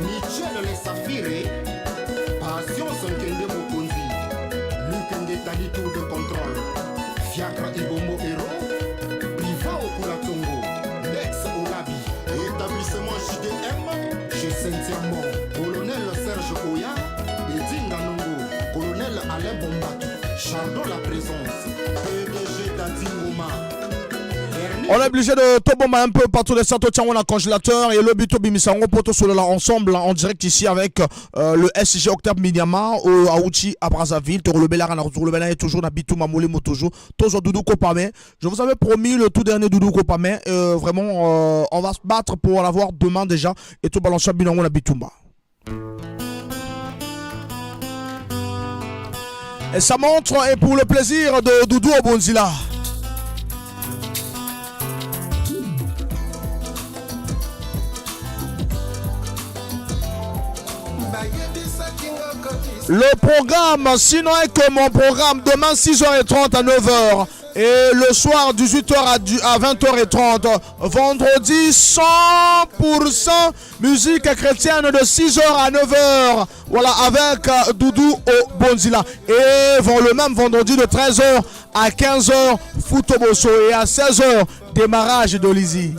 Michel Les Saphiré Passion Sonkende Mokonzi Lukende Tali Tour de contrôle Fiacre Ibombo Hero Priva Okula Tongo Lex Olabi Établissement JDM Chez Saint-Tiamon Colonel Serge Oya Edinga Nongo Colonel Alain Bombatu Chardon La Présence PDG Dati Ngoma On est obligé de tobomba un peu partout les centres on a congélateur et le bito bimisango poto solo là ensemble en direct ici avec le SG Octave Minyama au Aouchi à Brazzaville. Tour le Belara na retour le Belara est toujours na bitou mamole motojo. Toujours Doudou Kopame. Je vous avais promis le tout dernier Doudou Kopame. Vraiment on va se battre pour l'avoir demain déjà et tout balancer binango na bitumba. Et ça montre et pour le plaisir de Doudou Obonzila. Le programme, sinon est que mon programme, demain 6h30 à 9h, Et le soir, 18h à 20h30. Vendredi, 100% musique chrétienne de 6h à 9h. Voilà, avec Doudou au Bonzila. Et le même vendredi de 13h à 15h, Futoboso. Et à 16h, démarrage d'Olizi.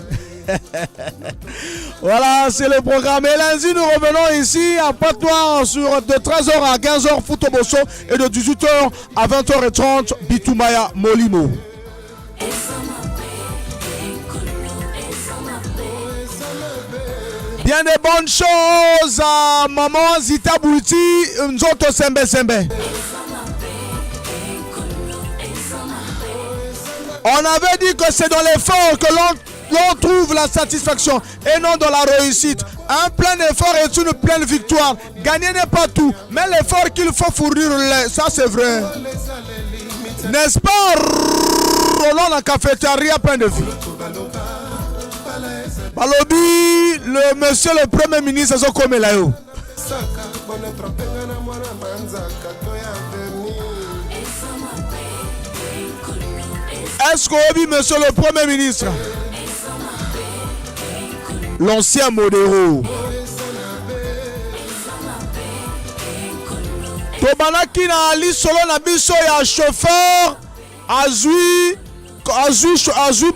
Voilà, c'est le programme. Et lundi, nous revenons ici à Pointe-Noire de 13h à 15h, Futoboso. Et de 18h à 20h30, Bitumaya Molimo. Bien des bonnes choses à maman Zita Bouti, Nzoto Sembe Sembe. On avait dit que c'est dans l'effort que l'on trouve la satisfaction et non dans la réussite. Un plein effort est une pleine victoire. Gagner n'est pas tout, mais l'effort qu'il faut fournir, ça c'est vrai. N'est-ce pas? Roland la cafétéria plein de vie. Balobi, le monsieur le premier ministre, c'est comme là. Est-ce qu'on dit monsieur le premier ministre? L'ancien Modéro. Tobanaki na ali solo na biso ya chauffeur azui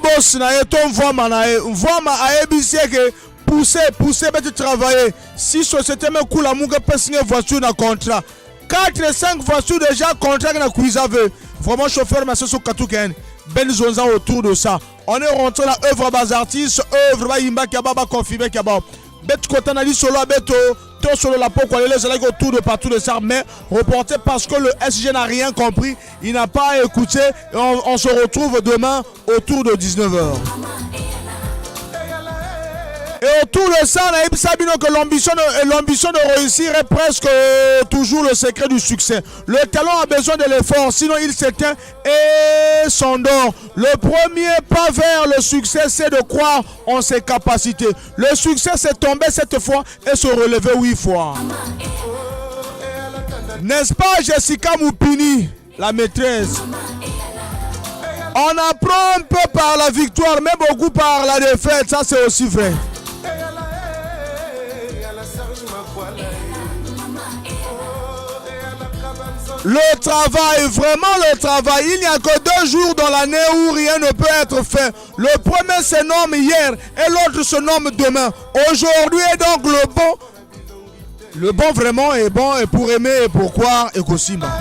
boss na eto mvama na e mvama aebisi ke pousser beti travailler. Si société me kula munga pesinge voiture na contrat 4-5 voitures déjà contrat na kuizave. Vraiment chauffeur mais so katuken ben zonza autour de ça. On est rentré la œuvre bas artistes, œuvre ba imba kababa confirmé kababa. Bet kota na li solo beto to solo la poko les autour de partout de ça mais reporté parce que le SG n'a rien compris, il n'a pas écouté et on se retrouve demain autour de 19h. Et autour de ça, on a dit que l'ambition de réussir est presque toujours le secret du succès. Le talent a besoin de l'effort, sinon il s'éteint et s'endort. Le premier pas vers le succès, c'est de croire en ses capacités. Le succès, c'est tomber 7 fois et se relever 8 fois. N'est-ce pas Jessica Moupini, la maîtresse? On apprend un peu par la victoire, mais beaucoup par la défaite, ça c'est aussi vrai. Le travail, vraiment le travail, il n'y a que 2 jours dans l'année où rien ne peut être fait. Le premier se nomme hier et l'autre se nomme demain. Aujourd'hui est donc le bon vraiment est bon et pour aimer et pour croire et Kosima.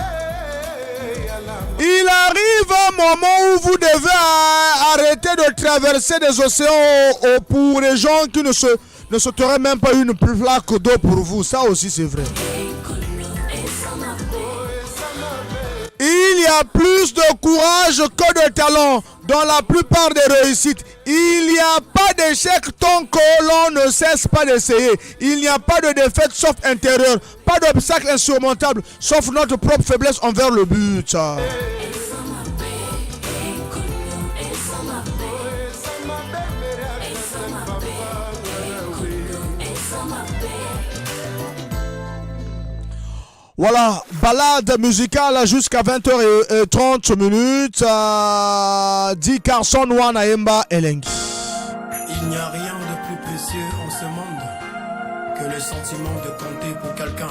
Il arrive un moment où vous devez arrêter de traverser des océans pour les gens qui ne sauteraient même pas une plaque d'eau pour vous. Ça aussi c'est vrai. Il y a plus de courage que de talent dans la plupart des réussites. Il n'y a pas d'échec tant que l'on ne cesse pas d'essayer. Il n'y a pas de défaite sauf intérieure. Pas d'obstacle insurmontable sauf notre propre faiblesse envers le but. Voilà, balade musicale jusqu'à 20h30 minutes. Di Carson Wana Emba Elengi. Il n'y a rien de plus précieux en ce monde que le sentiment de compter pour quelqu'un.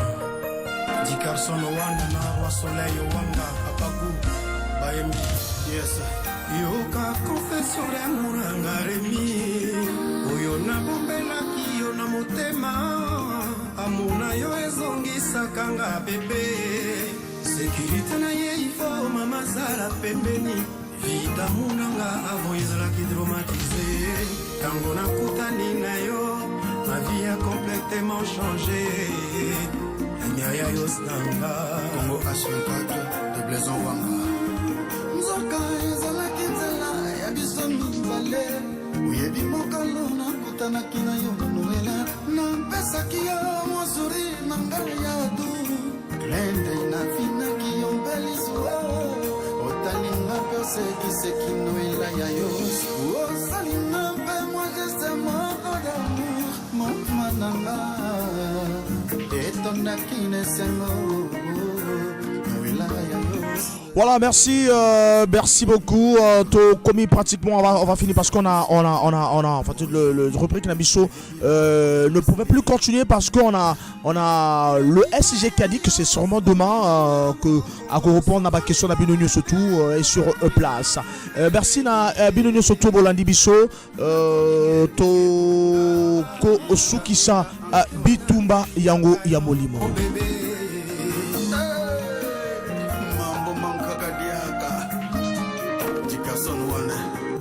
Di Carson Wana Narwa Soleil Wanga Apagu Bayembi. Yes. Yoka confession d'amour angaremi. Oyona bombela ki yona motema. Amuna yo ezongisaka nga bebe. Sécurité na ye ifo mama zala pembeni. Vida munanga avant ezalaki traumatisé. Tango nakutani na yo, ma vie a complètement changé. Nyaya yosnanga Congo H24 de Blaison Wanga. Nzoka ezalaki nzela ya biso mibale. Oyebi mokolo nakutanaki na yo noela. Nampesaki yo mosuri na ngai ya du. Klende nafinaki yo mbeliswa. Otalinga pesekiseki noela ya yo. Osalinga mpe moi geste moko d'amour. Mama nanga etondaki nesengo noela ya yo. Voilà, merci beaucoup. Comme pratiquement, on va finir parce qu'on a en fait le rubrique Nabiso ne pouvait plus continuer parce qu'on a le SG qui a dit que c'est sûrement demain que à répondre à ma question de Binonio surtout est sur place. Merci na Binonio surtout Bolandi Biso to ko Osukisa Bitumba Yango Yamolimo.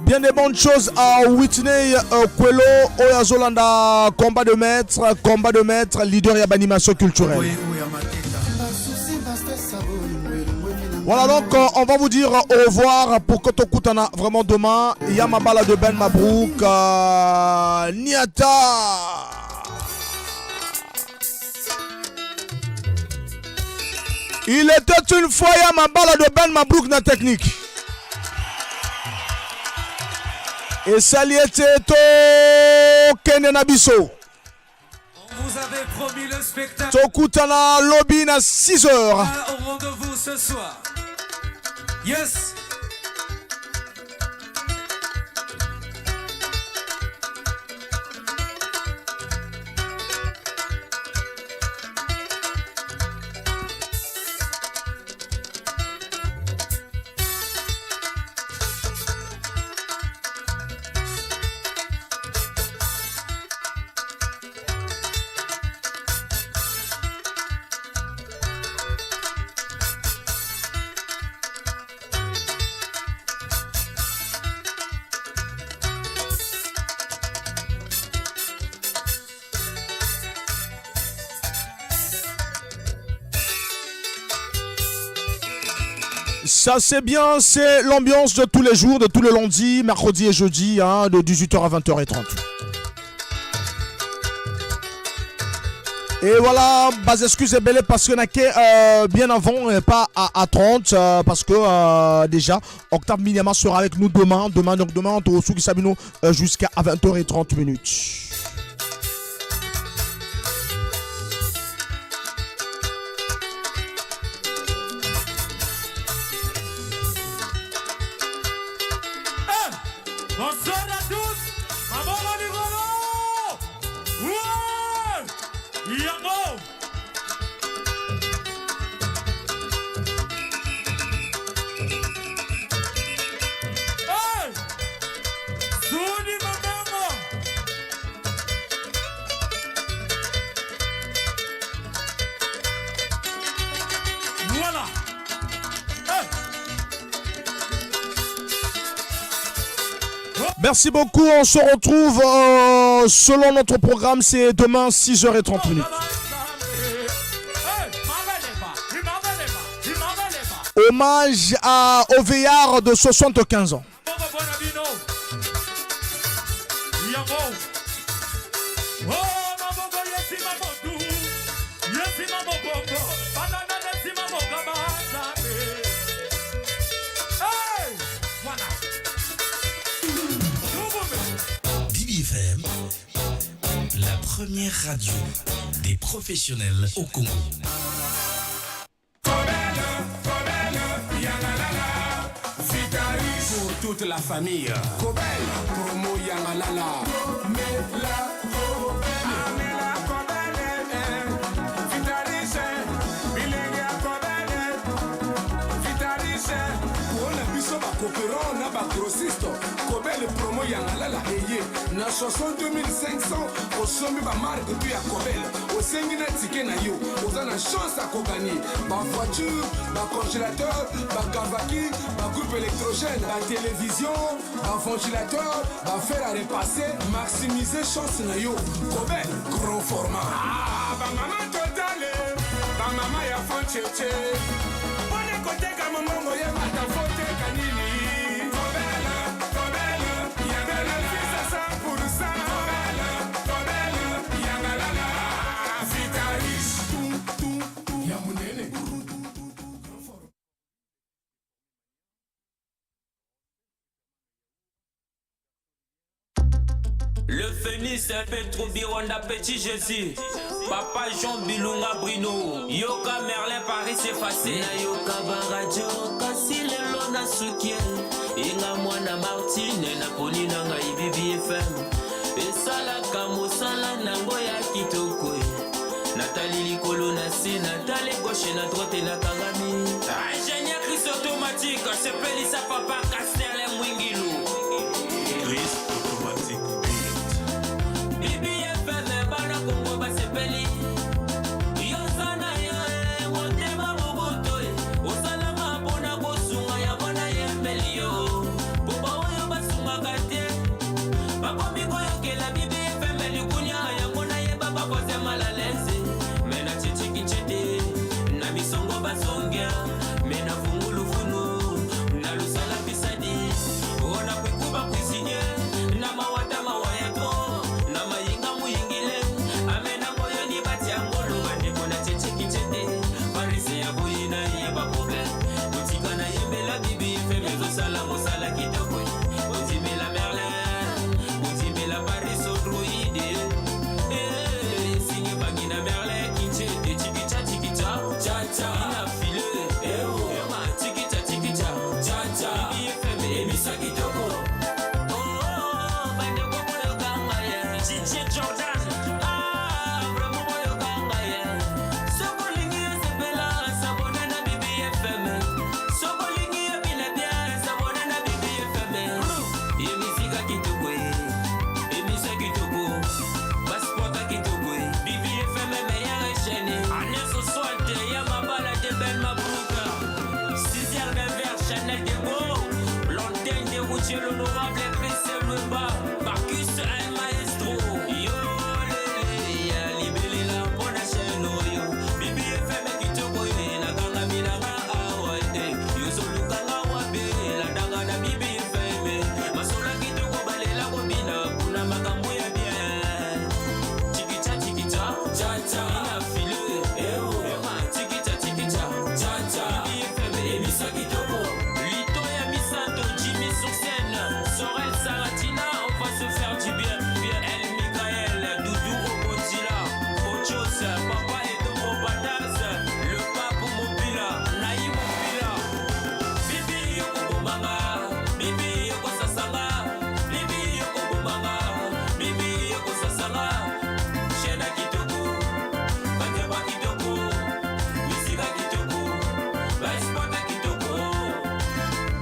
Bien des bonnes choses à Whitney Kwelo Oyazolanda, combat de maître, leader et animation culturelle. Voilà donc on va vous dire au revoir pour Kotokutana vraiment demain. Yamabala de Ben Mabrouk, Niata. Il était une fois Yamabala de Ben Mabrouk na technique. Et ça lui était au Kenenabiso. On vous avait promis le spectacle. Tokutana Lobby à 6h. Au rendez-vous ce soir. Yes. Ça c'est bien, c'est l'ambiance de tous les jours, de tous les lundis, mercredi et jeudi, hein, de 18h à 20h30. Et voilà, bas excusez belé parce qu'on a que bien avant et pas à 30 parce que déjà Octave Minyama sera avec nous demain on te retrouve Sabino jusqu'à 20h30 minutes. Bonsoir à tous, maman Manigolo. Ouais, Yango. Hey, Souni Mamango. Voilà. Hey. Merci beaucoup, on se retrouve selon notre programme, c'est demain 6h30 minutes. Hommage au vieillard de 75 ans. DBFM, la première radio des professionnels au Congo. Pour toute la famille. Kobel, promo Yangalala. Mela, Amela Kobel, Vitalice, Bilenga Kobel, Vitalice. Pour la biso ba coopérant na ba grossiste. Kobel promo Yangalala. Eye, na chanson 2500, au sommet ba marque tu à Kobel. Au sengina ticket na yo, aux a chance à gagner. Ba voiture, ba congélateur, ba kavaki, ba groupe électrogène, ba télévision, ba ventilateur, ba faire à repasser, maximiser chance na yo. Kobel, grand format. Ah, ba maman totale, ba maman ya fancheche. Pone kote ka maman ya mata fote kanini. Kobel, Kobel, yangala fisa 100%. Kobel, Kobel, yangala la. Vitalis, ya munene. Le Phénix, un peu trop Bironda Petit Jésus. Papa Jean Bilunga Bruno Yoka Merlin Paris c'est facile na yoka baradio kasi lelo na sukie inga mwana Martine na poni na ngai Bibi FM esalaka mosala nango ya kitoko Nathalie Likolo na si Nathalie gauche na droite na kangami ingénieur Chris automatique c'est Pelissa Papa Casterle Mwingilu Chris automatique Bibi FM bana Kongo ba sepeli Yozana ye motema mobuto osalama bona kosunga ya bona yemelio Boba oyo basunga kate Bakomi koyokela Bibi FM likunya ya bona ye baba koze malalese Mena chichiki chete na misongo basongea Mena fungulu funu na lusala pisadi Ona kwekuba kwisinye na mawata mawayato na mayinga muyingile Amena moyo ni bati ya ngolo Bandeko na chichiki chete Parise ya buyina yeba problem Utika na yembela Bibi FM Zosala mosala kitoko Uzimela Merlin Uzimela Paris Odroide Singe bagina Merlin Kinchete chikicha chikicha Cha-cha Ina file Ema chikicha chikicha Cha-cha Bibi FM Emisa kitoko Bandeko moyo kanga ye DJ Jordan Vraiment moyo kanga ye Soko lingi sepela Sabona na Bibi FM Soko lingi bina bia Sabona na Bibi FM Emisika kitoko Emisa kitoko Passport kitoko Bibi FM meilleure chaîne Anes Oswald Yamabala de Ben Mabrouka 6h de verre Chanel de Beau L'antenne de routier l'honorable Christian Louba Marcus El Maestro Yo lele ya libele la bona chaîne yo Bibi FM kitoko na kanga milanga awa yo solukanga wabe la danga na Bibi FM masola kitoko balela kobina kuna makambo ya bien Chikicha chikicha cha cha ina file ema chikicha chikicha cha cha Bibi FM emisa kitoko Lito ya Misato Jimmy sur scène Sorel Saratina on va se faire du bien El Michael Doudou Obotila Ochos Papa Edo Obadas Le Pape Mobila Naïm Mobila Bibi Yoko Bomanga Bibi Yoko Sasanga Bibi Yoko Bomanga Bibi Yoko Sasanga Shena Kitoko Bateba Kitoko Misika Kitoko Baespota Kitoko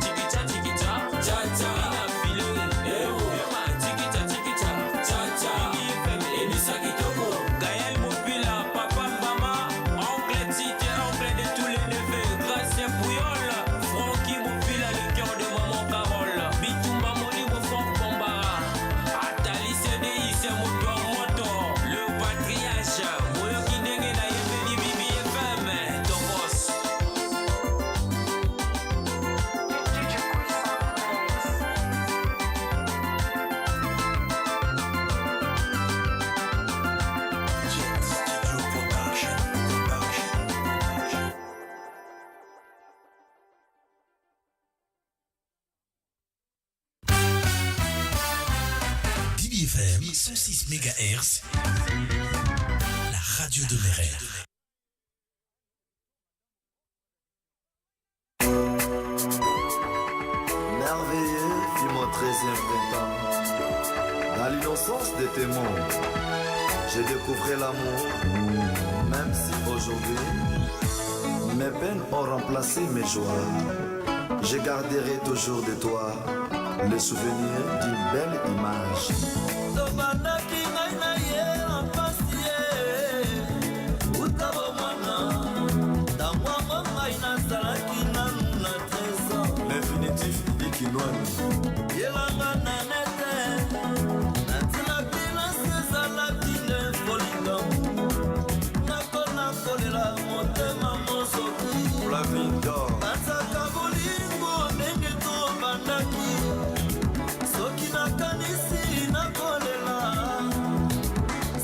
Chikicha chikicha cha cha ina file ema chikicha chikicha cha cha FM Emisa kitoko Gaël Mobila Papa Mbama Oncle Tite oncle de tous les neveux Gracien Pouyol Francky Mobila le cœur de maman Carole Bitumba Molimo Franck Bombara Atali CDI c'est moto moto Le patriarche Moyo Kindenge na yembeli Bibi FM Tokos Bibi FM 106 MHz, la radio de mes rêves. Merveilleux fut mon 13e printemps. Dans l'innocence de tes mots, j'ai découvert l'amour. Même si aujourd'hui, mes peines ont remplacé mes joies, je garderai toujours de toi le souvenir d'une belle image. Tobandaki ngai na ye en pasi ye Utabo mwana Tamwango ngai nazalaki nanu na trésor L'infinitif Ikinwani Yelanga nanete Natilaki na sezalaki nde foligamu Nakona kolela motema mosoki Pour la vie d'or Bazaka bolingo ndenge tobandaki Soki nakanisi nakolela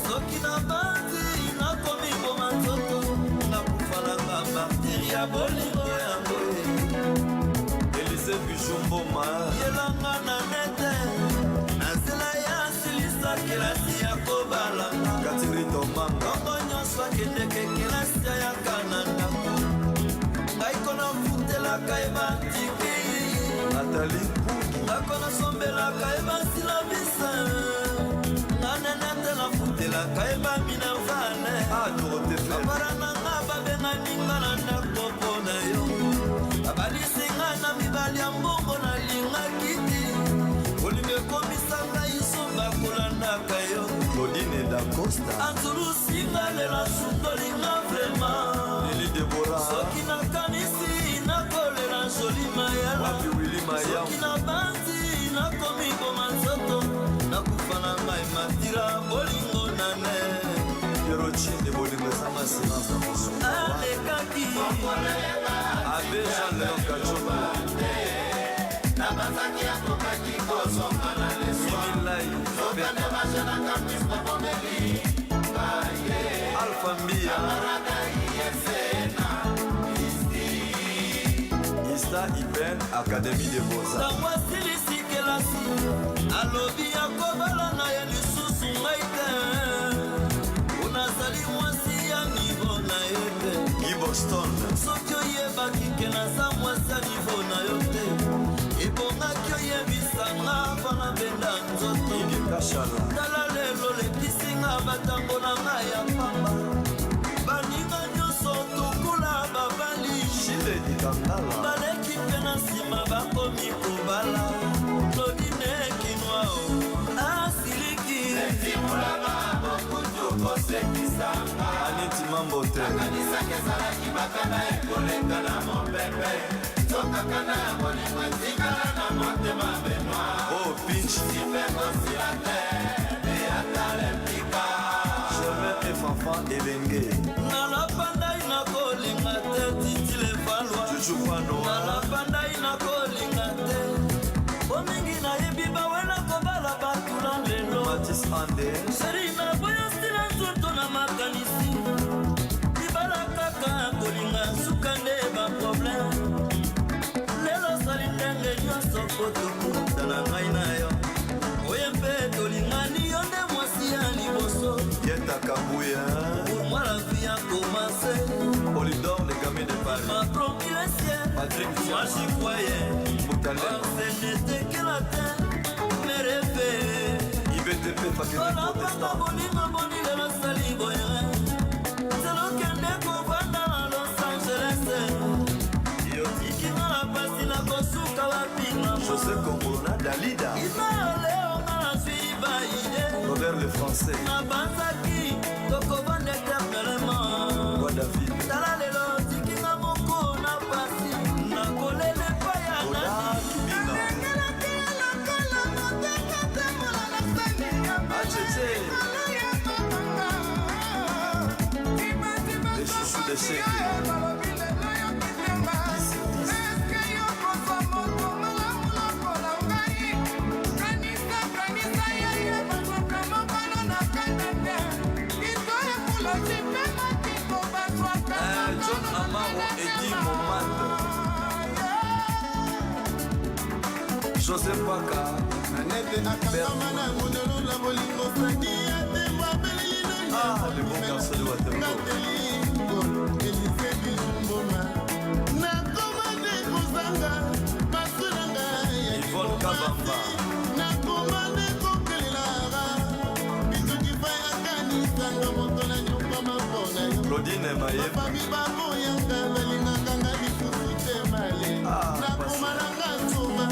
Soki nabandi nakomi koma nzoto Nakufalanga martiri ya bolingo yango Elise Bijumboma Yelanga na nete Nazela ya silisa kelasi ya kobalanga Katiri Tomanga Kongo sombelaka ebantiki Nathalie nakona sombelaka ebasilabisa nanenete nafutelaka ebaminavane aparananga babenganinga na ndakoko na yo abalisinga na mibali ya mbongo nalingaki ti olinga ekomisanga iso bakolandaka yo Claudine da Costa anzulusinga lela sundolinga vrema soki nakanisi nakolela joli mayala soki na banzi nakomi boma nzoto nakufa na ngai matira bolingo nane Yerotine bolingo esanga silence na koso alekaki abe Jean Léon Kachomo nabazaki akokaki kozonga na lesoimilai zokande bajenaka mispa bomeli Alpha Mbia Ista Iben Académie de Beaux-Arts ntango asilisi kelasi alobi akobala na ye lisusu ngai te unazali mwasi ya nivo na ye te Giboston soki oyebaki ke naza mwasi ya nivo na yo te ebongaki oyebisanga mpona benda nzoto tala lelo lekisinga batango na ngai ya pamba baninga nyonso tukula babali baleki mpe na nsima bakomi kobala Claudine kinwao asiliki etimolanga bokutu kosekisanga Aniti Mambote akanisaki ezalaki bakana ekoleka na mopepe tokakana ya bolingo etikala na motema benwa Pinch ipekosila te eyatale mpika Germain et Fanfan Elenge nalapandai nakolinga te titile valwa nalapandai nakolinga te bomingi nayebi bawela kobala batula lelo Matis Ande seri naboyosila nzoto na makanisi libala kaka kolinga suka nde baprobleme lelo sali ndenge nyonso kotokutana ngai na yo oye mpe tolingani yo nde mwasi ya liboso Yeta Kabuya pour moi la vie a commencé Polydor les gamins de Paris m'a promis le ciel Patrick moi j'y croyais Moutalem ce n'était que la terre mes rêves IBTP Fakete olapaka bolingo boni lelo sali boyere zelokende kovanda na Los Angeles yotikinga na pasi na kosuka bapinga José Kombolona Dalida imaoleonga na zwi baide Robert le Français nabanzaki tokovanda eternellement Roi David tala lelo tikinga moko na pasi nakolela epai ya nani lokola moteka tambola na sani ya Les chouchous de chèque John Amaro Eddie Momad José Paka Nanete akangama na mondelo la bolingo fadi ya tembo abeleli no le bon garçon de Waterloo Nathalie Elise Bilumboma nakoma nde kozanga basulanga ya Yvonne Kabamba nakoma nde kokelelaka bituki fai akanisanga moto na nyumba mapona yo Claudine Mayeba bafami baboyanga balingaka nga lisusu te male nakoma nanga nsoma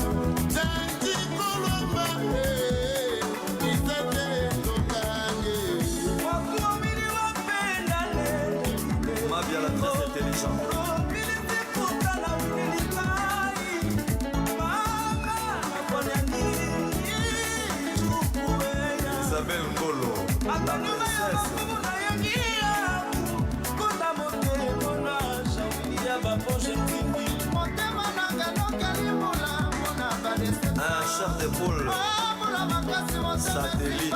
tanti kolomba isate tokange wakuomini wapendane Mabia la très intelligente Isabelle Ngolo la princesse un chef de poule satellite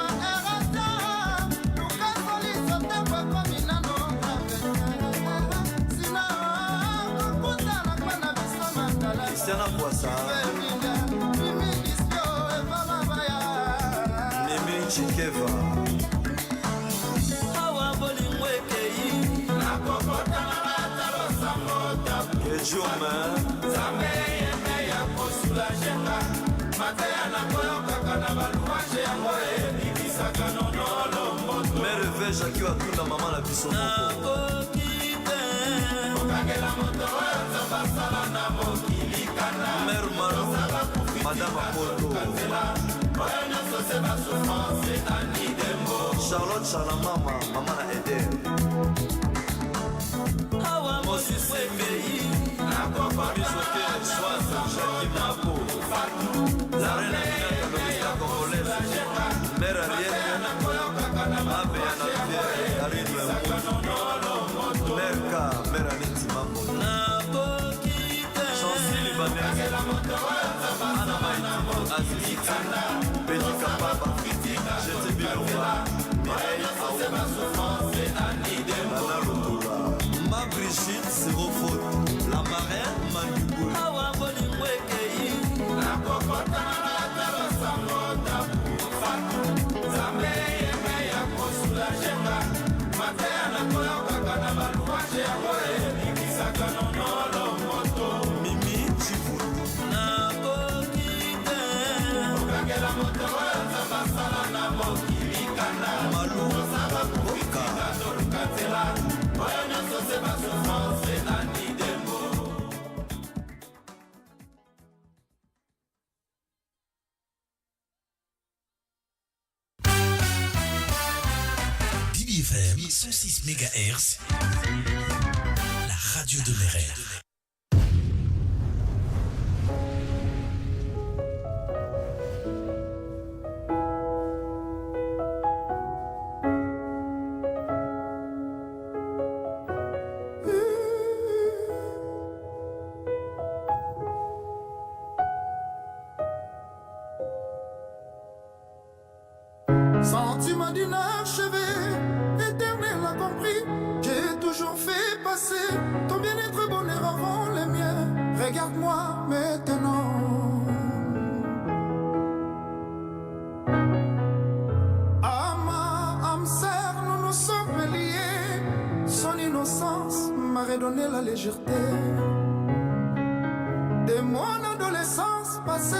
Christiana Poissa Mimi Chikeva awa bolingo ekei nakokotana batalosamota Jome Zame yeme ya kosulajenga Mateya na koyokaka na balouange yango ebikisaka nonolo moto Mere veja ki watunda mama na biso moko Okangela moto oyo nzambasala na mokili kana Mere Maro Madame Apollo oyo nyonso se basouffrance ani dembo Charlotte Chalamama mama na Eden Moses Mbei Bisoke Soise Jacques Mabo La reine la congolaise Mère Ariel Abe Anabie Karine Moutou Merka Mère Aneti Mambo Chancy Libanese Anna Maïti Azizi Béni Kapaba Jete Bilomba Mireille Aouma Nana Lotola Ma Brigitte Zéro Faute La marraine Mandubu Awa bolingo ekei nakokotana na talo sango tapu fatu Zame yeme ya kosulajenga Mateya na koyokaka na balouange yango ebikisaka nonolo moto Mimi Chivulu nakokite okangela moto oyo nzambasala na mokili kana Malu osaba kokitika toluka nzela oyo nyonso se basouffrance ani dembo DBFM 106 MHz, la radio de mes rêves. Sentiment d'inachevé, éternel a compris. J'ai toujours fait passer ton bien-être, bonheur avant les miens. Regarde-moi maintenant. À ma âme sœur, nous nous sommes liés. Son innocence m'a redonné la légèreté de mon adolescence passée.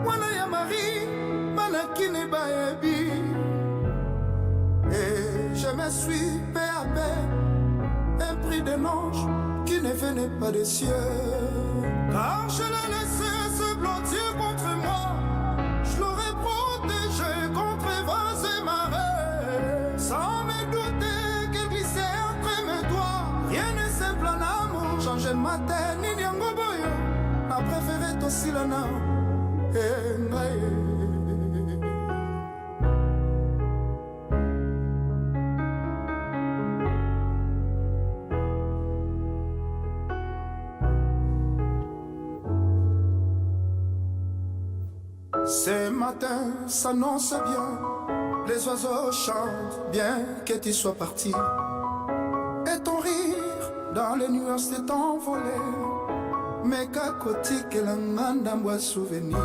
Wana ya Marie, manakine baebi. Et je me suis peu à peu épris d'un ange qui ne venait pas des cieux. Car je l'ai laissé se blottir contre moi. Je l'aurais protégé contre vents et marées. Sans me douter qu'il glissait entre mes doigts. Rien n'est simple en amour. Changer ma tête, ni nyango boyo. A préféré Tosilana. Et ngaye. Ce matin s'annonce bien, les oiseaux chantent bien que tu sois parti. Et ton rire dans les nuages s'est envolé, mais qu'à côté que l'angandambois souvenir.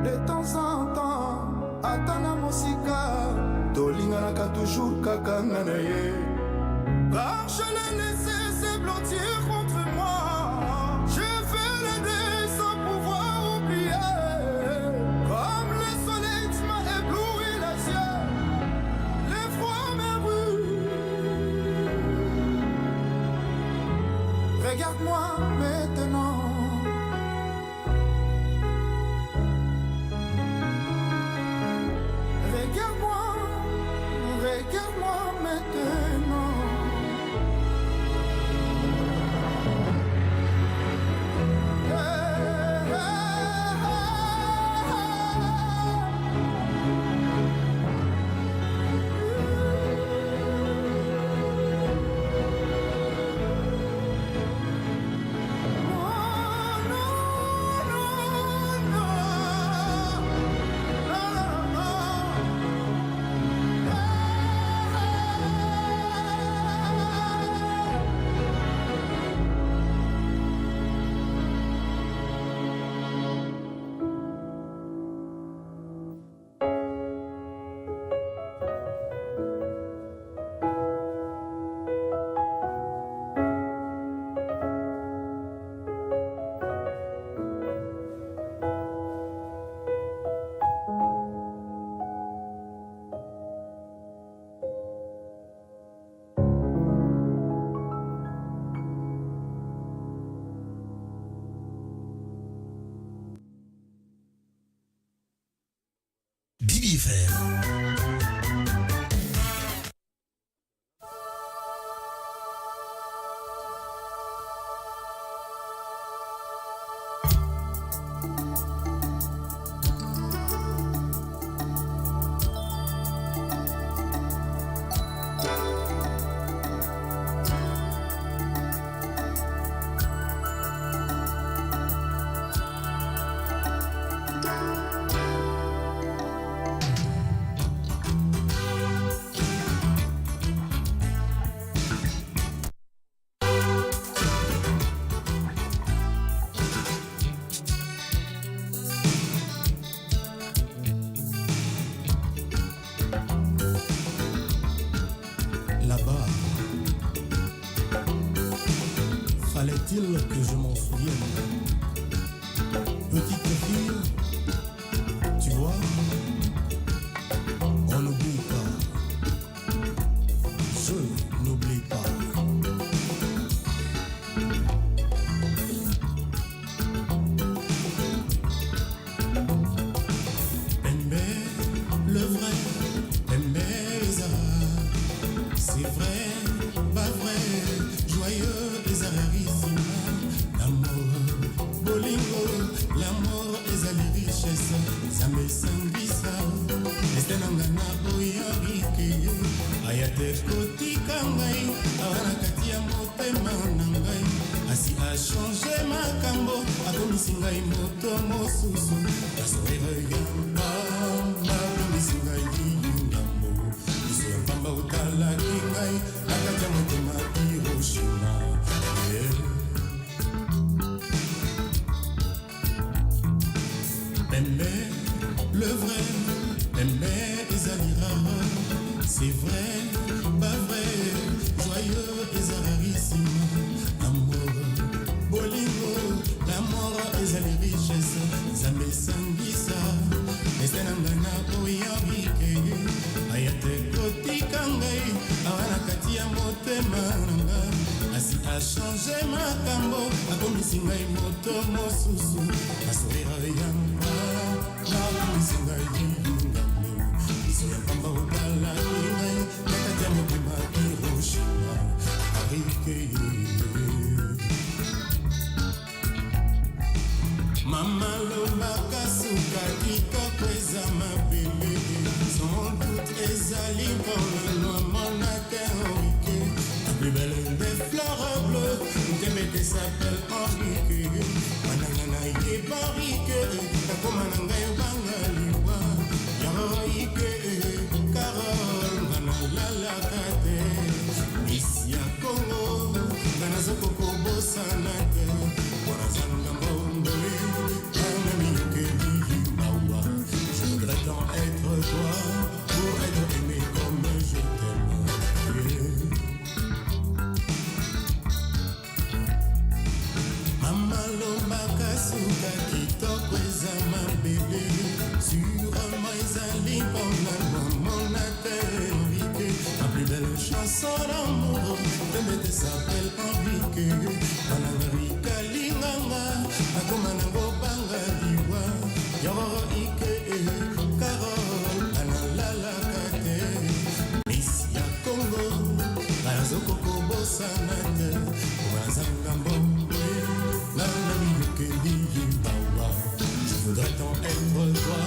De temps en temps, atana mosika, tolinganaka toujours kakanganaye. Car je l'ai laissé se blottir contre moi. Je fais le deuil sans pouvoir oublier. Comme le soleil qui m'a ébloui les yeux, l'effroi me brûle. Regarde-moi maintenant. Regarde-moi, regarde-moi maintenant. diffère. Là-bas, fallait-il que je m'en souvienne? Petite fille, tu vois, on n'oublie pas. Je n'oublie pas. Pembe, le vrai, Pembe, c'est vrai, pas vrai, joyeux et rarissime. L'amour, bolingo, l'amour et la richesse, ça me sanguissa. Estenangana boyarike, ayate koti kangai, awana katia motema nangai. Asi a changé ma cambo, a komisingai moto mosusu. Asoeva yamba, ma komisingai yingambo. Iso pamba utala kingai, akaja motema Hiroshima. Pembe, le vrai, Pembe ezalira. C'est vrai, pas vrai, joyeux et rarissime. Amour, bolingo, l'amour et la richesse. Zambe sangisa, estenangana oyarike. Ayate koti kangai, awana katia motema nanga. Asi a changé ma cambo, a komisingai moto mosusu. Asoira yamba, na komisingai yingambo. Iso ya pamba utala kingai, nakatia motema Hiroshima. Arike Mama lobaka suka kitoko eza mabele. Sans doute ezali mpona mwana Henrique. La plus belle des fleurs bleues, Ndemete s'appelle Henrique. Manangana ye barike, nakomana ngai bangaliwa. Yaroike, Carole, nganalalaka te. Miss ya Congo, nganazokoko bosana te. Wanazanga mbongoli, anamiyuke limawa. Je voudrais tant être toi, pour être aimé comme je t'aime. Mama lobaka suka kitoko eza mabele. Sûrement ezali mpona mama Henrique. Ma plus belle chanson d'amour, Ndemete s'appelle Henrique. Manangarika linganga, akoma nango bangaliwa. Yoroike, Carole, analalaka te. Miss ya Congo, bazokoko bosana te. Wazanga mbongwe, nanamiyuke liyibawa. Je voudrais tant être toi,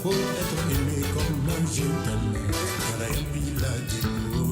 pour être aimé comme je t'aime. Karayambila deko.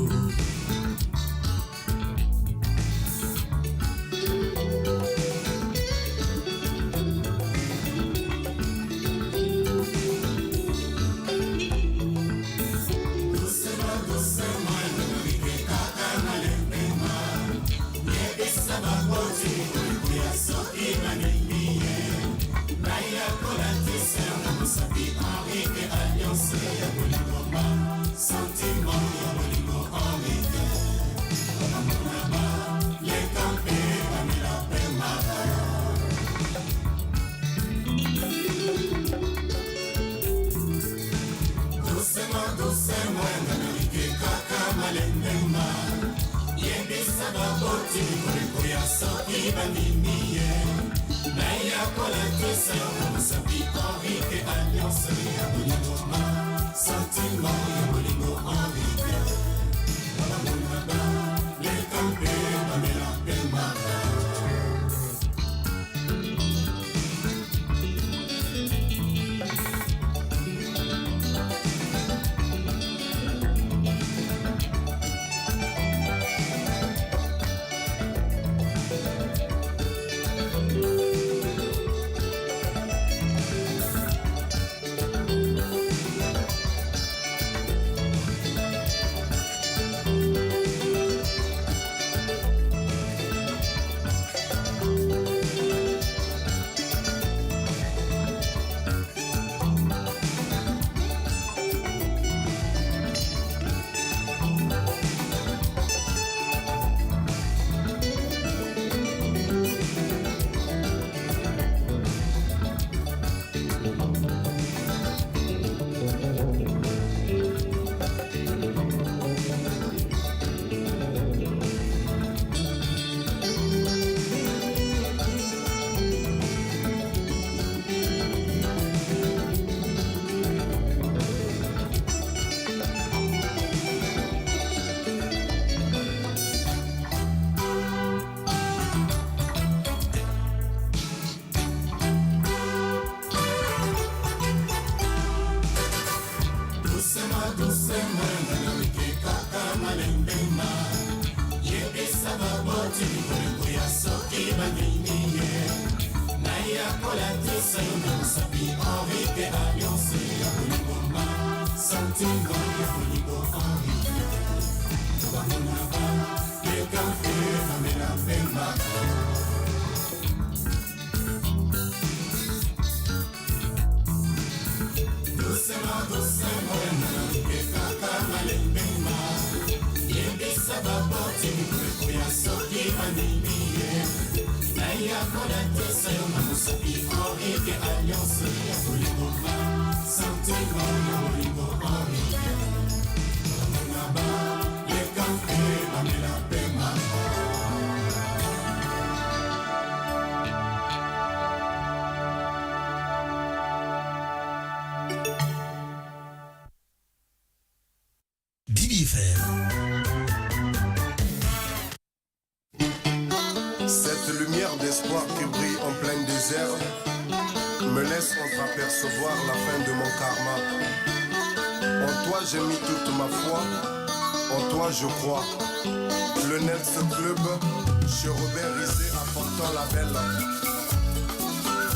sentiment ya bolingo Henri Pierre bamonaba leka mpe bamela mpe maka Cette lumière d'espoir qui brille en plein désert me laisse entreapercevoir la fin de mon karma. En toi j'ai mis toute ma foi, en toi je crois. Le Nels Club, chez Robert Rizé apportant la belle.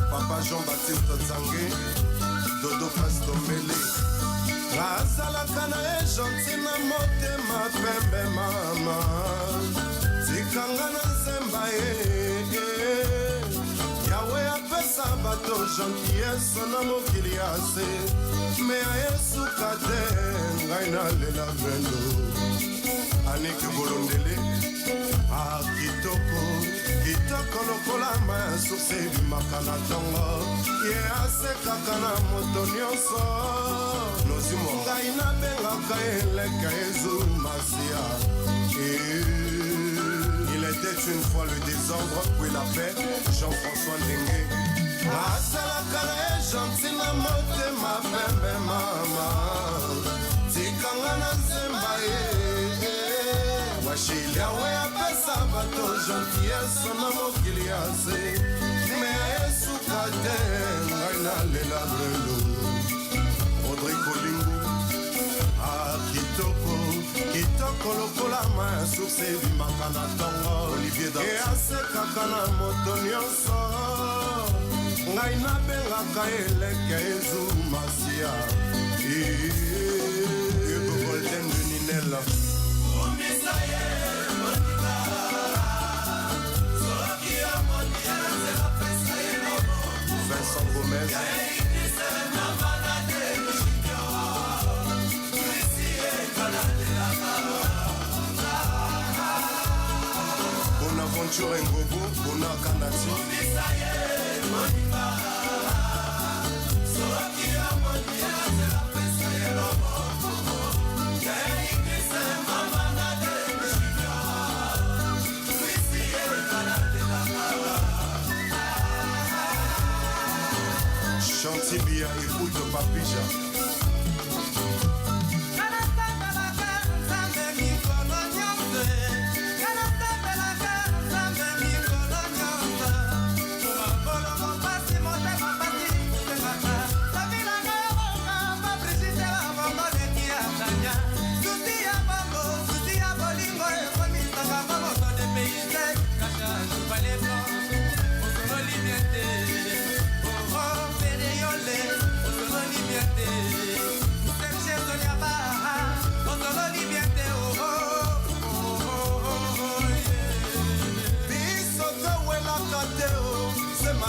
Papa Jean-Baptiste Zangé, Dodo Pastombele. Razalaka na e gentil na motema pembe mama. Tikanga na nzemba Yawe apesa bato gentillesse na mokili ya se. Me ayesuka te ngai nalela vendo. Aniki bolondele kitoko kitoko lokola main source ebimaka na ntongo. Ye asekaka na moto nyonso. Nozimo ngai nabengaka eleka ezumasia. Il était une fois le désordre, puis la paix, Jean-François Ndengue. Asalaka na e gentil na motema pembe mama. Tikanga na nzemba Washili yawe apesa bato gentillesse na mokili ya se. Me ayesuka te ngai nalela brelo. Rodrigue Kolingu kitoko kitoko lokola main source ebimaka na ntongo. Olivier Dan e asekaka na moto nyonso. Ngai nabengaka eleke ezumasia. Ego Golden de Ninela Vincent Gomez Bonaventure Ngobo, Bona Kanati Chantibia, écoute Papija.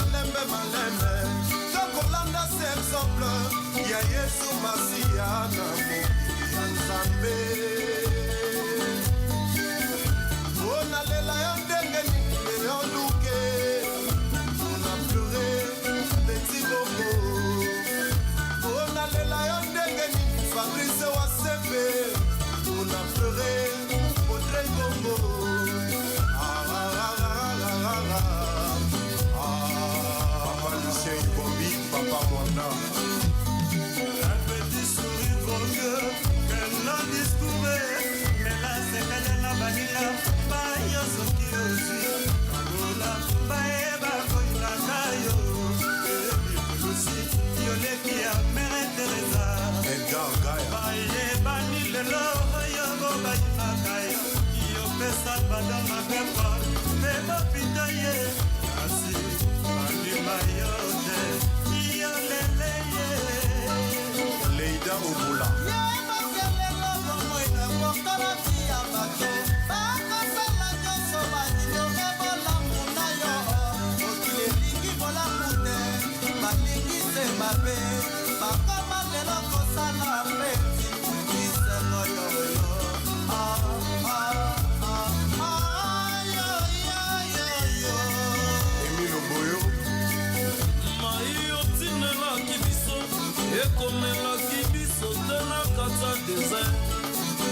malembe malembe tokolanda se exemple ya yesu masiya na mokili ya nzambe onalela yo ndenge nini leyo luke ona pleure petit bongo onalela yo ndenge nini fabrice wasembe ona pleure Audrey Ngongo Papa Lucien Ibombi, Papa Mwana. Un petit sourire pour Dieu, qu'elle a discouru. Mais là, c'est qu'elle est la vanilla, pas yo soki aussi. Kagola, pas eba koina kayo. Et aussi, yo le qui a Mère Teresa. Edgar Gaya. Pas eba ni le loro, yo go baina kayo. Yo pesa bada ma pepa, pepa pita ye. Asi, bandi mayote, yo lele ye. Leida Obula. Emile Boyo. mayotinelaki biso ekomelaki biso te na kati ya desert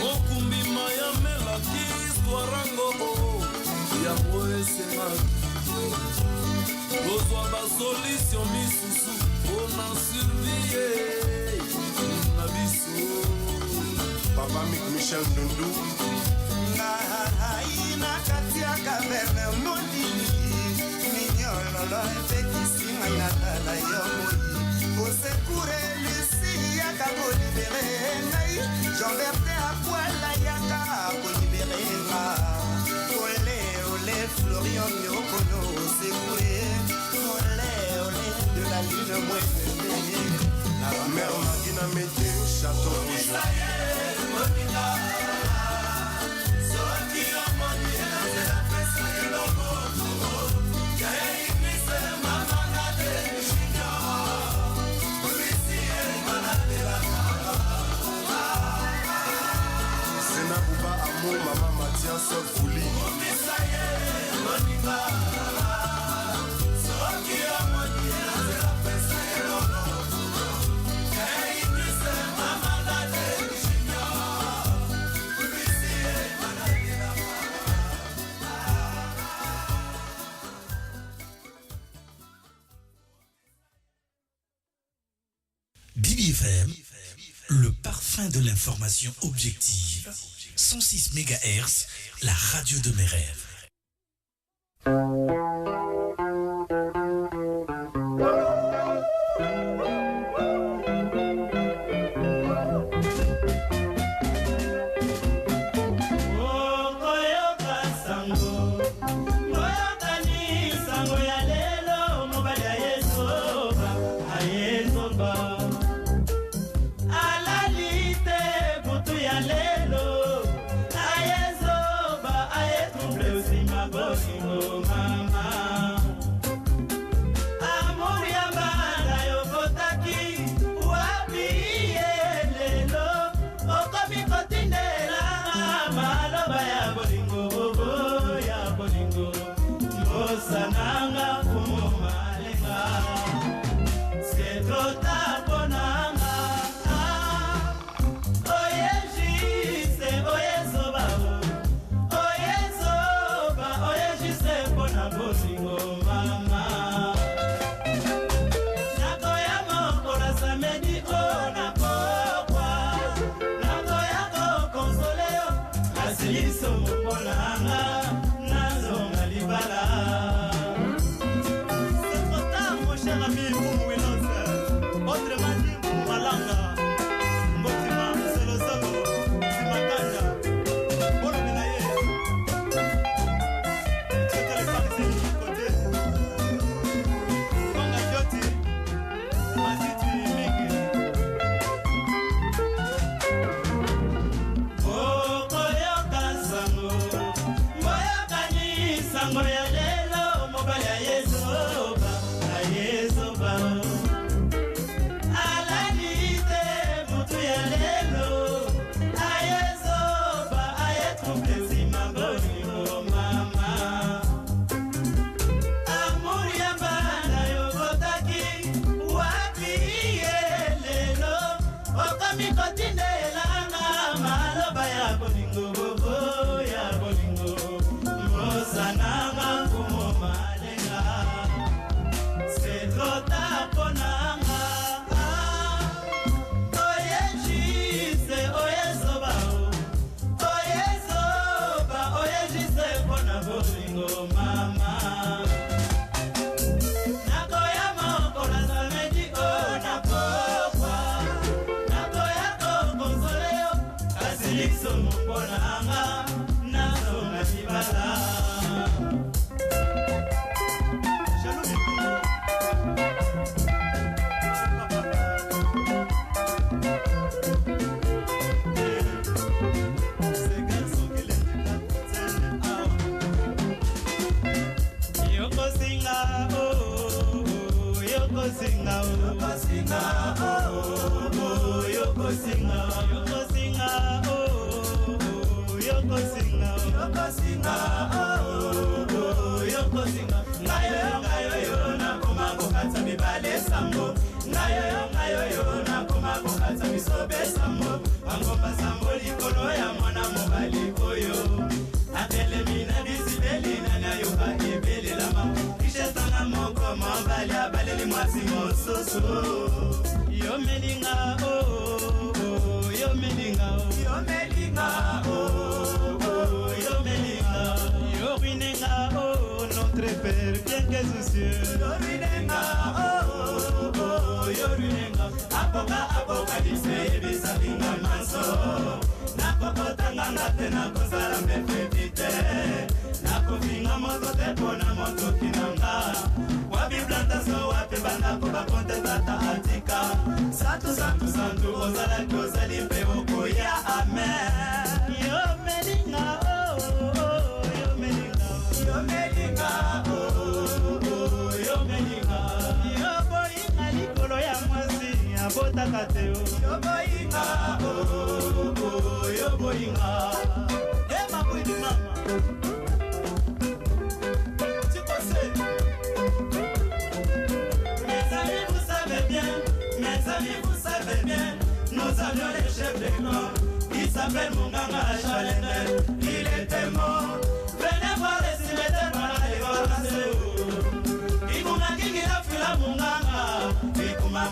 mokumbi mayamelaki istwarango yango esengaki kozwa basolution misusu mpona survie na biso Papa Michel Ndundu. ngai na kati ya kaverne molili minyololo epekisi ngai natala yo moi osekure lisi yaka kolibere ngai jean-berte akwala yaka kolibere nga ole ole florian yokono osekure ole ole de la lune moyenne La mère Magina Mété, Château Rouge. Senabouba Amour, Maman Mathias Fouli. BBFM, le parfum de l'information objective. 106 MHz, la radio de mes rêves. Yo melinga oh oh, yo melinga oh, yo melinga oh oh, yo melinga, yo ruinenga oh notre père bien que soucieux, yo ruinenga oh oh, yo ruinenga, apocalypse bisalinga maso, nakokotanga ngate nakosala mefetite, nakofinga moto te pona moto kinanga. Plantation wapi bandako bakonte tata atika santu santu santu ozala kozali mpe okoya amen. Yo melinga oh oh, yo melinga, yo melinga oh oh, yo melinga, yo boyinga likolo ya mwasi abotaka te yo boyinga oh oh, yo boyinga mabwidi mama. Nous avions les chefs de clan, il s'appelle Munganga Chalender, il était mort. Venez voir les cimetières par la dévoration. Il m'a dit qu'il a fui la Munganga, il m'a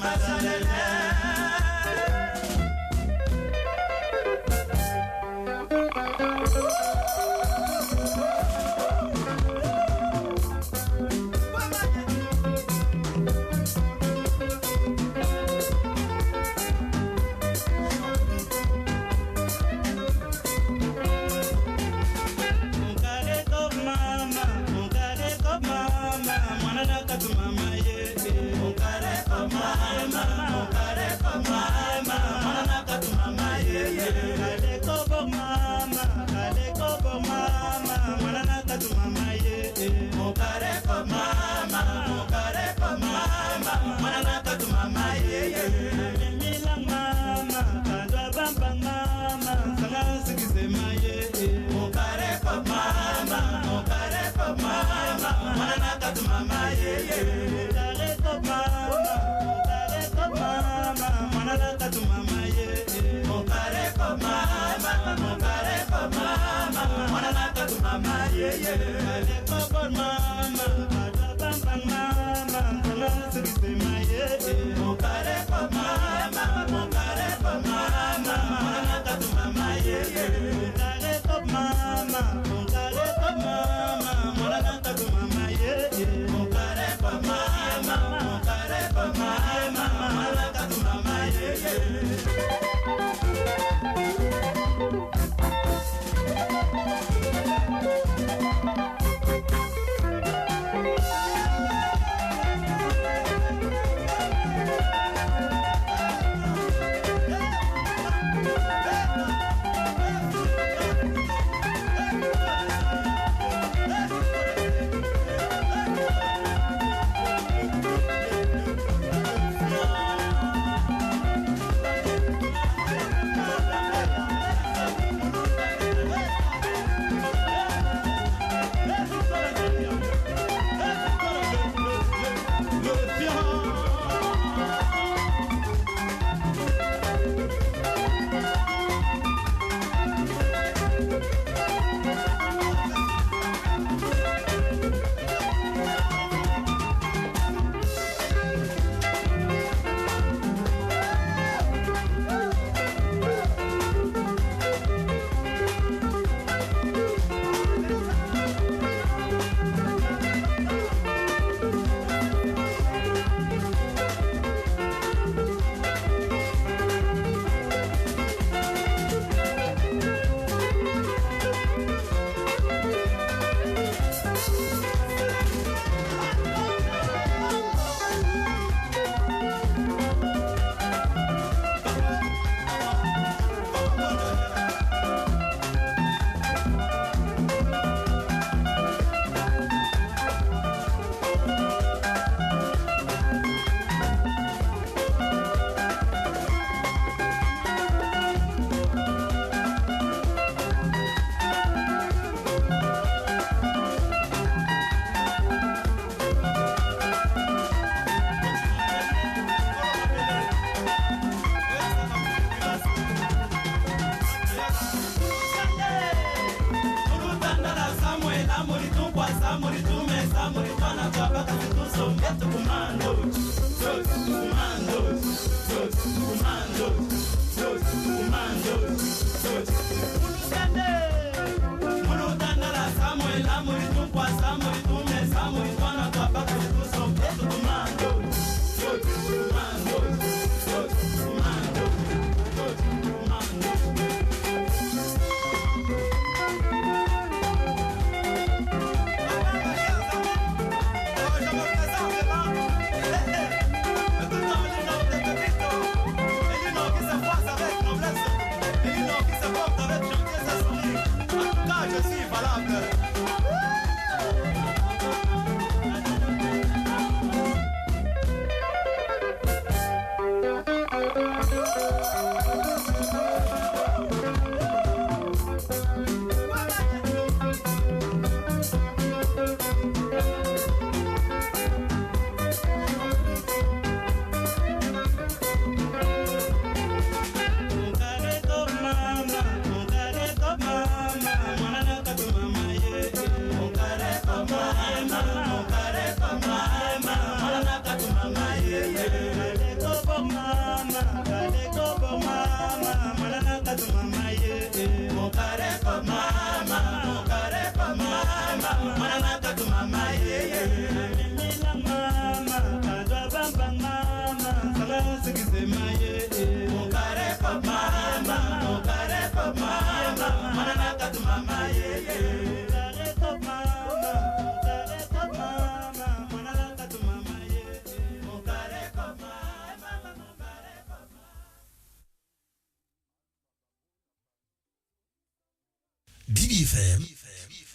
BBFM,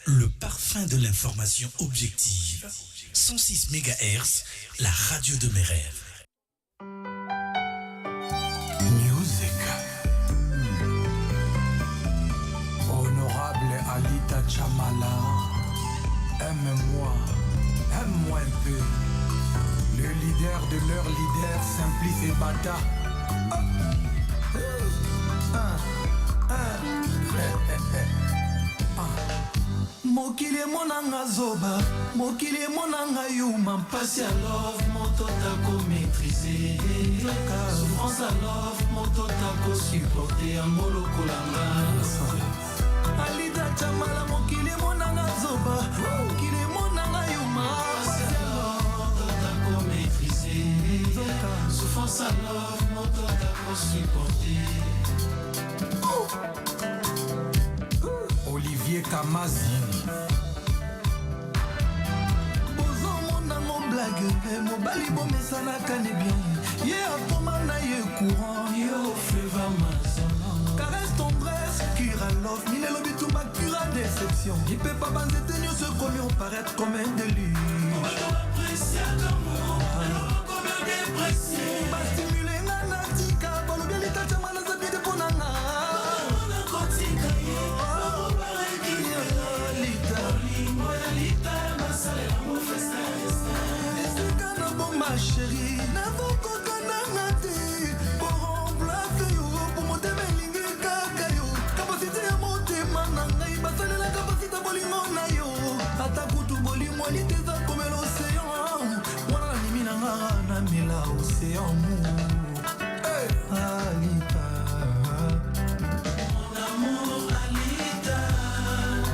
le parfum de l'information objective. 106 MHz, la radio de mes rêves. Music. Honorable Alita Chamala, aime-moi un peu. Le leader de leur leader, Simplice et Bata. Mokili monanga zoba, mokili monanga yuma, mpasi à love, moto tako maîtriser. Souffrance à love, moto tako supporter, angolo kolanga. Alida Chamala, mokili monanga zoba, mokili monanga yuma, mpasi à love, moto tako maîtriser. Souffrance à love, moto tako supporter. Olivier Kamazi. Mobali bomesana kane bien. Ye akoma na ye courant. Yo feva mazana. Caresse tendresse, cura love. Mille lobitumba cura déception. Il peut pas banzer tenir ce commun paraître comme un déluge. On va apprécier l'amour. Alors comme un dépressif. Va stimuler nanatika. Balobi lita chamala zabi de ponanga. Balobi kotika ye. Balobi lita. Lita masale la mofesta. Ma chérie, n'avons qu'aucun te pour remplacer yo, pour monter mes lignes kakayo. Capacité à monter mananga, basale la capacité bolingo na yo. Atakutu bolingo li teza comme l'océan. Wana ni minanga na mila océan mou. Hey, Alita. Mon amour Alita.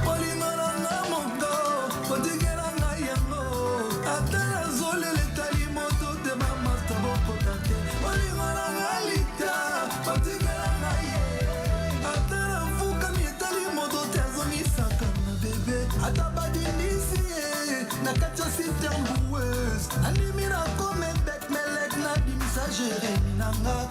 Bolingo na mongo, bodigela na yango. Atala zole Nakacha citerne boueuse Animina comme un bec melek na di messagerie Nanga